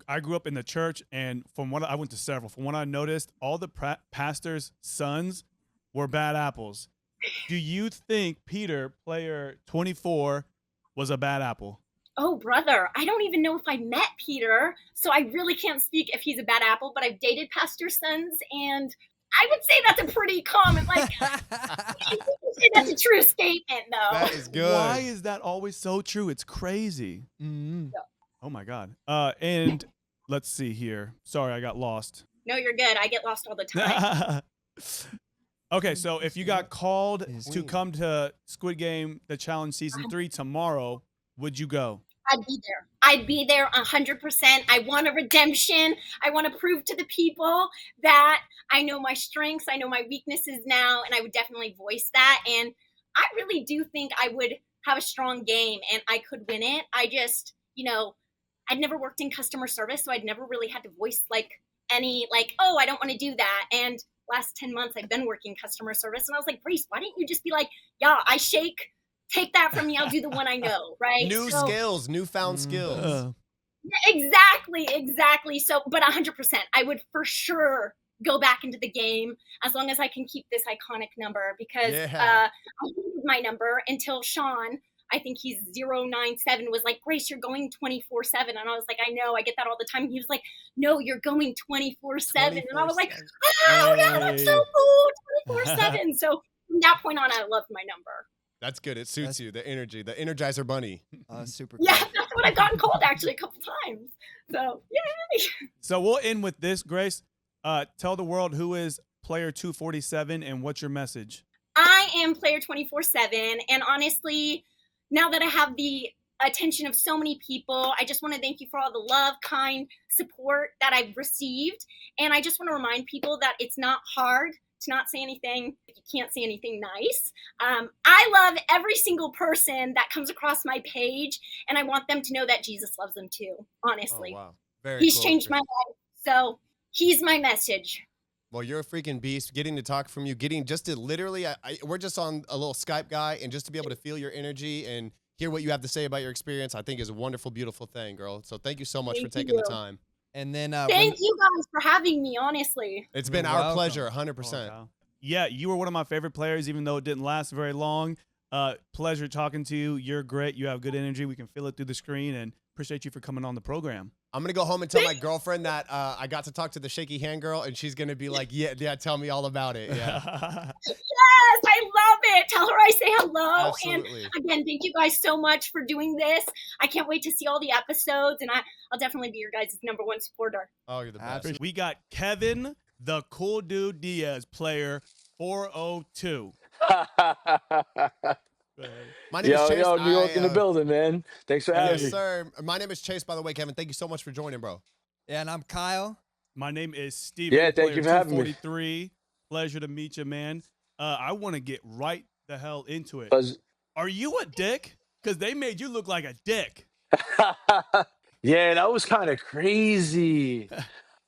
I grew up in the church, and I went to several. From what I noticed, all the pastors' sons were bad apples. Do you think Peter, player 24, was a bad apple? Oh, brother, I don't even know if I met Peter, so I really can't speak if he's a bad apple, but I've dated pastor sons, and I would say that's a pretty common, like, that's a true statement, though. That is good. Why is that always so true? It's crazy. Mm-hmm. Oh, my God. And let's see here. Sorry, I got lost. No, you're good. I get lost all the time. Okay, so if you got called to come to Squid Game, the Challenge Season 3 tomorrow, would you go? I'd be there. I'd be there 100%. I want a redemption. I want to prove to the people that I know my strengths, I know my weaknesses now, and I would definitely voice that. And I really do think I would have a strong game and I could win it. I just, I'd never worked in customer service, so I'd never really had to voice oh, I don't want to do that. And last 10 months I've been working customer service, and I was like, Grace, why didn't you just be like, yeah, I shake. Take that from me. I'll do the one I know, right? Newfound skills. Exactly. So, but 100%, I would for sure go back into the game as long as I can keep this iconic number because I hated my number until Sean, I think he's 097, was like, Grace, you're going 24/7. And I was like, I know, I get that all the time. And he was like, no, you're going 24/7. And I was like, oh, yeah, that's so cool, 24/7. So from that point on, I loved my number. That's good. It suits you. The energy, the Energizer Bunny. Super. Yeah, that's what I've gotten called actually a couple times. So, yay. So we'll end with this, Grace. Tell the world who is player 247 and what's your message. I am player 24/7. And honestly, now that I have the attention of so many people, I just want to thank you for all the love, kind support that I've received. And I just want to remind people that it's not hard to not say anything if you can't say anything nice. I love every single person that comes across my page, and I want them to know that Jesus loves them too, honestly. Oh, wow. He's changed my life, so he's my message. Well, you're a freaking beast. Getting to talk from you, getting just to literally, we're just on a little Skype guy, and just to be able to feel your energy and hear what you have to say about your experience, I think is a wonderful, beautiful thing, girl. So thank you so much for taking the time. And then thank you guys for having me, honestly. It's been our pleasure, 100%. Oh, yeah, you were one of my favorite players, even though it didn't last very long. Pleasure talking to you. You're great. You have good energy. We can feel it through the screen, and appreciate you for coming on the program. I'm going to go home and tell my girlfriend that I got to talk to the shaky hand girl, and she's going to be like, yeah, tell me all about it. Yeah. Yes, I love it. Tell her I say hello. Absolutely. And again, thank you guys so much for doing this. I can't wait to see all the episodes, and I'll definitely be your guys' #1 supporter. Oh, you're the best. We got Kevin, the cool dude Diaz, player 402. My name is Chase. New York in the building, man. Thanks for having me. Yes, sir. My name is Chase, by the way, Kevin. Thank you so much for joining, bro. Yeah, and I'm Kyle. My name is Steven. Yeah, thank you for having me. 243. Pleasure to meet you, man. I want to get right the hell into it. Are you a dick? Because they made you look like a dick. Yeah, that was kind of crazy.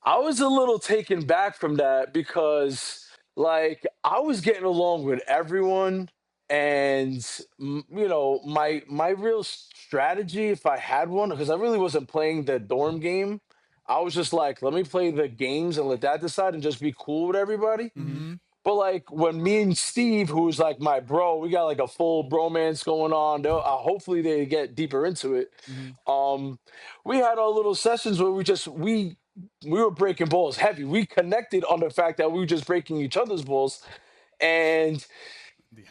I was a little taken back from that because, like, I was getting along with everyone, and my real strategy, if I had one, because I really wasn't playing the dorm game. I was just like, let me play the games and let that decide and just be cool with everybody. Mm-hmm. But like when me and Steve, who's like my bro, we got like a full bromance going on. Hopefully they get deeper into it. Mm-hmm. We had our little sessions where we were breaking balls heavy. We connected on the fact that we were just breaking each other's balls, and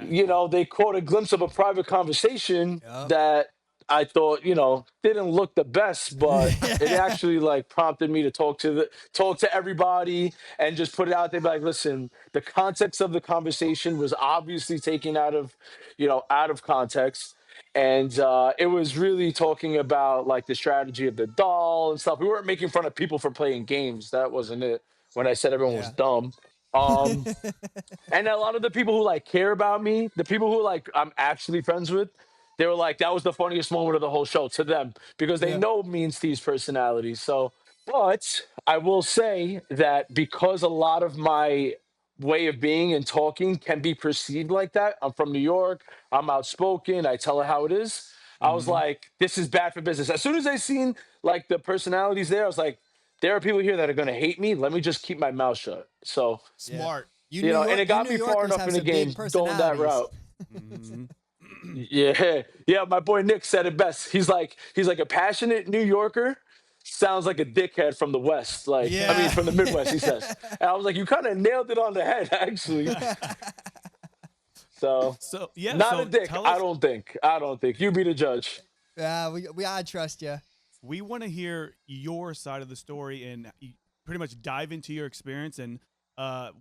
they caught a glimpse of a private conversation that I thought, didn't look the best, but it actually like prompted me to talk to everybody and just put it out there, like, listen, the context of the conversation was obviously taken out of context. And it was really talking about like the strategy of the doll and stuff. We weren't making fun of people for playing games. That wasn't it. When I said everyone was dumb. And a lot of the people who like care about me, the people who like I'm actually friends with, they were like, that was the funniest moment of the whole show to them because they know me and Steve's personality. So, but I will say that because a lot of my way of being and talking can be perceived like that. I'm from New York. I'm outspoken. I tell it how it is. I was like, this is bad for business. As soon as I seen like the personalities there, I was like, there are people here that are going to hate me. Let me just keep my mouth shut. So smart. And it got me far enough in the game going that route. Yeah. My boy Nick said it best. He's like a passionate New Yorker. Sounds like a dickhead from the West. Like, I mean, from the Midwest, he says. And I was like, you kind of nailed it on the head, actually. So not a dick. I don't think. You be the judge. Yeah, I trust you. We want to hear your side of the story and pretty much dive into your experience and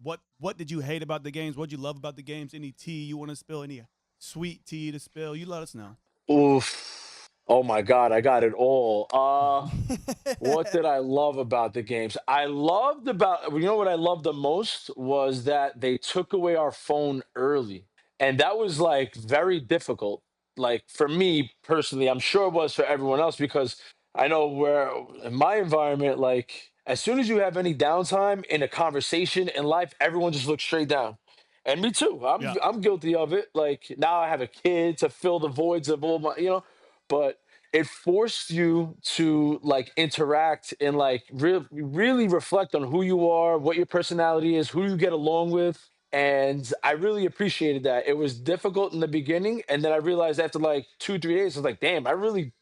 what did you hate about the games? What did you love about the games? Any tea you want to spill? Any sweet tea to spill? You let us know. Oof. Oh my God, I got it all. What did I love about the games? You know what I loved the most was that they took away our phone early. And that was like very difficult. Like for me personally, I'm sure it was for everyone else because I know where in my environment, like as soon as you have any downtime in a conversation in life, everyone just looks straight down. And me too. I'm guilty of it. Like now I have a kid to fill the voids of all my, but it forced you to like interact and like really reflect on who you are, what your personality is, who you get along with. And I really appreciated that. It was difficult in the beginning. And then I realized after like 2-3 days, I was like, damn, I really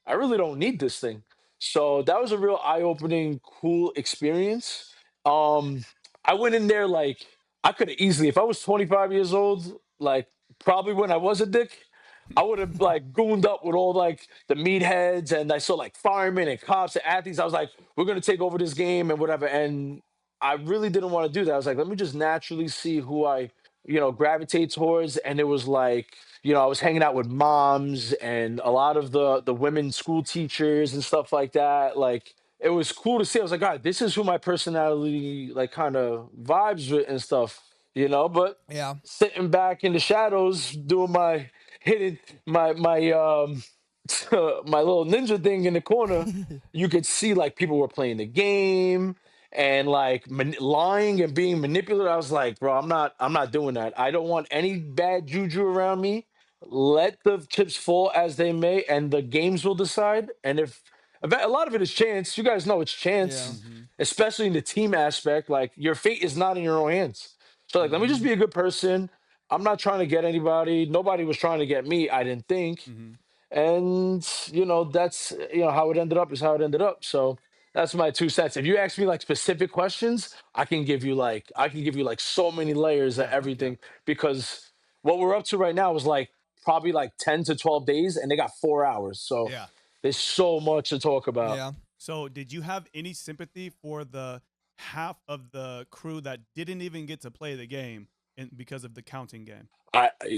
don't need this thing. So that was a real eye-opening, cool experience. I went in there like I could have easily, if I was 25 years old, like probably when I was a dick, I would have like gooned up with all like the meatheads and I saw like firemen and cops and athletes. I was like, we're gonna take over this game and whatever. And I really didn't want to do that. I was like, let me just naturally see who I, gravitate towards. And it was like, I was hanging out with moms and a lot of the women school teachers and stuff like that. Like it was cool to see. I was like, God, this is who my personality like kind of vibes with and stuff, but sitting back in the shadows doing my hidden my my little ninja thing in the corner, you could see like people were playing the game and like lying and being manipulative. I was like, bro, I'm not doing that. I don't want any bad juju around me. Let the chips fall as they may, and the games will decide. And if a lot of it is chance, you guys know it's chance, especially in the team aspect. Like your fate is not in your own hands. So like, let me just be a good person. I'm not trying to get anybody. Nobody was trying to get me, I didn't think. And that's how it ended up is how it ended up. So that's my 2 cents. If you ask me like specific questions, I can give you like so many layers of everything because what we're up to right now is like probably like 10 to 12 days, and they got 4 hours. So Yeah. there's so much to talk about. Yeah. So, did you have any sympathy for the half of the crew that didn't even get to play the game because of the counting game?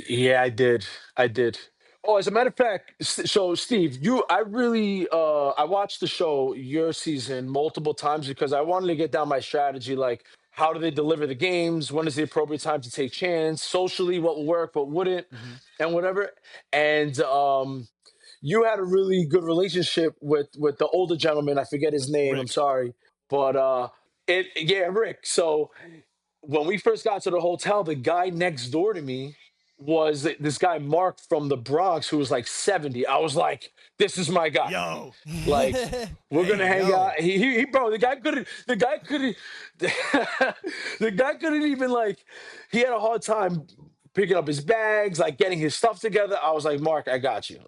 Yeah, I did. I did. Oh, as a matter of fact, so Steve, I really I watched the show your season multiple times because I wanted to get down my strategy, like how do they deliver the games, when is the appropriate time to take chance, socially what will work, what wouldn't, and whatever. And you had a really good relationship with the older gentleman. I forget his name. I'm Rick. sorry, but Rick. So when we first got to the hotel, the guy next door to me was this guy Mark from the Bronx who was like 70. I was like, this is my guy. Yo, Like, we're gonna hang yo. out. Bro, the guy couldn't even like. He had a hard time picking up his bags, like getting his stuff together. I was like, Mark, I got you.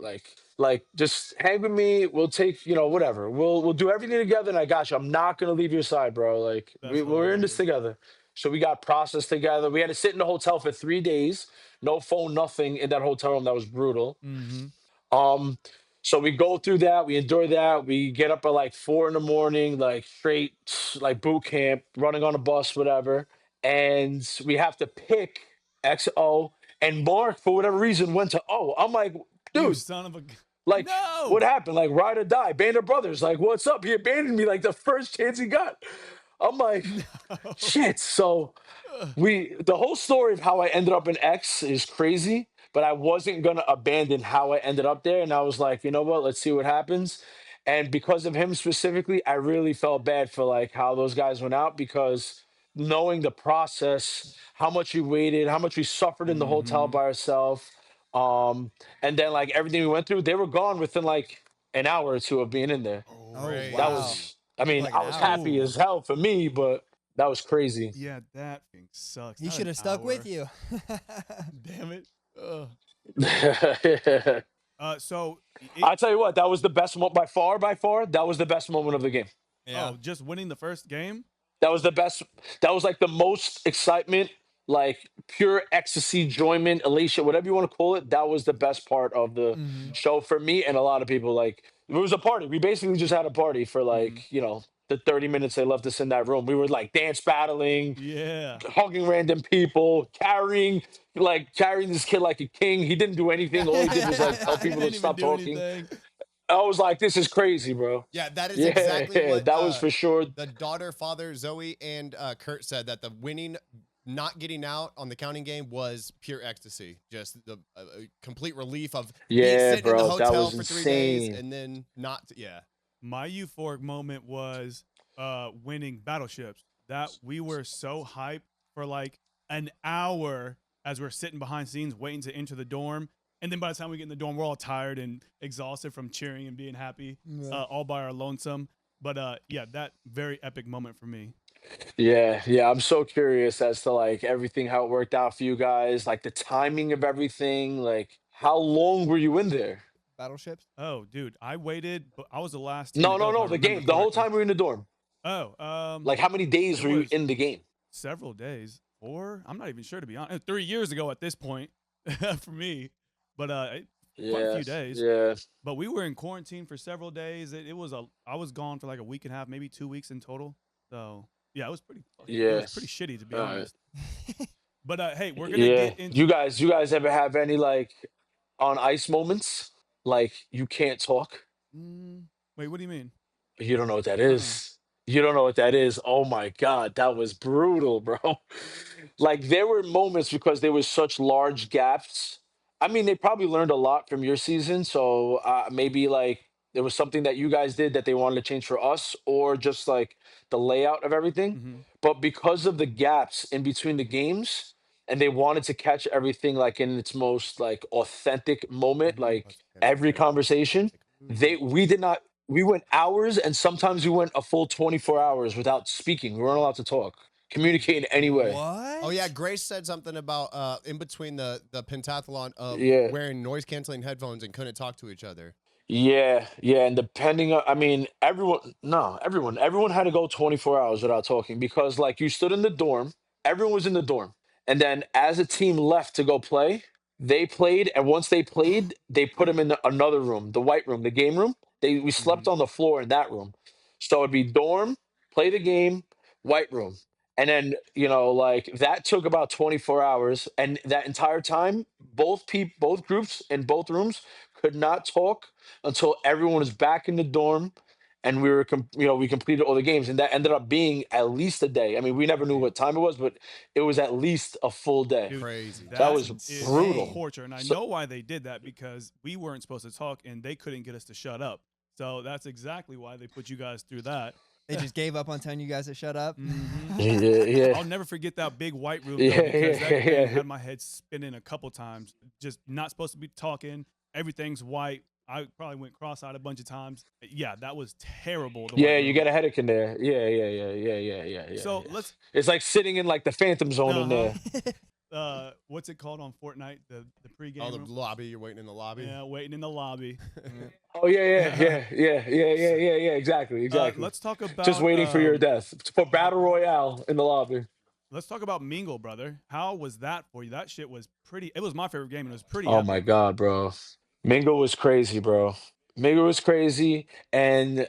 Like just hang with me. We'll take, whatever. We'll do everything together, and I got you. I'm not gonna leave your side, bro. Like That's we're in this hilarious. together. So we got processed together. We had to sit in the hotel for 3 days, no phone, nothing in that hotel room. That was brutal. Um, so we go through that, we endure that. We get up at like 4 in the morning, like straight like boot camp, running on a bus, whatever. And we have to pick XO. And Mark, for whatever reason, went to O. I'm like, You dude, son of a. like, No. what happened? Like, ride or die, Band of Brothers. Like, what's up? He abandoned me like the first chance he got. I'm like, shit. So the whole story of how I ended up in X is crazy, but I wasn't gonna abandon how I ended up there. And I was like, you know what? Let's see what happens. And because of him specifically, I really felt bad for like how those guys went out because knowing the process, how much we waited, how much we suffered in the hotel by ourselves, and then like everything we went through, they were gone within like an hour or two of being in there. Oh, Crazy. That wow. was, I Took mean, like I an was hour. happy as hell for me, but that was crazy. Yeah, that thing sucks. He Not should an have stuck with hour. you. Damn it. Ugh. I So, tell you what, that was the best moment by far. That was the best moment of the game. Yeah. just winning the first game. That was the best. That was like the most excitement, like pure ecstasy, enjoyment, elation, whatever you want to call it. That was the best part of the show for me and a lot of people. Like it was a party. We basically just had a party for like the 30 minutes they left us in that room. We were like dance battling, Yeah. hugging random people, carrying this kid like a king. He didn't do anything. All he did was like tell He people didn't to even stop do talking. anything. I was like, this is crazy, bro. Yeah, that is Yeah, exactly what that was for sure. the daughter, father, Zoe, and Kurt said that the winning, not getting out on the counting game was pure ecstasy. Just the complete relief of Yeah, sitting in the bro, that hotel was for 3 days insane. and then not. Yeah. My euphoric moment was winning battleships. That we were so hyped for like an hour as we're sitting behind scenes waiting to enter the dorm. And then by the time we get in the dorm, we're all tired and exhausted from cheering and being happy, all by our lonesome. But yeah, that very epic moment for me. Yeah, I'm so curious as to like everything, how it worked out for you guys, like the timing of everything, like how long were you in there? Battleships. Oh, dude, I waited, but I was the last team to No, go, if I the remember game, the whole correctly. time we were in the dorm. Oh, Like how many days it were you was in the game? several days. 4? I'm not even sure, to be honest. 3 years ago at this point for me. But quite a few days. Yeah. But we were in quarantine for several days. I was gone for like a week and a half, maybe 2 weeks in total. So yeah, it was pretty Yeah. shitty, to be All right. honest. But hey, we're gonna Yeah. get into You guys ever have any like on ice moments? Like you can't talk? wait, what do you mean? You don't know what that Uh-uh. is. You don't know what that is. Oh my God, that was brutal, bro. Like there were moments because there was such large gaps. I mean, they probably learned a lot from your season, so maybe like there was something that you guys did that they wanted to change for us, or just like the layout of everything. Mhm. But because of the gaps in between the games, and they wanted to catch everything like in its most like authentic moment, like every conversation, we did not. We went hours, and sometimes we went a full 24 hours without speaking. We weren't allowed to talk, communicate in any way. What? Oh yeah, Grace said something about in between the pentathlon of Yeah. wearing noise canceling headphones and couldn't talk to each other. Yeah, and depending on, I mean, everyone had to go 24 hours without talking because, like, you stood in the dorm, everyone was in the dorm, And then as a team left to go play, they played, and once they played, they put them in another room, the white room, the game room. We slept on the floor in that room. So it'd be dorm, play the game, white room. And then, like that took about 24 hours. And that entire time, both groups in both rooms could not talk until everyone was back in the dorm and we completed all the games. And that ended up being at least a day. I mean, we never knew what time it was, but it was at least a full day. Dude, Crazy. That that was is brutal. torture. And I So, know why they did that, because we weren't supposed to talk and they couldn't get us to shut up. So that's exactly why they put you guys through that. They just gave up on telling you guys to shut up. yeah. I'll never forget that big white room, Yeah, though, because that thing yeah. had my head spinning a couple times. Just not supposed to be talking. Everything's white. I probably went cross-eyed a bunch of times. Yeah, that was terrible. The white Yeah, you room. get a headache in there. Yeah. So let's. It's like sitting in like the Phantom Zone in there. What's it called on Fortnite? The pregame Oh, the room? lobby. You're waiting in the lobby. Yeah, waiting in the lobby. Oh yeah. Exactly. Let's talk about. Just waiting for your death for battle royale in the lobby. Let's talk about Mingle, brother. How was that for you? That shit was pretty. It was my favorite game, and it was pretty. Oh epic. my god, bro. Mingo was crazy, bro. Mingo was crazy, and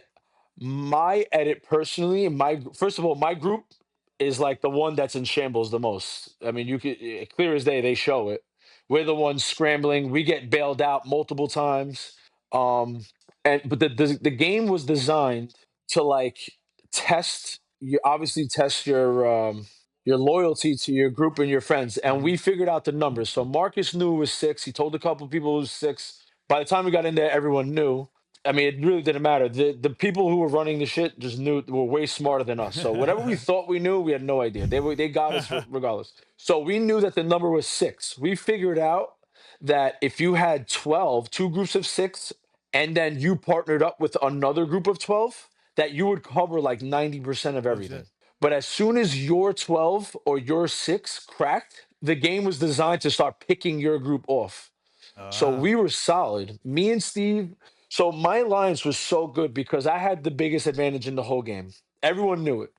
my edit personally, first of all, my group is like the one that's in shambles the most. I mean, you could clear as day, they show it. We're the ones scrambling. We get bailed out multiple times. But the game was designed to like test your loyalty to your group and your friends. And we figured out the numbers. So Marcus knew it was 6. He told a couple people it was 6. By the time we got in there, everyone knew. I mean, it really didn't matter. The people who were running the shit just were way smarter than us. So whatever we thought we knew, we had no idea. They got us regardless. So we knew that the number was 6. We figured out that if you had 12, two groups of 6, and then you partnered up with another group of 12, that you would cover like 90% of everything. But as soon as your 12 or your 6 cracked, the game was designed to start picking your group off. So we were solid. Me and Steve. So my alliance was so good because I had the biggest advantage in the whole game. Everyone knew it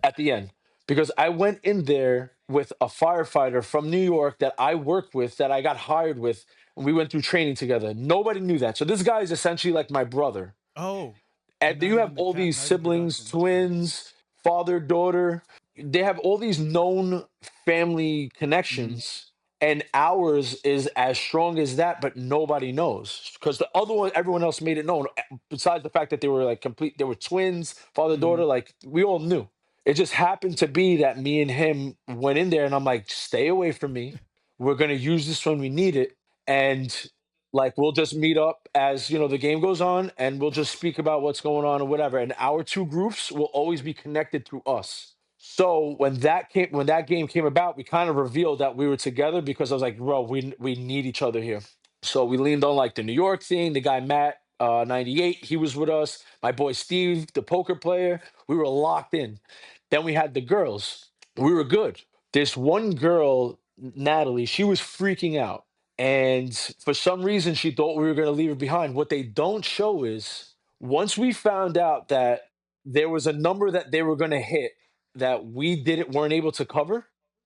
at the end because I went in there with a firefighter from New York that I worked with, that I got hired with, and we went through training together. Nobody knew that. So this guy is essentially like my brother. Oh. And you have all these siblings, twins, father, daughter. They have all these known family connections. And ours is as strong as that, but nobody knows because the other one, everyone else made it known. Besides the fact that they were like they were twins, father, daughter, like we all knew. It just happened to be that me and him went in there, and I'm like, stay away from me. We're gonna use this when we need it, and like we'll just meet up as the game goes on, and we'll just speak about what's going on or whatever. And our two groups will always be connected through us. So when that game came about, we kind of revealed that we were together because I was like, bro, we need each other here. So we leaned on like the New York thing. The guy Matt, 98, he was with us. My boy Steve, the poker player, we were locked in. Then we had the girls. We were good. This one girl, Natalie, she was freaking out. And for some reason, she thought we were going to leave her behind. What they don't show is once we found out that there was a number that they were going to hit that we weren't able to cover,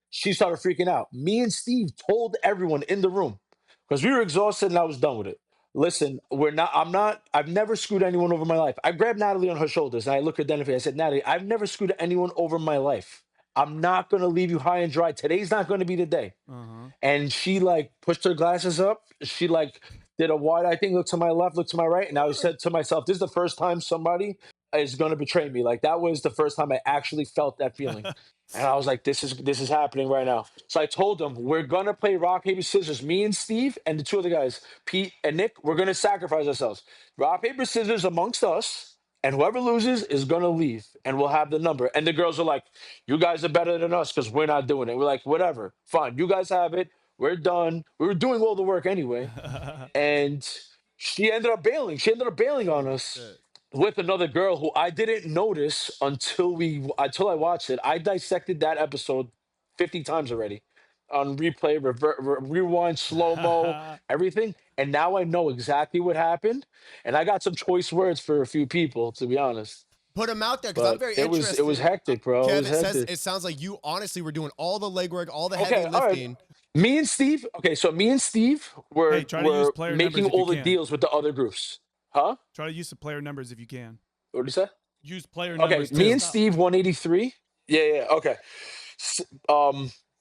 she started freaking out. Me and Steve told everyone in the room because we were exhausted and I was done with it. Listen, I've never screwed anyone over in my life. I grabbed Natalie on her shoulders and I looked at Jennifer. I said, Natalie, I've never screwed anyone over in my life. I'm not going to leave you high and dry. Today's not going to be the day. And she like pushed her glasses up. She like did a wide eye thing, looked to my left, looked to my right. And I said to myself, this is the first time somebody is going to betray me. Like that was the first time I actually felt that feeling. And I was like, this is happening right now. So I told them, we're going to play rock, paper, scissors. Me and Steve and the two other guys, Pete and Nick, we're going to sacrifice ourselves. Rock, paper, scissors amongst us. And whoever loses is going to leave and we'll have the number. And the girls are like, you guys are better than us because we're not doing it. We're like, whatever, fine. You guys have it. We're done. We were doing all the work anyway. And she ended up bailing. She ended up bailing on us with another girl who I didn't notice until I watched it. I dissected that episode 50 times already on replay, rewind, slow-mo, everything. And now I know exactly what happened. And I got some choice words for a few people, to be honest. put them out there because I'm very interested. It was hectic, bro. Kev, it was hectic. it sounds like you honestly were doing all the legwork, all the Okay, heavy all right. lifting. Me and Steve. Okay, so me and Steve were Try to use player making numbers if you all the can. deals with the other groups. Huh? Try to use the player numbers if you can. What did you say? Use player Okay, numbers. me and Steve 183. Yeah. Okay.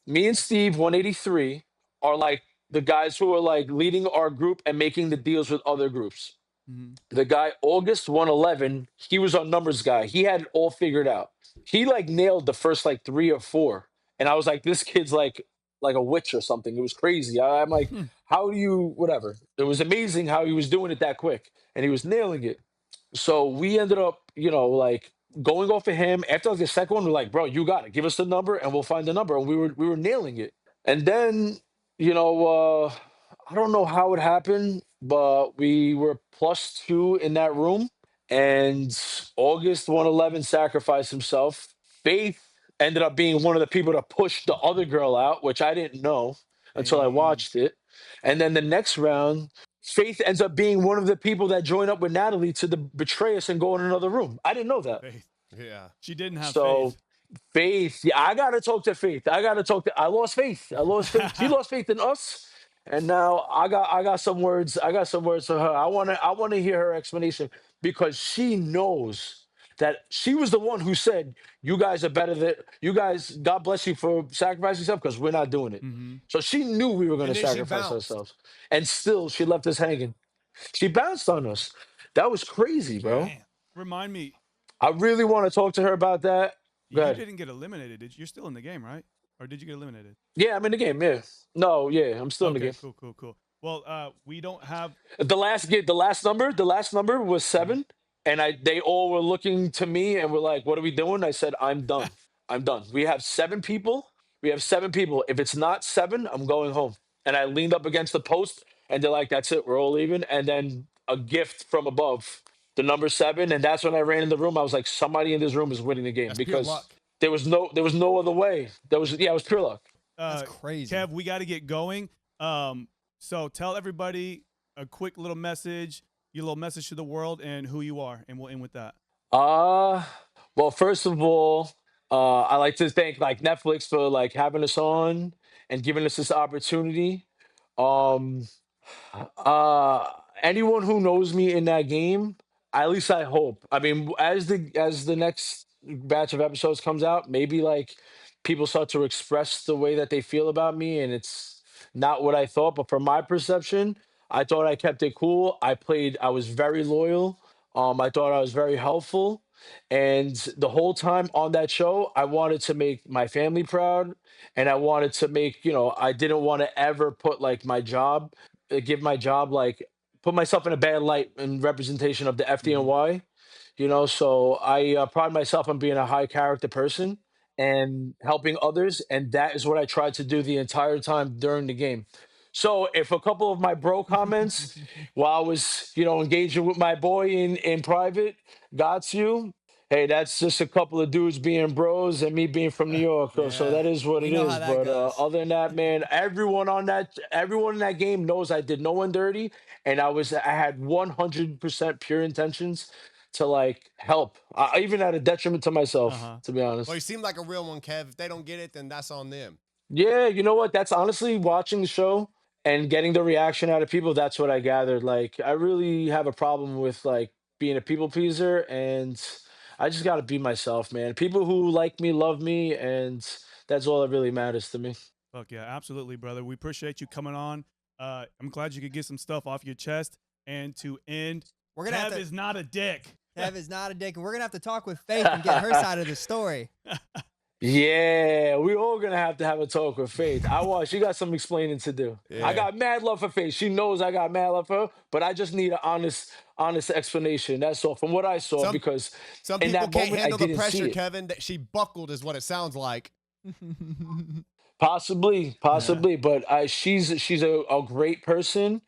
Me and Steve 183 are like the guys who are like leading our group and making the deals with other groups. The guy August 111, he was our numbers guy. He had it all figured out. He like nailed the first like 3 or 4, and I was like, this kid's like a witch or something. It was crazy. I'm like, how do you whatever? It was amazing how he was doing it that quick, and he was nailing it. So we ended up, like going off of him. After like the second one, we're like, bro, you got it. Give us the number, and we'll find the number. And we were nailing it. And then, I don't know how it happened, but we were +2 in that room. And August 111 sacrificed himself. Faith ended up being one of the people that pushed the other girl out, which I didn't know until I watched it. And then the next round, Faith ends up being one of the people that joined up with Natalie to betray us and go in another room. I didn't know that. Faith. Yeah. She didn't have So faith. Faith, yeah, I gotta talk to Faith. I lost faith. I lost faith. She lost faith in us. And now I got some words. I got some words for her. I wanna hear her explanation because she knows that she was the one who said, you guys are better than you guys, God bless you for sacrificing yourself, because we're not doing it. So she knew we were gonna And then she sacrifice bounced. ourselves. And still she left us hanging. She bounced on us. That was crazy, bro. Man. Remind me, I really want to talk to her about that. Go you ahead. didn't get eliminated, did you? You're still in the game, right? Or did you get eliminated? Yeah, I'm in the game. Yeah. No, yeah, I'm still in the game. Cool. Well, we don't have The last number was 7, and they all were looking to me and were like, "What are we doing?" I said, "I'm done. I'm done. We have 7 people. If it's not 7, I'm going home." And I leaned up against the post, and they're like, "That's it. We're all leaving." And then a gift from above, the number 7, and that's when I ran in the room. I was like, somebody in this room is winning the game. That's because pure luck. there was no other way. It was pure luck. That's crazy. Kev, we got to get going. So tell everybody a quick little message, your little message to the world, and who you are, and we'll end with that. Well, first of all, I like to thank like Netflix for like having us on and giving us this opportunity. Um, Anyone who knows me in that game, at least I hope. I mean, as the next batch of episodes comes out, maybe like people start to express the way that they feel about me, and it's not what I thought. But from my perception, I thought I kept it cool. I was very loyal. I thought I was very helpful. And the whole time on that show, I wanted to make my family proud. And I wanted to make, I didn't want to ever put like my job, give my job, like put myself in a bad light in representation of the FDNY. So I pride myself on being a high character person and helping others. And that is what I tried to do the entire time during the game. So if a couple of my bro comments while I was, engaging with my boy in private got you, hey, that's just a couple of dudes being bros and me being from New York. So that is what We it know is. how that But goes. other than that, man, everyone in that game knows I did no one dirty, and I had 100% pure intentions to like help, even at a detriment to myself, to be honest. Well, you seem like a real one, Kev. If they don't get it, then that's on them. Yeah, you know what? That's honestly watching the show and getting the reaction out of people. That's what I gathered. Like, I really have a problem with like being a people pleaser, and I just got to be myself, man. People who like me love me, and that's all that really matters to me. Fuck yeah, absolutely, brother. We appreciate you coming on. I'm glad you could get some stuff off your chest. And to end, Kev is not a dick. Kev is not a dick, and we're gonna have to talk with Faith and get her side of the story. Yeah, we all gonna have to have a talk with Faith. She got some explaining to do. Yeah. I got mad love for Faith. She knows I got mad love for her, but I just need an honest explanation. That's all. From what I saw, because some in people that can't moment, handle I the didn't see pressure, it. Kevin. That she buckled is what it sounds like. Possibly, but she's a great person,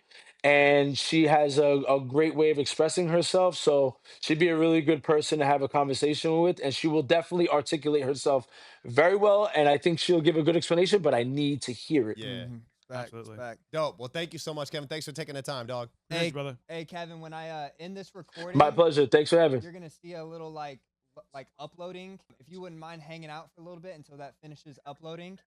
and she has a great way of expressing herself. So she'd be a really good person to have a conversation with, and she will definitely articulate herself very well. And I think she'll give a good explanation, but I need to hear it. Yeah. Absolutely. Dope. Well, thank you so much, Kevin. Thanks for taking the time, dog. Thanks, brother. Hey, Kevin, when I end this recording, My pleasure. Thanks for having. you're gonna see a little like like uploading. If you wouldn't mind hanging out for a little bit until that finishes uploading.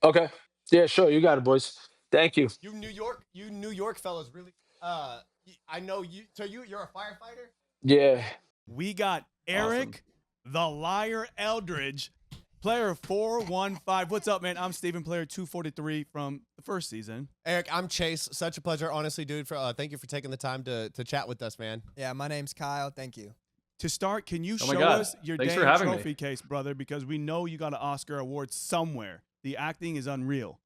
Okay. Yeah, sure. You got it, boys. Thank you. You New York fellas really. I know you. So you're a firefighter. Yeah. We got Eric, the Liar Eldridge, player 415. What's up, man? I'm Steven, player 243 from the first season. Eric, I'm Chase. Such a pleasure, honestly, dude. Thank you for taking the time to chat with us, man. Yeah, my name's Kyle. Thank you. To start, can you Oh my show God. us your Thanks damn for having trophy me. case, brother? Because we know you got an Oscar award somewhere. The acting is unreal.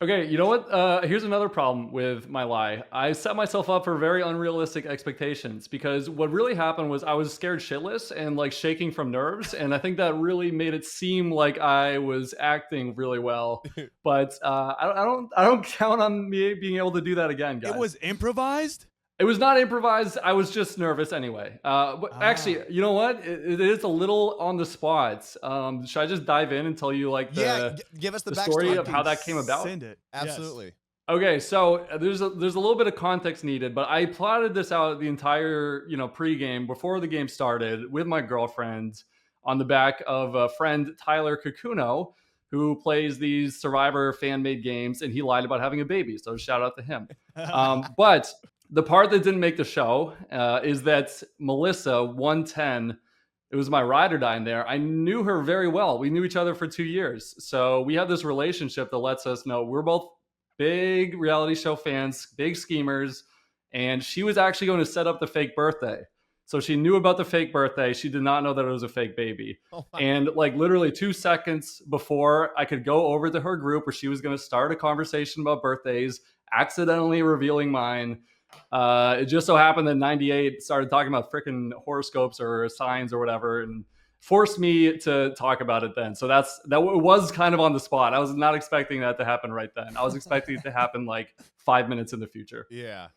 Okay, you know what? Here's another problem with my lie. I set myself up for very unrealistic expectations because what really happened was I was scared shitless and like shaking from nerves, and I think that really made it seem like I was acting really well. But I don't count on me being able to do that again, guys. It was improvised? It was not improvised. I was just nervous anyway. But actually, you know what? It is a little on the spot. Should I just dive in and tell you like give us the story backstory of how that came about? Send it. Absolutely. Yes. Okay, so there's a little bit of context needed, but I plotted this out the entire pregame before the game started with my girlfriend on the back of a friend Tyler Kakuno, who plays these Survivor fan-made games, and he lied about having a baby. So shout out to him. But the part that didn't make the show is that Melissa 110. It was my ride or die in there. I knew her very well. We knew each other for 2 years, so we have this relationship that lets us know we're both big reality show fans, big schemers, and she was actually going to set up the fake birthday. So she knew about the fake birthday. She did not know that it was a fake baby. And like literally 2 seconds before I could go over to her group where she was going to start a conversation about birthdays, accidentally revealing mine. It just so happened that 98 started talking about freaking horoscopes or signs or whatever, and forced me to talk about it then. So that was kind of on the spot. I was not expecting that to happen right then. I was expecting it to happen like 5 minutes in the future. Yeah.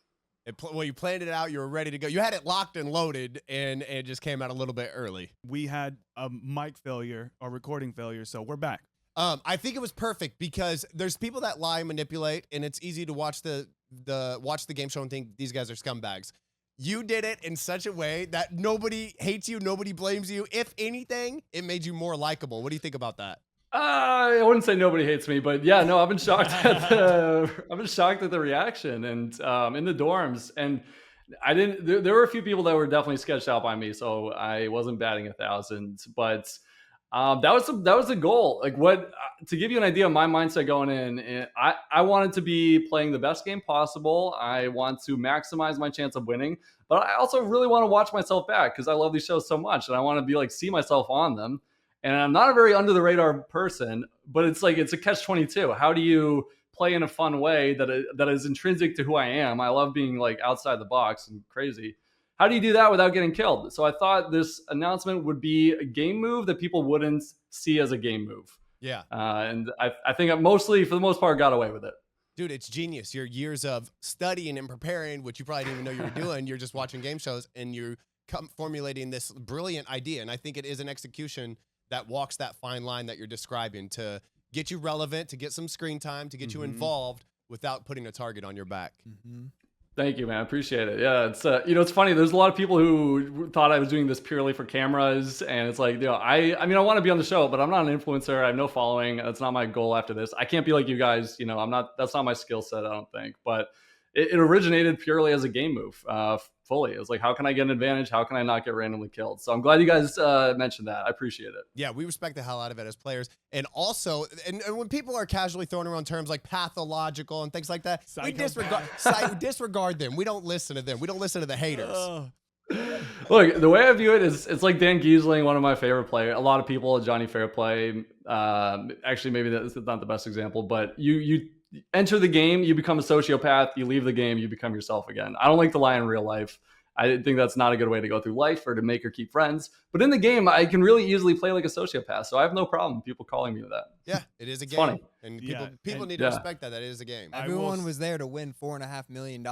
Well, you planned it out. You were ready to go. You had it locked and loaded, and it just came out a little bit early. We had a mic failure or recording failure, so we're back. I think it was perfect because there's people that lie and manipulate, and it's easy to watch the game show and think these guys are scumbags. You did it in such a way that nobody hates you, nobody blames you. If anything, it made you more likable. What do you think about that? I wouldn't say nobody hates me, but yeah, no, I've been shocked at the reaction, and in the dorms, and I didn't. There were a few people that were definitely sketched out by me, so I wasn't batting 1,000, but. That was the goal. Like to give you an idea of my mindset going in, I wanted to be playing the best game possible. I want to maximize my chance of winning, but I also really want to watch myself back because I love these shows so much and I want to be see myself on them. And I'm not a very under the radar person, but it's a catch-22. How do you play in a fun way that is intrinsic to who I am? I love being outside the box and crazy. How do you do that without getting killed? So I thought this announcement would be a game move that people wouldn't see as a game move. Yeah. And I think I mostly, for the most part, got away with it. Dude, it's genius. Your years of studying and preparing, which you probably didn't even know you were doing. You're just watching game shows and you're formulating this brilliant idea. And I think it is an execution that walks that fine line that you're describing to get you relevant, to get some screen time, to get you involved without putting a target on your back. Thank you, man. I appreciate it. Yeah, it's it's funny. There's a lot of people who thought I was doing this purely for cameras, and it's I want to be on the show, but I'm not an influencer. I have no following. That's not my goal after this. I can't be like you guys. I'm not. That's not my skill set. I don't think. But it originated purely as a game move. Fully, it was how can I get an advantage? How can I not get randomly killed? So I'm glad you guys mentioned that. I appreciate it. Yeah, we respect the hell out of it as players, and also, and when people are casually throwing around terms like pathological and things like that, we disregard them. We don't listen to them. We don't listen to the haters. Look, the way I view it is, it's like Dan Giesling, one of my favorite players. A lot of people, Johnny Fairplay. Actually, maybe that's not the best example, but you enter the game, you become a sociopath. You leave the game, you become yourself again. I don't like to lie in real life. I think that's not a good way to go through life or to make or keep friends. But in the game, I can really easily play like a sociopath. So I have no problem people calling me that. Yeah, it is a game. Funny. And people need to respect that it is a game. Everyone was there to win $4.5 million.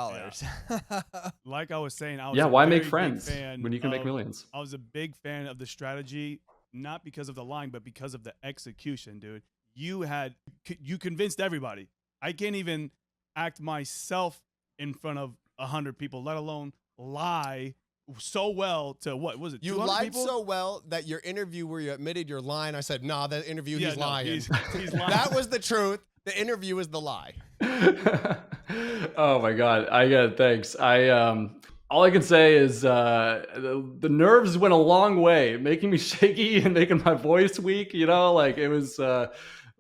Like I was saying, I was why make friends when you can make millions? I was a big fan of the strategy, not because of the line, but because of the execution, dude. You convinced everybody. I can't even act myself in front of 100 people, let alone lie so well to what was it? You 200 lied people? so well that your interview where you admitted you're lying, I said, nah, that interview, Yeah, he's no, lying. he's lying. That was the truth. The interview is the lie. Oh my God. I get it. Thanks. All I can say is the nerves went a long way, making me shaky and making my voice weak. You know, like it was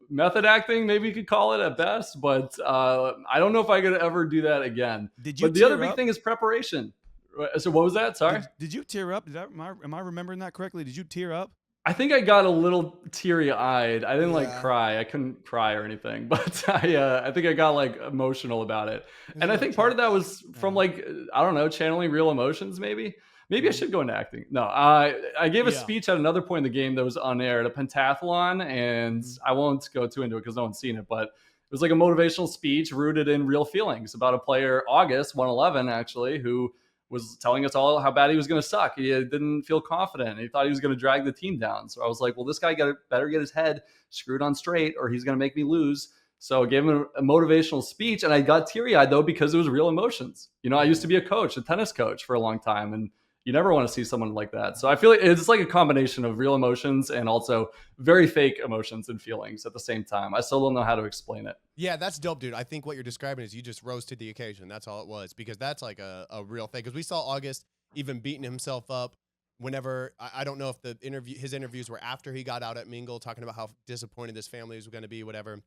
method acting, maybe you could call it at best. But I don't know if I could ever do that again. Did you But the other tear big up? thing is preparation. So what was that? Sorry. Did you tear up? Am I remembering that correctly? Did you tear up? I think I got a little teary-eyed. I didn't like Yeah. cry. I couldn't cry or anything, but I think I got like emotional about it. And I think part of that was from like I don't know, channeling real emotions. Maybe I should go into acting. No, I gave a Yeah. speech at another point in the game that was unaired, a pentathlon, and I won't go too into it because no one's seen it, but it was like a motivational speech rooted in real feelings about a player, August 111 actually, who was telling us all how bad he was going to suck. He didn't feel confident. He thought he was going to drag the team down. So I was like, well, this guy better get his head screwed on straight or he's going to make me lose. So I gave him a motivational speech, and I got teary-eyed though because it was real emotions. You know, I used to be a coach, a tennis coach for a long time, and you never want to see someone like that. So I feel like it's like a combination of real emotions and also very fake emotions and feelings at the same time. I still don't know how to explain it. Yeah, that's dope, dude. I think what you're describing is you just rose to the occasion. That's all it was, because that's like a real thing. Because we saw August even beating himself up whenever, I don't know if his interviews were after he got out at Mingle, talking about how disappointed his family was going to be, whatever.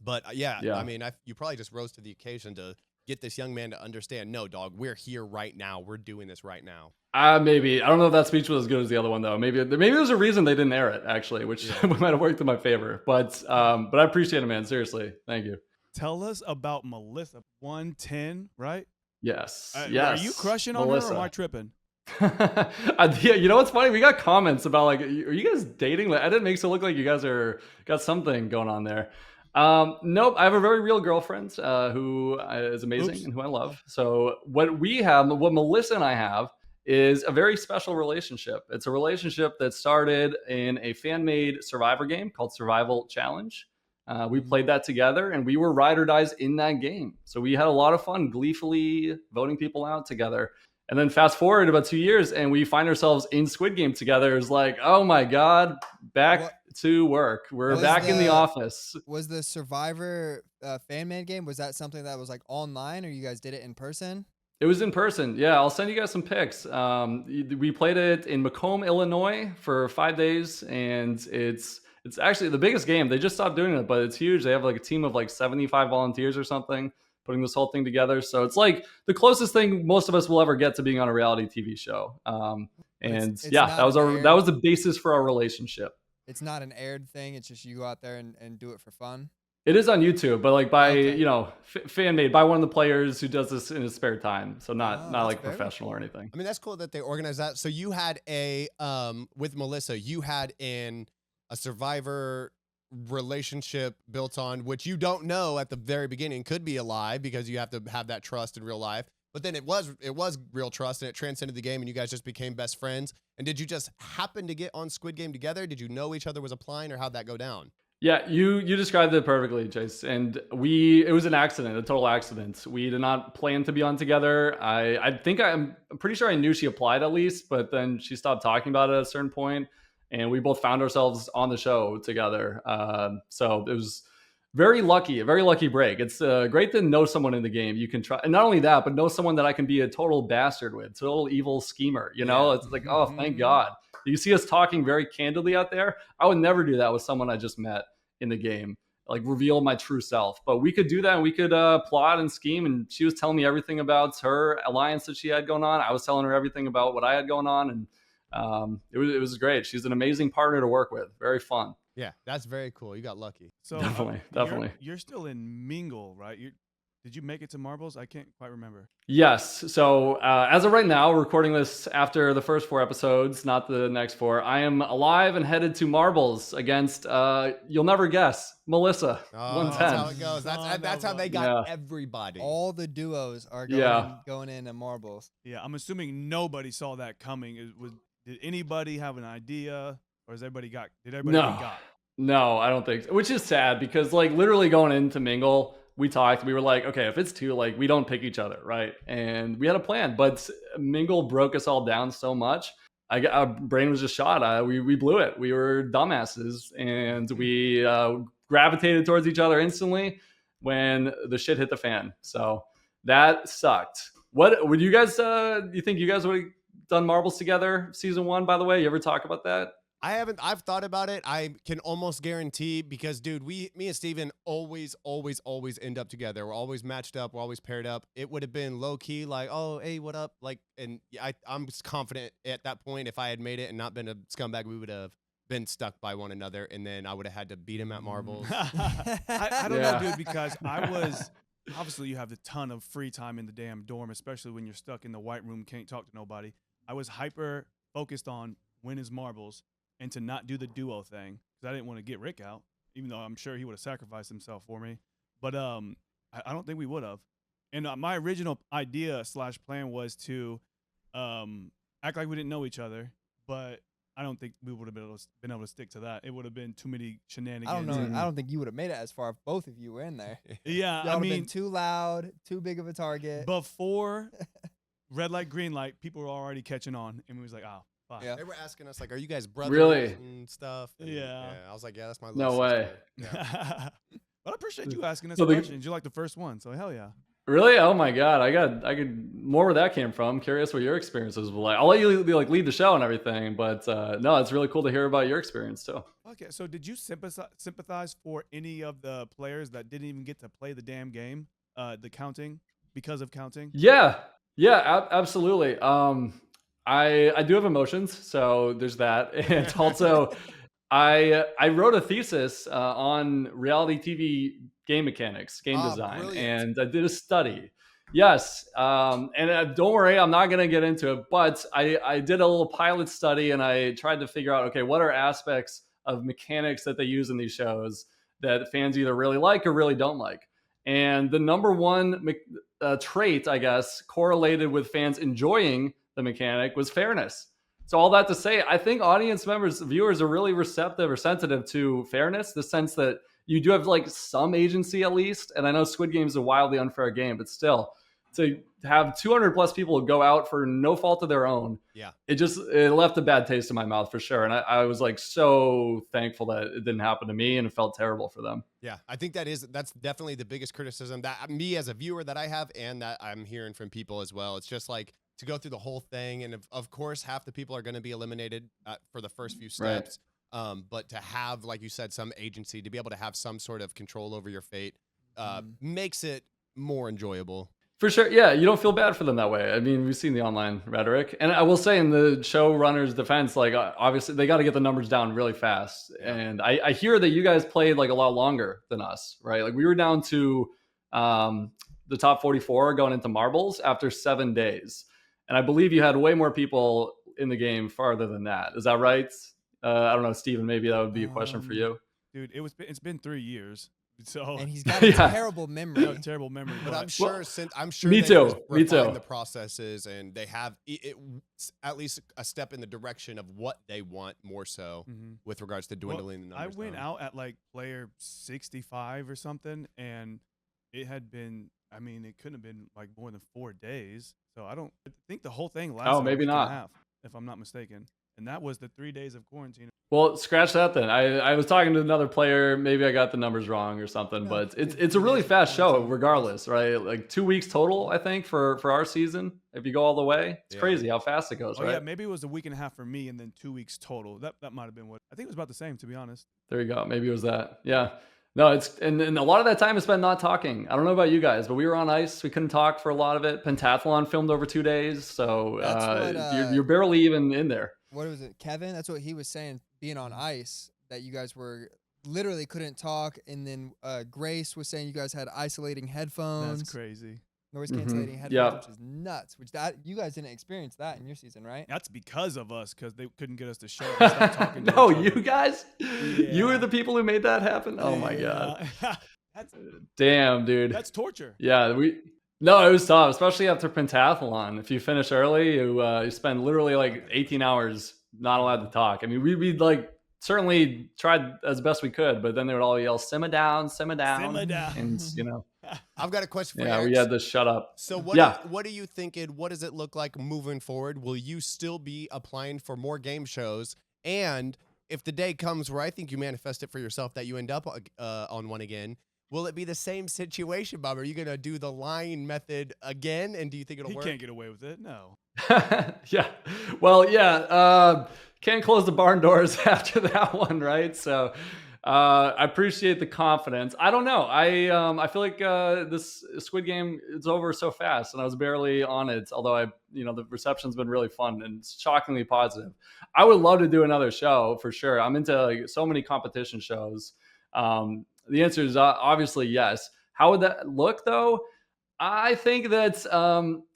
But yeah, I mean, you probably just rose to the occasion to get this young man to understand, no, dog, we're here right now. We're doing this right now. Maybe. I don't know if that speech was as good as the other one though. Maybe there's a reason they didn't air it actually, which might have worked in my favor. But I appreciate it, man. Seriously, thank you. Tell us about Melissa 110, right? Yes. Are you crushing on her or am I tripping? Yeah, you know what's funny? We got comments about like, are you guys dating? Like, I didn't make it look like you guys got something going on there. Nope. I have a very real girlfriend who is amazing and who I love. So what Melissa and I have is a very special relationship. It's a relationship that started in a fan-made Survivor game called Survival Challenge. We played that together, and we were ride or dies in that game. So we had a lot of fun, gleefully voting people out together. And then fast forward about 2 years, and we find ourselves in Squid Game together. It's like, oh my God, back to work. We're back in the office. Was the Survivor fan-made game, was that something that was like online, or you guys did it in person? It was in person. Yeah, I'll send you guys some pics. We played it in Macomb, Illinois for 5 days, and it's actually the biggest game. They just stopped doing it, but it's huge. They have like a team of like 75 volunteers or something putting this whole thing together. So it's like the closest thing most of us will ever get to being on a reality TV show. That was the basis for our relationship. It's not an aired thing. It's just you go out there and do it for fun. It is on YouTube, but like by fan made by one of the players who does this in his spare time. So not like professional or anything. I mean, that's cool that they organized that. So you had with Melissa, you had a Survivor relationship built on, which you don't know at the very beginning could be a lie because you have to have that trust in real life. But then it was real trust, and it transcended the game, and you guys just became best friends. And did you just happen to get on Squid Game together? Did you know each other was applying, or how'd that go down? Yeah, you described it perfectly, Chase. And it was an accident, a total accident. We did not plan to be on together. I'm pretty sure I knew she applied at least, but then she stopped talking about it at a certain point, and we both found ourselves on the show together. So it was a very lucky break. It's great to know someone in the game you can try, and not only that, but know someone that I can be a total bastard with, total evil schemer. You know, It's like, oh, thank God. You see us talking very candidly out there. I would never do that with someone I just met in the game, like reveal my true self. But we could do that, and we could plot and scheme. And she was telling me everything about her alliance that she had going on. I was telling her everything about what I had going on, and it was great. She's an amazing partner to work with. Very fun. Yeah, that's very cool. You got lucky. So definitely. You're still in Mingle, right? Did you make it to Marbles? I can't quite remember. Yes. So as of right now, recording this after the first 4 episodes, not the next 4, I am alive and headed to Marbles against, you'll never guess, Melissa. 110. That's how it goes. That's how they got everybody. All the duos are going into Marbles. Yeah, I'm assuming nobody saw that coming. Did anybody have an idea, or did everybody get got? No, I don't think so. Which is sad because like literally going into Mingle, we talked. We were like, okay, if it's 2, like we don't pick each other, right? And we had a plan, but Mingle broke us all down so much. Our brain was just shot. We blew it. We were dumbasses, and we gravitated towards each other instantly when the shit hit the fan. So that sucked. What would you guys? You think you guys would have done marbles together season 1? By the way, you ever talk about that? I haven't. I've thought about it. I can almost guarantee because, dude, me and Steven always end up together. We're always matched up. We're always paired up. It would have been low key, like, oh, hey, what up? Like, and I'm confident at that point, if I had made it and not been a scumbag, we would have been stuck by one another, and then I would have had to beat him at marbles. I don't know, dude, because I was obviously you have a ton of free time in the damn dorm, especially when you're stuck in the white room, can't talk to nobody. I was hyper focused on win his marbles and to not do the duo thing because I didn't want to get Rick out, even though I'm sure he would have sacrificed himself for me. But I don't think we would have. And my original idea / plan was to act like we didn't know each other, but I don't think we would have been able to stick to that. It would have been too many shenanigans. I don't know. I don't think you would have made it as far if both of you were in there. Yeah, Y'all been too loud, too big of a target. Before red light, green light, people were already catching on, and we was like, oh. Yeah. They were asking us, like, are you guys brothers really? And stuff? And yeah. I was like, yeah, that's my no little way. Yeah. But I appreciate you asking us questions. You're like the first one, so hell yeah. Really? Oh my god! I could more where that came from. Curious what your experiences were like. I'll let you lead the show and everything, but no, it's really cool to hear about your experience too. Okay, so did you sympathize for any of the players that didn't even get to play the damn game, the counting because of counting? Yeah, absolutely. I do have emotions, so there's that, and also I wrote a thesis on reality TV game mechanics, game design, brilliant. and I did a study. Yes, and don't worry, I'm not going to get into it, but I did a little pilot study, and I tried to figure out, okay, what are aspects of mechanics that they use in these shows that fans either really like or really don't like. And the number one trait, I guess, correlated with fans enjoying the mechanic was fairness. So all that to say, I think audience members, viewers are really receptive or sensitive to fairness, the sense that you do have like some agency at least. And I know Squid Game is a wildly unfair game, but still to have 200 plus people go out for no fault of their own. Yeah. It left a bad taste in my mouth for sure. And I was like so thankful that it didn't happen to me, and it felt terrible for them. Yeah. I think that's definitely the biggest criticism that me as a viewer that I have, and that I'm hearing from people as well. It's just like, to go through the whole thing, and of course half the people are going to be eliminated for the first few steps, right. But to have, like you said, some agency, to be able to have some sort of control over your fate makes it more enjoyable. For sure. Yeah, you don't feel bad for them that way. I mean, we've seen the online rhetoric, and I will say in the showrunner's defense, like obviously they got to get the numbers down really fast. Yeah. And I hear that you guys played like a lot longer than us, right? Like we were down to the top 44 going into marbles after 7 days. And I believe you had way more people in the game farther than that. Is that right? I don't know, Steven, maybe that would be a question for you. Dude, it's been 3 years. So and he's got a terrible memory. Terrible memory. But I'm sure me too. The processes, and they have it at least a step in the direction of what they want more so with regards to dwindling the numbers. I went out at like player 65 or something, and it had been, I mean, it couldn't have been like more than 4 days. So I think the whole thing lasted maybe a week not. and a half, if I'm not mistaken. And that was the 3 days of quarantine. Well, scratch that then. I was talking to another player. Maybe I got the numbers wrong or something, but it's a really fast show regardless, right? Like 2 weeks total, I think, for our season. If you go all the way, it's crazy how fast it goes, right? Yeah, maybe it was a week and a half for me and then 2 weeks total. That might have been what, I think it was about the same, to be honest. There you go. Maybe it was that. Yeah. No, it's and a lot of that time is spent not talking. I don't know about you guys, but we were on ice. We couldn't talk for a lot of it. Pentathlon filmed over 2 days, so you're barely even in there. What was it, Kevin? That's what he was saying, being on ice, that you guys were literally couldn't talk. And then Grace was saying you guys had isolating headphones. That's crazy. Noise cancellating headphones, which is nuts. Which you guys didn't experience that in your season, right? That's because of us, because they couldn't get us to show up and start talking to No, each other. you guys? Yeah. You were the people who made that happen? Oh, my God. Damn, dude. That's torture. Yeah, No, it was tough, especially after pentathlon. If you finish early, you spend literally like 18 hours not allowed to talk. I mean, we like certainly tried as best we could, but then they would all yell, simmer down, simmer down. Simmer down. And, you know, I've got a question for you. Yeah, we had to shut up. So what are you thinking? What does it look like moving forward? Will you still be applying for more game shows? And if the day comes where I think you manifest it for yourself that you end up on one again, will it be the same situation, Bob? Are you going to do the lying method again? And do you think it'll work? He can't get away with it. No. Yeah. Well, yeah. Can't close the barn doors after that one, right? So I appreciate the confidence. I don't know. I feel like this Squid Game is over so fast, and I was barely on it. Although the reception's been really fun and shockingly positive. I would love to do another show for sure. I'm into like so many competition shows. The answer is obviously yes. How would that look though? I think that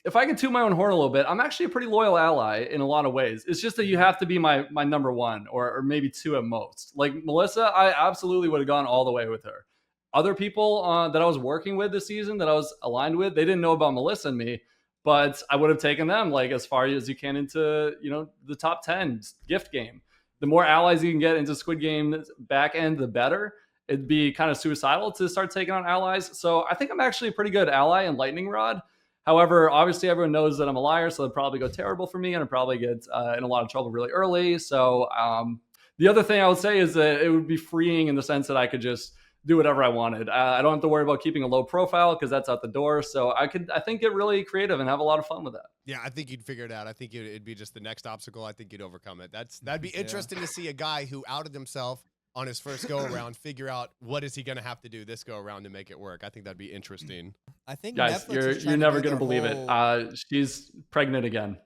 if I can toot my own horn a little bit, I'm actually a pretty loyal ally in a lot of ways. It's just that you have to be my number one or maybe two at most. Like Melissa, I absolutely would have gone all the way with her. Other people that I was working with this season that I was aligned with, they didn't know about Melissa and me, but I would have taken them like as far as you can into the top 10 gift game. The more allies you can get into Squid Game back end, the better. It'd be kind of suicidal to start taking on allies. So I think I'm actually a pretty good ally in Lightning Rod. However, obviously everyone knows that I'm a liar, so it'd probably go terrible for me and I'd probably get in a lot of trouble really early. So the other thing I would say is that it would be freeing in the sense that I could just do whatever I wanted. I don't have to worry about keeping a low profile because that's out the door. So I think get really creative and have a lot of fun with that. Yeah, I think you'd figure it out. I think it'd be just the next obstacle. I think you'd overcome it. That'd be interesting to see a guy who outed himself on his first go around, figure out what is he going to have to to this go around to make it work. I think that'd be interesting. I think guys, Netflix you're never going to believe it. She's pregnant again.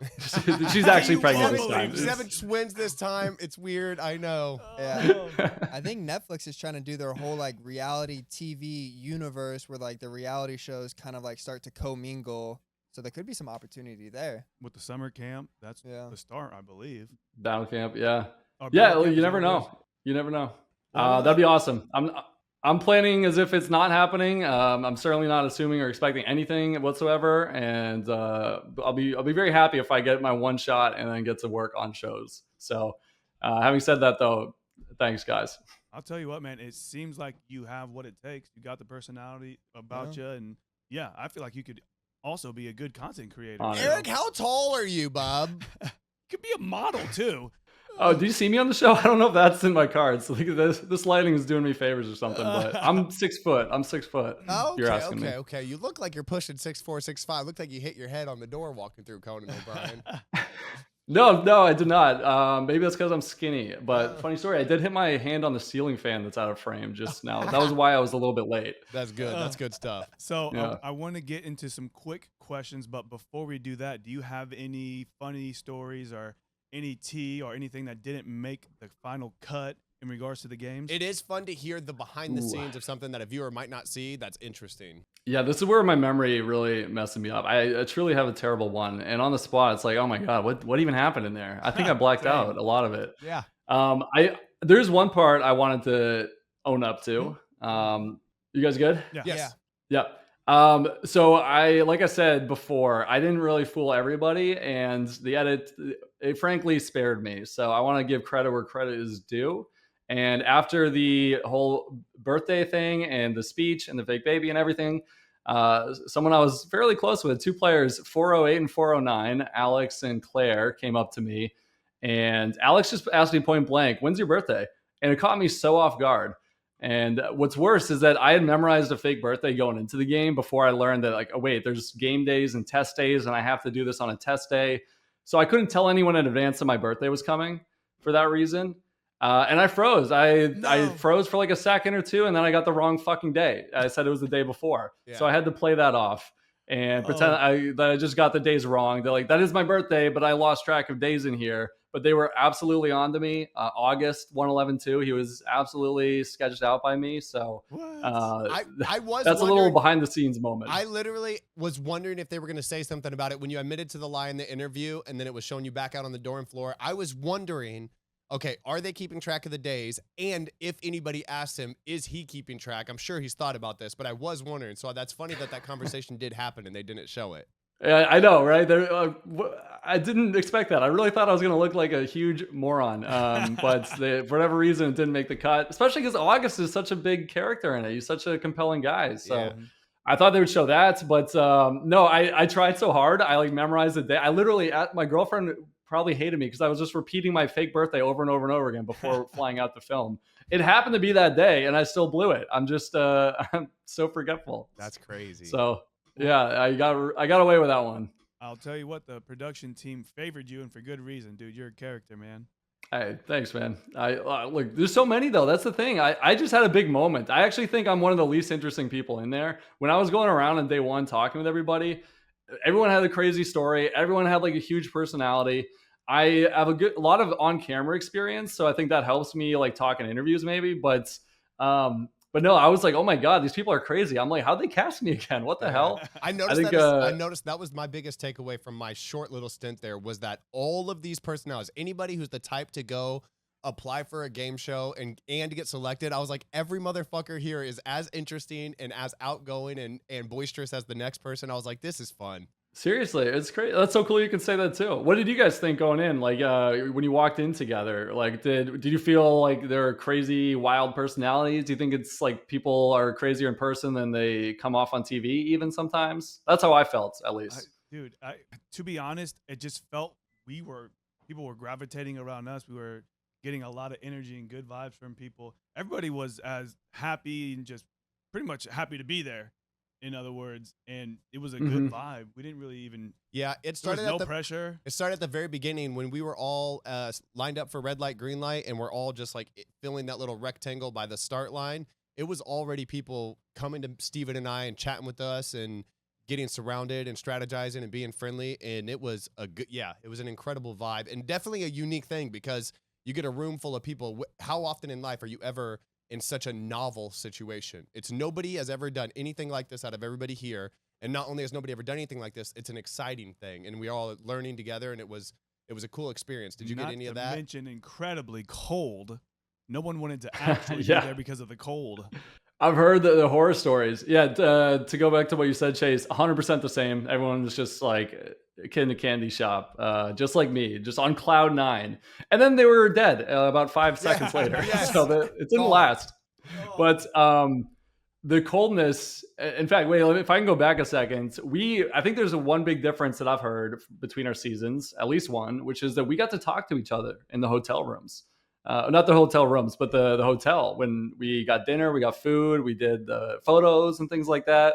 She's actually pregnant this time. 7 twins this time. It's weird. I know. Yeah. I think Netflix is trying to do their whole like reality TV universe where like the reality shows kind of like start to commingle. So there could be some opportunity there. With the summer camp, that's the start, I believe. Battle camp, yeah. Or Yeah, Battle camp you is never always- know. You never know. That'd be awesome. I'm planning as if it's not happening. I'm certainly not assuming or expecting anything whatsoever, and I'll be very happy if I get my one shot and then get to work on shows. So, having said that, though, thanks, guys. I'll tell you what, man. It seems like you have what it takes. You got the personality about you, and yeah, I feel like you could also be a good content creator. Eric, how tall are you, Bob? You could be a model too. Oh, do you see me on the show? I don't know if that's in my cards. Look at this. This lighting is doing me favors or something, but I'm 6 foot. I'm 6 foot. Oh, You're asking me. Okay. You look like you're pushing 6'4", 6'5". Looked like you hit your head on the door walking through Conan O'Brien. No, I did not. Maybe that's because I'm skinny. But funny story, I did hit my hand on the ceiling fan that's out of frame just now. That was why I was a little bit late. That's good. That's good stuff. So Yeah. I want to get into some quick questions, but before we do that, do you have any funny stories or any tea or anything that didn't make the final cut in regards to the games? It is fun to hear the behind the scenes of something that a viewer might not see. That's interesting. Yeah, this is where my memory really messing me up. I truly have a terrible one. And on the spot, it's like, oh my God, what even happened in there? I think I blacked out a lot of it. Yeah. There's one part I wanted to own up to. You guys good? Yeah. Yes. Yeah. So like I said before, I didn't really fool everybody, and the edit, it frankly spared me. So I want to give credit where credit is due. And after the whole birthday thing and the speech and the fake baby and everything, someone I was fairly close with, 2 players, 408 and 409, Alex and Claire, came up to me, and Alex just asked me point blank, "When's your birthday?" And it caught me so off guard. And what's worse is that I had memorized a fake birthday going into the game before I learned that, like, oh, wait, there's game days and test days, and I have to do this on a test day. So I couldn't tell anyone in advance that my birthday was coming for that reason. And I froze. I froze for like a second or two, and then I got the wrong fucking day. I said it was the day before. Yeah. So I had to play that off and pretend that I just got the days wrong. They're like, that is my birthday, but I lost track of days in here. But they were absolutely on to me. August 111 too. He was absolutely sketched out by me. So I was that's a little behind the scenes moment. I literally was wondering if they were going to say something about it when you admitted to the lie in the interview, and then it was showing you back out on the dorm floor. I was wondering, okay, are they keeping track of the days? And if anybody asked him, is he keeping track? I'm sure he's thought about this, but I was wondering. So that's funny that conversation did happen and they didn't show it. Yeah, I know, right? I didn't expect that. I really thought I was going to look like a huge moron. But for whatever reason, it didn't make the cut, especially because August is such a big character in it. He's such a compelling guy. So I thought they would show that, but no, I tried so hard. I like memorized the day. I literally, my girlfriend probably hated me because I was just repeating my fake birthday over and over and over again before flying out to film. It happened to be that day, and I still blew it. I'm just, I'm so forgetful. That's crazy. So yeah, I got away with that one. I'll tell you what, the production team favored you, and for good reason, dude. You're a character, man. Hey, thanks, man. Look, there's so many though. That's the thing. I just had a big moment. I actually think I'm one of the least interesting people in there. When I was going around on day one talking with everybody, everyone had a crazy story. Everyone had like a huge personality. I have a lot of on-camera experience, so I think that helps me like talk in interviews maybe. But no, I was like, oh my God, these people are crazy. I'm like, how'd they cast me again? What the hell? I noticed that was my biggest takeaway from my short little stint there was that all of these personalities, anybody who's the type to go apply for a game show and to get selected, I was like, every motherfucker here is as interesting and as outgoing and boisterous as the next person. I was like, this is fun. Seriously, it's great. That's so cool you can say that too. What did you guys think going in? Like when you walked in together, like did you feel like there are crazy, wild personalities? Do you think it's like people are crazier in person than they come off on TV even sometimes? That's how I felt, at least. Dude, to be honest, it just felt people were gravitating around us. We were getting a lot of energy and good vibes from people. Everybody was as happy and just pretty much happy to be there. In other words, and it was a good vibe. We didn't really even. Yeah, it started. There was no pressure. It started at the very beginning when we were all lined up for red light, green light, and we're all just like filling that little rectangle by the start line. It was already people coming to Steven and I and chatting with us and getting surrounded and strategizing and being friendly. And it was it was an incredible vibe and definitely a unique thing because you get a room full of people. How often in life are you ever in such a novel situation? It's nobody has ever done anything like this out of everybody here. And not only has nobody ever done anything like this, it's an exciting thing. And we're all learning together, and it was a cool experience. Did you get any of that? Not to mention incredibly cold. No one wanted to actually be there because of the cold. I've heard the horror stories. Yeah, to go back to what you said, Chase, 100% the same. Everyone was just like a kid in a candy shop, just like me, just on cloud 9. And then they were dead about 5 seconds later. Yes. So it didn't last. But the coldness, in fact, wait, if I can go back a second, I think there's one big difference that I've heard between our seasons, at least one, which is that we got to talk to each other in the hotel rooms. Not the hotel rooms, but the hotel. When we got dinner, we got food, we did the photos and things like that.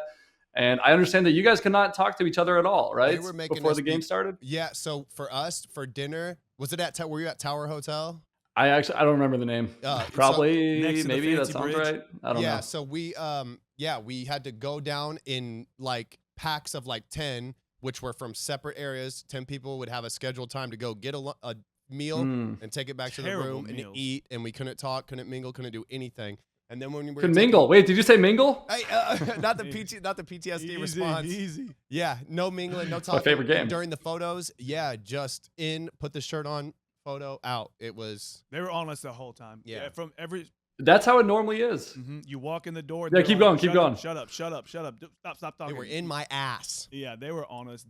And I understand that you guys could not talk to each other at all, right? Before the game started? Yeah, so for us, for dinner, was it were you at Tower Hotel? I don't remember the name. Probably, maybe that sounds right. I don't know. Yeah, so we had to go down in like packs of like 10, which were from separate areas. 10 people would have a scheduled time to go get a meal and take it back to the room and eat, and we couldn't talk, couldn't mingle, couldn't do anything. And then when we were mingle, wait, did you say mingle? Hey, not the PTSD response. Easy. Yeah, no mingling, no talking. My favorite game. And during the photos, just put the shirt on, photo out. They were on us the whole time. Yeah, from every. That's how it normally is. You walk in the door. Yeah, keep going. Shut up. Stop talking. They were in my ass. Yeah, they were on us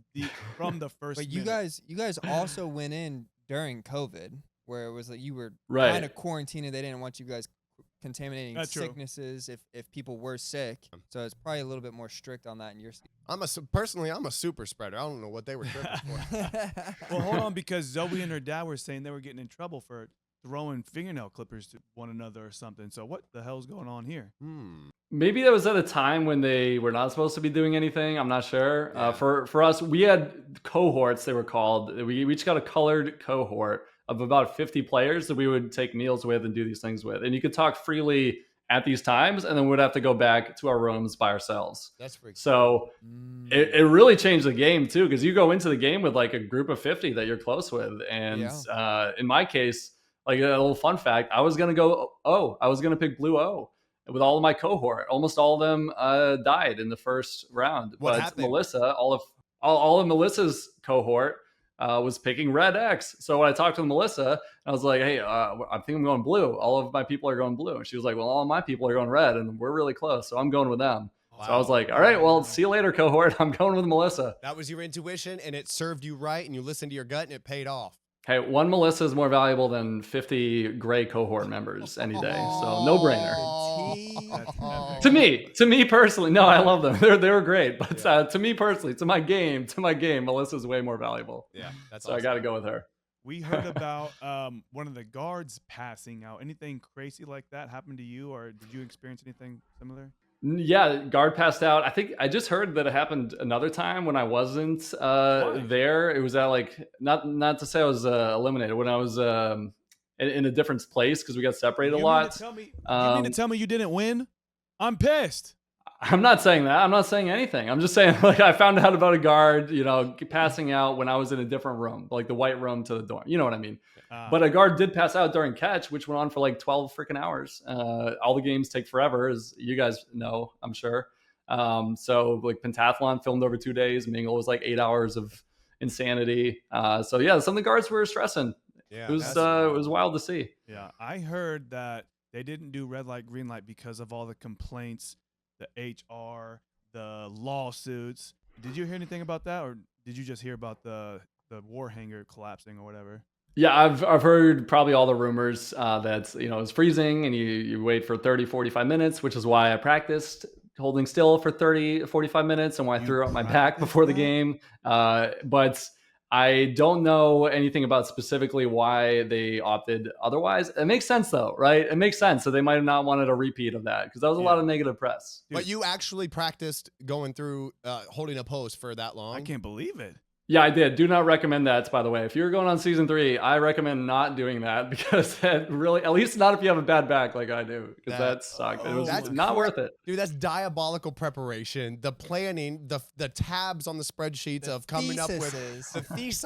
from the first. But minute. you guys also went in during COVID, where it was like you were right. kind of quarantining. They didn't want you guys contaminating sicknesses if people were sick. So it's probably a little bit more strict on that in your. Personally, I'm a super spreader. I don't know what they were tripping for. Well, hold on, because Zoe and her dad were saying they were getting in trouble for throwing fingernail clippers to one another or something. So what the hell's going on here? Maybe that was at a time when they were not supposed to be doing anything. I'm not sure. Yeah. For us, we had cohorts, they were called. We each got a colored cohort of about 50 players that we would take meals with and do these things with. And you could talk freely at these times, and then we'd have to go back to our rooms by ourselves. That's pretty cool. So it really changed the game too, because you go into the game with like a group of 50 that you're close with. And in my case, like a little fun fact, I was going to pick blue O with all of my cohort. Almost all of them died in the first round. What but happened? Melissa, all of Melissa's cohort was picking red X. So when I talked to Melissa, I was like, hey, I think I'm going blue. All of my people are going blue. And she was like, well, all of my people are going red, and we're really close, so I'm going with them. Wow. So I was like, all right, well, see you later, cohort. I'm going with Melissa. That was your intuition, and it served you right, and you listened to your gut, and it paid off. Hey, one Melissa is more valuable than 50 gray cohort members any day. So no brainer. To me personally, no, I love them. They were great, but to me personally, to my game, Melissa's way more valuable. Yeah, that's so awesome. I got to go with her. We heard about one of the guards passing out. Anything crazy like that happened to you, or did you experience anything similar? Yeah, guard passed out. I think I just heard that it happened another time when I wasn't there. It was at like not to say I was eliminated, when I was in a different place because we got separated a lot. You mean to tell me you didn't win? I'm pissed. I'm not saying that. I'm not saying anything. I'm just saying, like, I found out about a guard, passing out when I was in a different room, like the white room to the dorm. You know what I mean? But a guard did pass out during catch, which went on for like 12 freaking hours. All the games take forever, as you guys know, I'm sure. So like pentathlon filmed over 2 days. Mingle was like 8 hours of insanity. So yeah, some of the guards were stressing. Yeah, it was wild to see. Yeah, I heard that they didn't do red light, green light because of all the complaints, the HR, the lawsuits. Did you hear anything about that, or did you just hear about the war hangar collapsing or whatever? Yeah, I've heard probably all the rumors that it's freezing and you wait for 30, 45 minutes, which is why I practiced holding still for 30, 45 minutes and why I threw out my back before the game. But I don't know anything about specifically why they opted otherwise. It makes sense though, right? It makes sense. So they might have not wanted a repeat of that because that was a lot of negative press. But you actually practiced going through holding a post for that long? I can't believe it. Yeah, I did. Do not recommend that, by the way. If you're going on season 3, I recommend not doing that because that really, at least not if you have a bad back like I do, because that sucked. It was not worth it. Dude, that's diabolical preparation. The planning, the tabs on the spreadsheets of coming up with the thesis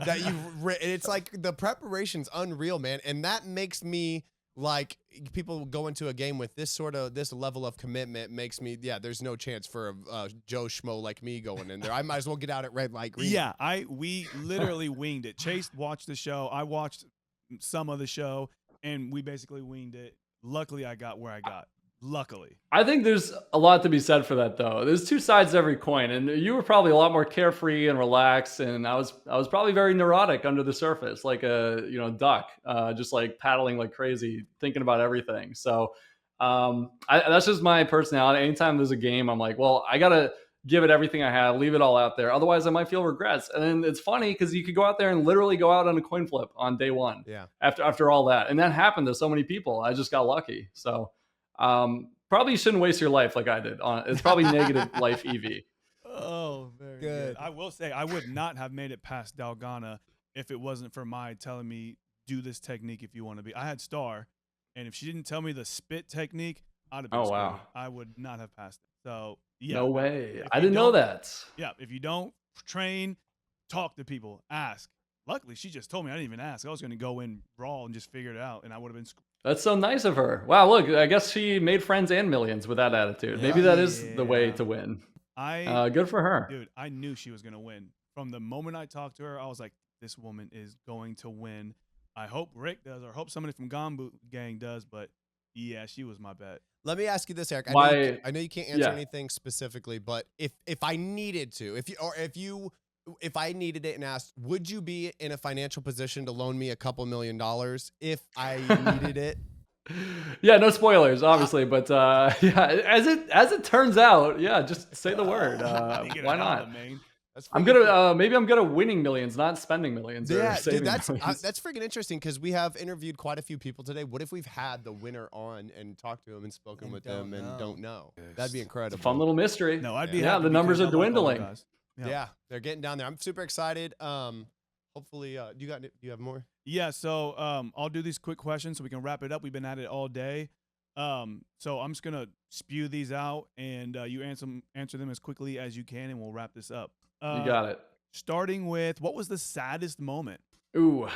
that you've written. It's like the preparation's unreal, man. And that makes me like, people go into a game with this level of commitment makes me, there's no chance for a Joe Schmo like me going in there. I might as well get out at red light green. Yeah, we literally winged it. Chase watched the show. I watched some of the show, and we basically winged it. Luckily, I got where I got. Luckily. I think there's a lot to be said for that, though. There's two sides to every coin, and you were probably a lot more carefree and relaxed, and I was probably very neurotic under the surface, like a duck, just like paddling like crazy, thinking about everything. So that's just my personality. Anytime there's a game, I'm like, well, I gotta give it everything I have, leave it all out there. Otherwise, I might feel regrets. And then it's funny because you could go out there and literally go out on a coin flip on day one. Yeah. After all that, and that happened to so many people. I just got lucky. So. Probably shouldn't waste your life like I did. It's probably negative life EV. Oh, very good. I will say I would not have made it past Dalgana if it wasn't for Mai telling me, do this technique if you want to be. I had Star, and if she didn't tell me the spit technique, I'd have been screwed. Wow. I would not have passed it. So, yeah. No way. I didn't know that. Yeah, if you don't train, talk to people, ask. Luckily, she just told me. I didn't even ask. I was going to go in raw and just figure it out, and I would have been screwed. That's so nice of her. Wow, look, I guess she made friends and millions with that attitude. Maybe that is the way to win. Good for her. Dude, I knew she was going to win. From the moment I talked to her, I was like, this woman is going to win. I hope Rick does, or hope somebody from Gombu Gang does, but yeah, she was my bet. Let me ask you this, Eric. I know you can't answer anything specifically, but if I needed to, if I needed it and asked, would you be in a financial position to loan me a couple $1 million if I needed it? Yeah, no spoilers, obviously, but as it turns out, just say the word. Why not? I'm gonna winning millions, not spending millions. Yeah, dude, that's freaking interesting because we have interviewed quite a few people today. What if we've had the winner on and talked to him and spoken with them and don't know? That'd be incredible. It's a fun little mystery. No, I'd be the numbers are dwindling. Yeah, they're getting down there. I'm super excited. Hopefully, do you have more? Yeah, so I'll do these quick questions so we can wrap it up. We've been at it all day. So I'm just gonna spew these out, and you answer them as quickly as you can, and we'll wrap this up. You got it. Starting with, what was the saddest moment? Ooh,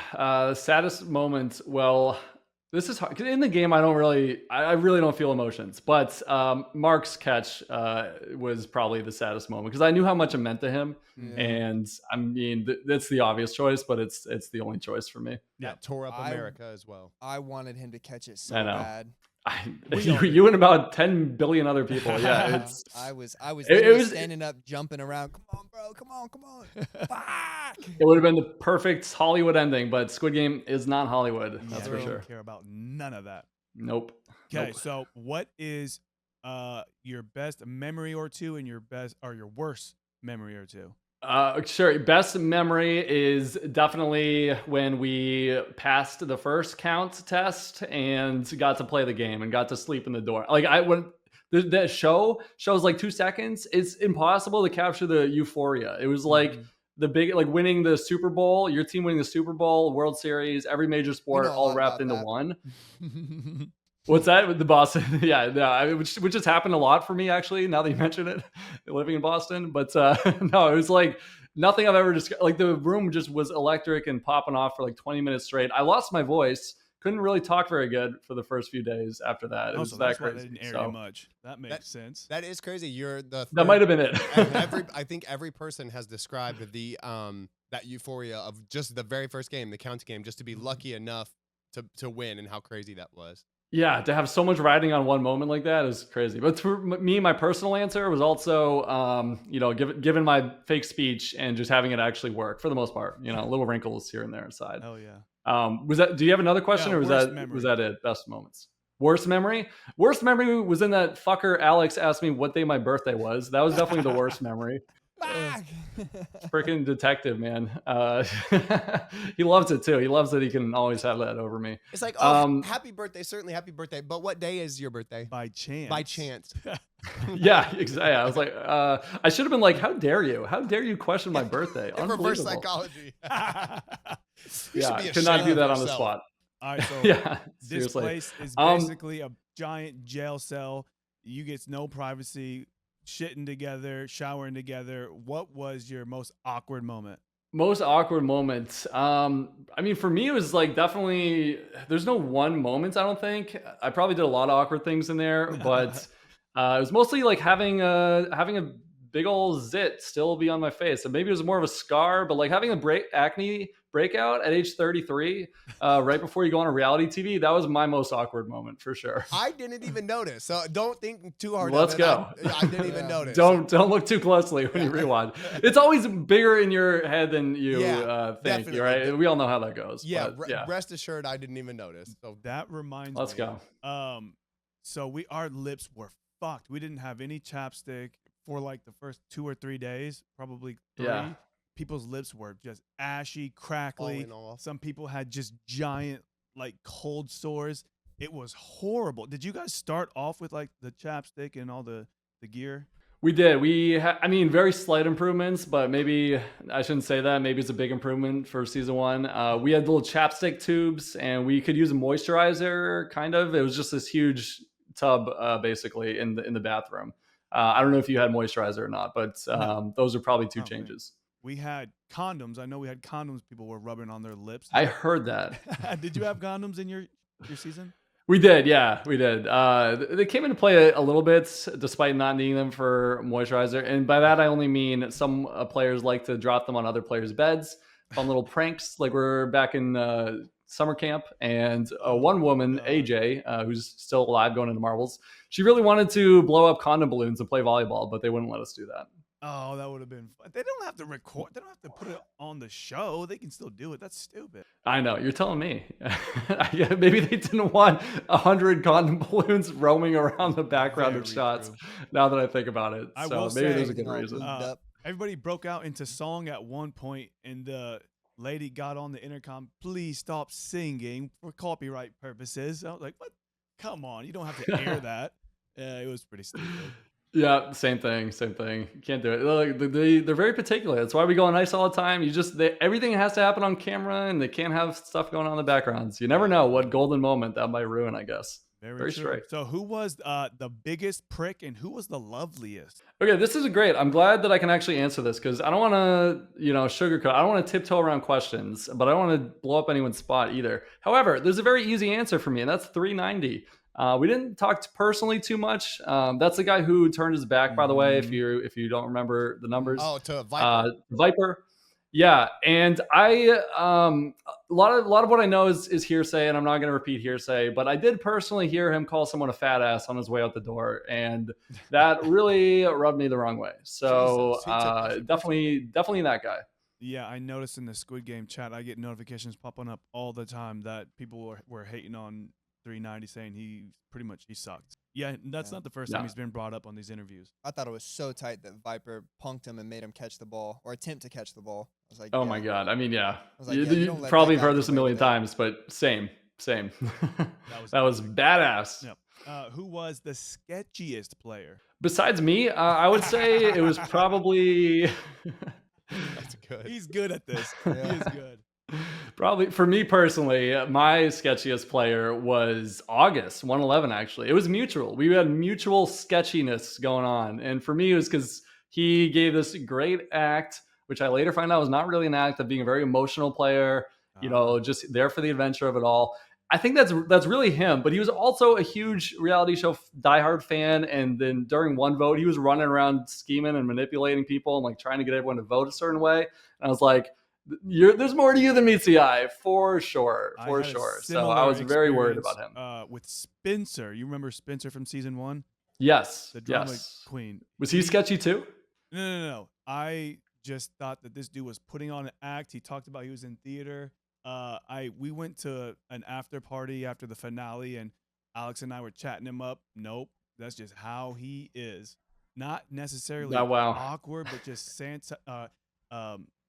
saddest moment. Well, this is hard. 'Cause in the game, I really don't feel emotions. But Mark's catch was probably the saddest moment because I knew how much it meant to him. Yeah. And I mean, that's the obvious choice, but it's the only choice for me. Yeah, tore up America as well. I wanted him to catch it so bad. You and about 10 billion other people. Yeah, I was standing up, jumping around. Come on, bro! Come on! Fuck! It would have been the perfect Hollywood ending, but Squid Game is not Hollywood. That's for sure. I don't care about none of that. Nope. Okay, Nope. so what is your best memory or two, and your worst memory or two? Sure. Best memory is definitely when we passed the first count test and got to play the game and got to sleep in the dorm. Like when that shows like 2 seconds, it's impossible to capture the euphoria. It was like the big, like winning the Super Bowl, your team winning the Super Bowl, World Series, every major sport all wrapped into one. What's that with the Boston? Yeah, which has happened a lot for me actually. Now that you mention it, living in Boston, but no, it was like nothing I've ever just like the room just was electric and popping off for like 20 minutes straight. I lost my voice, couldn't really talk very good for the first few days after that. It was that crazy. Why they didn't air you much. That makes sense. That is crazy. You're the that might have been it. I think every person has described the that euphoria of just the very first game, the count game, just to be lucky enough to win, and how crazy that was. Yeah, to have so much riding on one moment like that is crazy. But for me, my personal answer was also, given my fake speech and just having it actually work for the most part. Little wrinkles here and there aside. Oh yeah. Was that? Do you have another question, or was that it? Best moments. Worst memory. Worst memory was in that fucker Alex asked me what day my birthday was. That was definitely the worst memory. Freaking detective, man. He loves it too. He loves that he can always have that over me. It's like, oh, happy birthday, certainly happy birthday. But what day is your birthday? By chance. By chance. Yeah, exactly. I was like, I should have been like, how dare you? How dare you question my birthday? Reverse psychology. Yeah, could not do that on the spot. All right, so this place is basically a giant jail cell. You get no privacy. Shitting together, showering together. What was your most awkward moment? Most awkward moments. I mean, for me, it was like definitely. There's no one moment. I don't think. I probably did a lot of awkward things in there, but it was mostly like having a big old zit still be on my face. And maybe it was more of a scar, but like having a acne breakout at age 33, right before you go on a reality TV, that was my most awkward moment for sure. I didn't even notice, so don't think too hard. Let's go. I didn't even notice. Don't look too closely when you rewatch. It's always bigger in your head than you think. Definitely. Right? We all know how that goes. Yeah, but, rest assured, I didn't even notice. So that reminds Let's me. go. So our lips were fucked. We didn't have any chapstick for like the first 2 or 3 days, probably 3. Yeah. People's lips were just ashy, crackly. Some people had just giant, like, cold sores. It was horrible. Did you guys start off with like the chapstick and all the gear? We did. I mean, very slight improvements, but maybe I shouldn't say that. Maybe it's a big improvement for season 1. We had little chapstick tubes, and we could use a moisturizer. Kind of. It was just this huge tub, basically in the bathroom. I don't know if you had moisturizer or not, but those are probably 2 changes. We had condoms. I know we had condoms people were rubbing on their lips. I heard that. Did you have condoms in your season? We did, yeah, we did. They came into play a little bit, despite not needing them for moisturizer. And by that, I only mean some players like to drop them on other players' beds, fun little pranks, like we're back in summer camp. And one woman, AJ, who's still alive, going into Marvels, she really wanted to blow up condom balloons and play volleyball, but they wouldn't let us do that. Oh, that would have been fun. They don't have to record. They don't have to put it on the show. They can still do it. That's stupid. I know. You're telling me. Maybe they didn't want 100 condom balloons roaming around the background of shots. True. Now that I think about it. Maybe there's a good reason. Everybody broke out into song at one point, and the lady got on the intercom, "Please stop singing for copyright purposes." I was like, what? Come on. You don't have to air that. It was pretty stupid. Yeah, same thing. You can't do it. They're very particular. That's why we go on ice all the time. Everything has to happen on camera, and they can't have stuff going on in the backgrounds. You never know what golden moment that might ruin, I guess. Very straight. So who was the biggest prick, and who was the loveliest? Okay, this is great. I'm glad that I can actually answer this, because I don't want to, sugarcoat. I don't want to tiptoe around questions, but I don't want to blow up anyone's spot either. However, there's a very easy answer for me, and that's 390. We didn't talk personally too much. That's the guy who turned his back, by the way, if you don't remember the numbers. Oh, to Viper. Viper. Yeah, and I a lot of what I know is hearsay, and I'm not going to repeat hearsay, but I did personally hear him call someone a fat ass on his way out the door, and that really rubbed me the wrong way. So definitely that guy. Yeah, I noticed in the Squid Game chat, I get notifications popping up all the time that people were hating on 390 saying he sucked. Yeah, that's not the first time he's been brought up on these interviews. I thought it was so tight that Viper punked him and made him catch the ball or attempt to catch the ball. I was like, oh my God. I mean, yeah. I was like, you probably have heard this a million times, but same. That was badass. Yep. Who was the sketchiest player? Besides me, I would say it was probably. That's good. He's good at this. He is good. Probably for me personally, my sketchiest player was August 111. Actually, it was mutual. We had mutual sketchiness going on, and for me, it was because he gave this great act, which I later find out was not really an act of being a very emotional player. Just there for the adventure of it all. I think that's really him, but he was also a huge reality show diehard fan. And then during one vote, he was running around scheming and manipulating people and like trying to get everyone to vote a certain way. And I was like, there's more to you than meets the eye, for sure. So I was very worried about him. With Spencer, you remember Spencer from season 1? Yes. The drama queen. Was he sketchy too? No. I just thought that this dude was putting on an act. He talked about he was in theater. We went to an after party after the finale, and Alex and I were chatting him up. Nope, that's just how he is. Not necessarily awkward, but just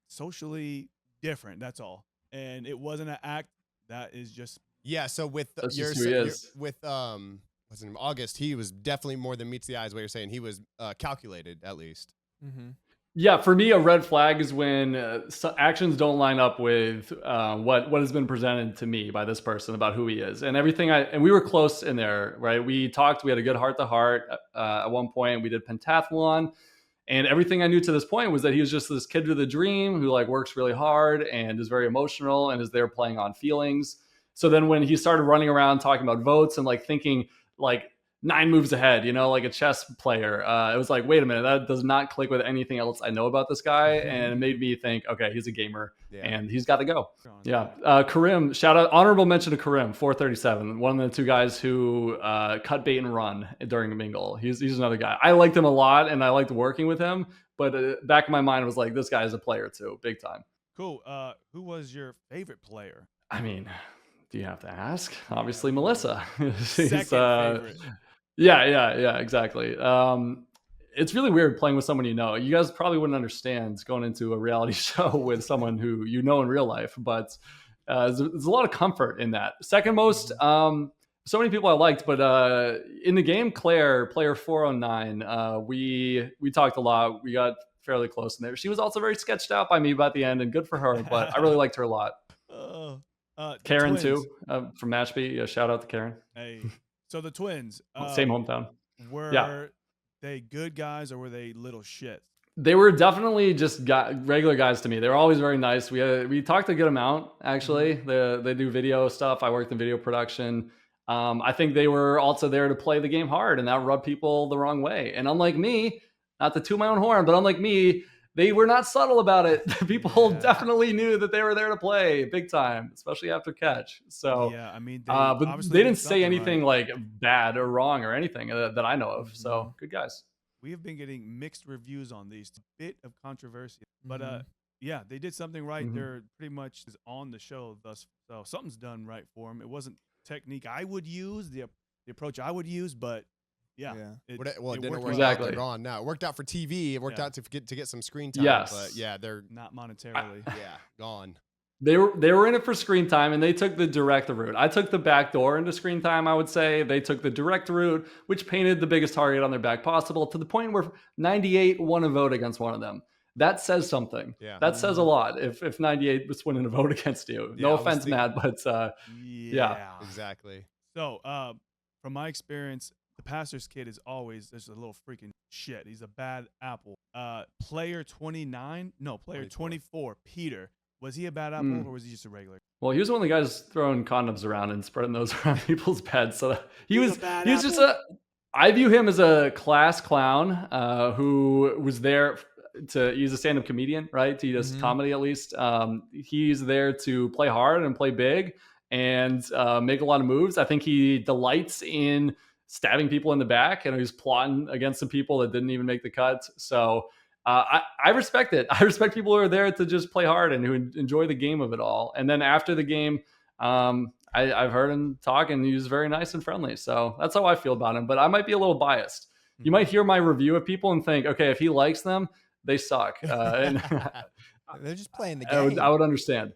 socially different. That's all. And it wasn't an act. That is just So with what's his name, August, he was definitely more than meets the eye. Is what you're saying. He was calculated at least. Mm-hmm. Yeah, for me, a red flag is when actions don't line up with what has been presented to me by this person about who he is and everything. And we were close in there, right? We talked. We had a good heart to heart. At one point, we did pentathlon, and everything I knew to this point was that he was just this kid with a dream who like works really hard and is very emotional and is there playing on feelings. So then when he started running around talking about votes and like thinking like 9 moves ahead, like a chess player. It was like, wait a minute, that does not click with anything else I know about this guy. And it made me think, okay, he's a gamer and he's got to go. Yeah. Karim, shout out, honorable mention to Karim, 437, one of the 2 guys who cut bait and run during a mingle. He's another guy. I liked him a lot and I liked working with him, but back in my mind, it was like, this guy is a player too, big time. Cool. Who was your favorite player? I mean, do you have to ask? Obviously, Melissa. Second favorite. Yeah, exactly. It's really weird playing with someone you know. You guys probably wouldn't understand going into a reality show with someone who you know in real life, but there's a lot of comfort in that. Second most, so many people I liked, but in the game, Claire, player 409, we talked a lot. We got fairly close in there. She was also very sketched out by me by the end, and good for her, but I really liked her a lot. Karen, too, from Mashpee. Yeah, shout out to Karen. Hey. So the twins, same hometown. Were they good guys or were they little shits? They were definitely just regular guys to me. They were always very nice. We talked a good amount, actually. They do video stuff. I worked in video production. I think they were also there to play the game hard, and that rubbed people the wrong way. And unlike me, not to toot my own horn, but unlike me, they were not subtle about it. People definitely knew that they were there to play big time, especially after catch. So I mean, but they didn't say anything like bad or wrong or anything that I know of. So good guys. We have been getting mixed reviews on these. A bit of controversy, but they did something right. They're pretty much on the show thus. So something's done right for them. It wasn't technique I would use, the approach I would use, but. It didn't work exactly. out. They're gone now. It worked out for TV. It worked out to get some screen time. Yes. But they're not monetarily. Gone. They were in it for screen time, and they took the direct route. I took the back door into screen time, I would say. They took the direct route, which painted the biggest target on their back possible, to the point where 98 won a vote against one of them. That says something. Yeah. That says a lot if 98 was winning a vote against you. No offense, Matt, but exactly. So from my experience, the pastor's kid is always just a little freaking shit. He's a bad apple. Player 24, Peter. Was he a bad apple or was he just a regular? Well, he was one of the guys throwing condoms around and spreading those around people's beds. So he was just I view him as a class clown who was there he's a stand-up comedian, right? He does comedy at least. He's there to play hard and play big and make a lot of moves. I think he delights in stabbing people in the back, and he's plotting against some people that didn't even make the cut. So I respect it. I respect people who are there to just play hard and who enjoy the game of it all. And then after the game, I've heard him talk, and he was very nice and friendly. So that's how I feel about him. But I might be a little biased. You might hear my review of people and think, okay, if he likes them, they suck. And they're just playing the game. I would understand.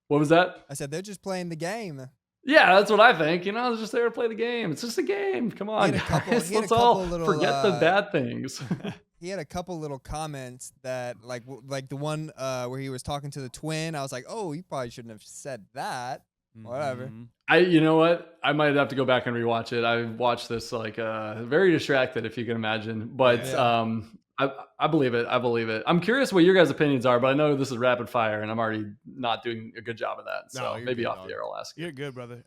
What was that? I said they're just playing the game. Yeah, that's what I think. It's just there to play the game. It's just a game. Come on, guys. Let's all forget the bad things. He had a couple little comments that, like the one where he was talking to the twin. I was like, oh, you probably shouldn't have said that. Whatever. You know what? I might have to go back and rewatch it. I watched this very distracted, if you can imagine. But I believe it. I believe it. I'm curious what your guys' opinions are, but I know this is rapid fire, and I'm already not doing a good job of that. So maybe off the air I'll ask you. You're good, brother.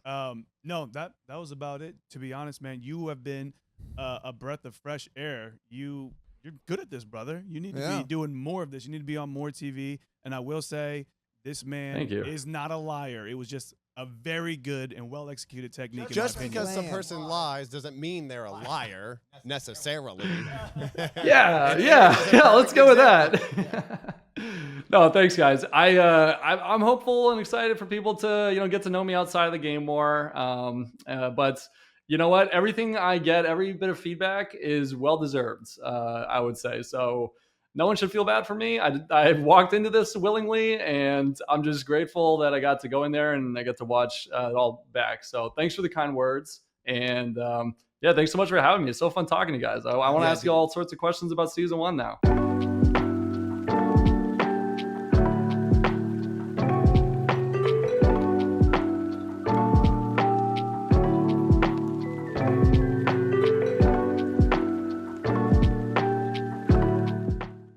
No, that was about it. To be honest, man, you have been a breath of fresh air. You're good at this, brother. You need to be doing more of this. You need to be on more TV. And I will say, this man is not a liar. It was just a very good and well executed technique. Just because some person lies doesn't mean they're a liar necessarily. Yeah. Let's go with that. No, thanks, guys. I'm hopeful and excited for people to get to know me outside of the game more. But you know what? Everything I get, every bit of feedback is well deserved. I would say so. No one should feel bad for me. I walked into this willingly, and I'm just grateful that I got to go in there and I got to watch it all back. So thanks for the kind words. And thanks so much for having me. It's so fun talking to you guys. I want to ask you all sorts of questions about season 1 now.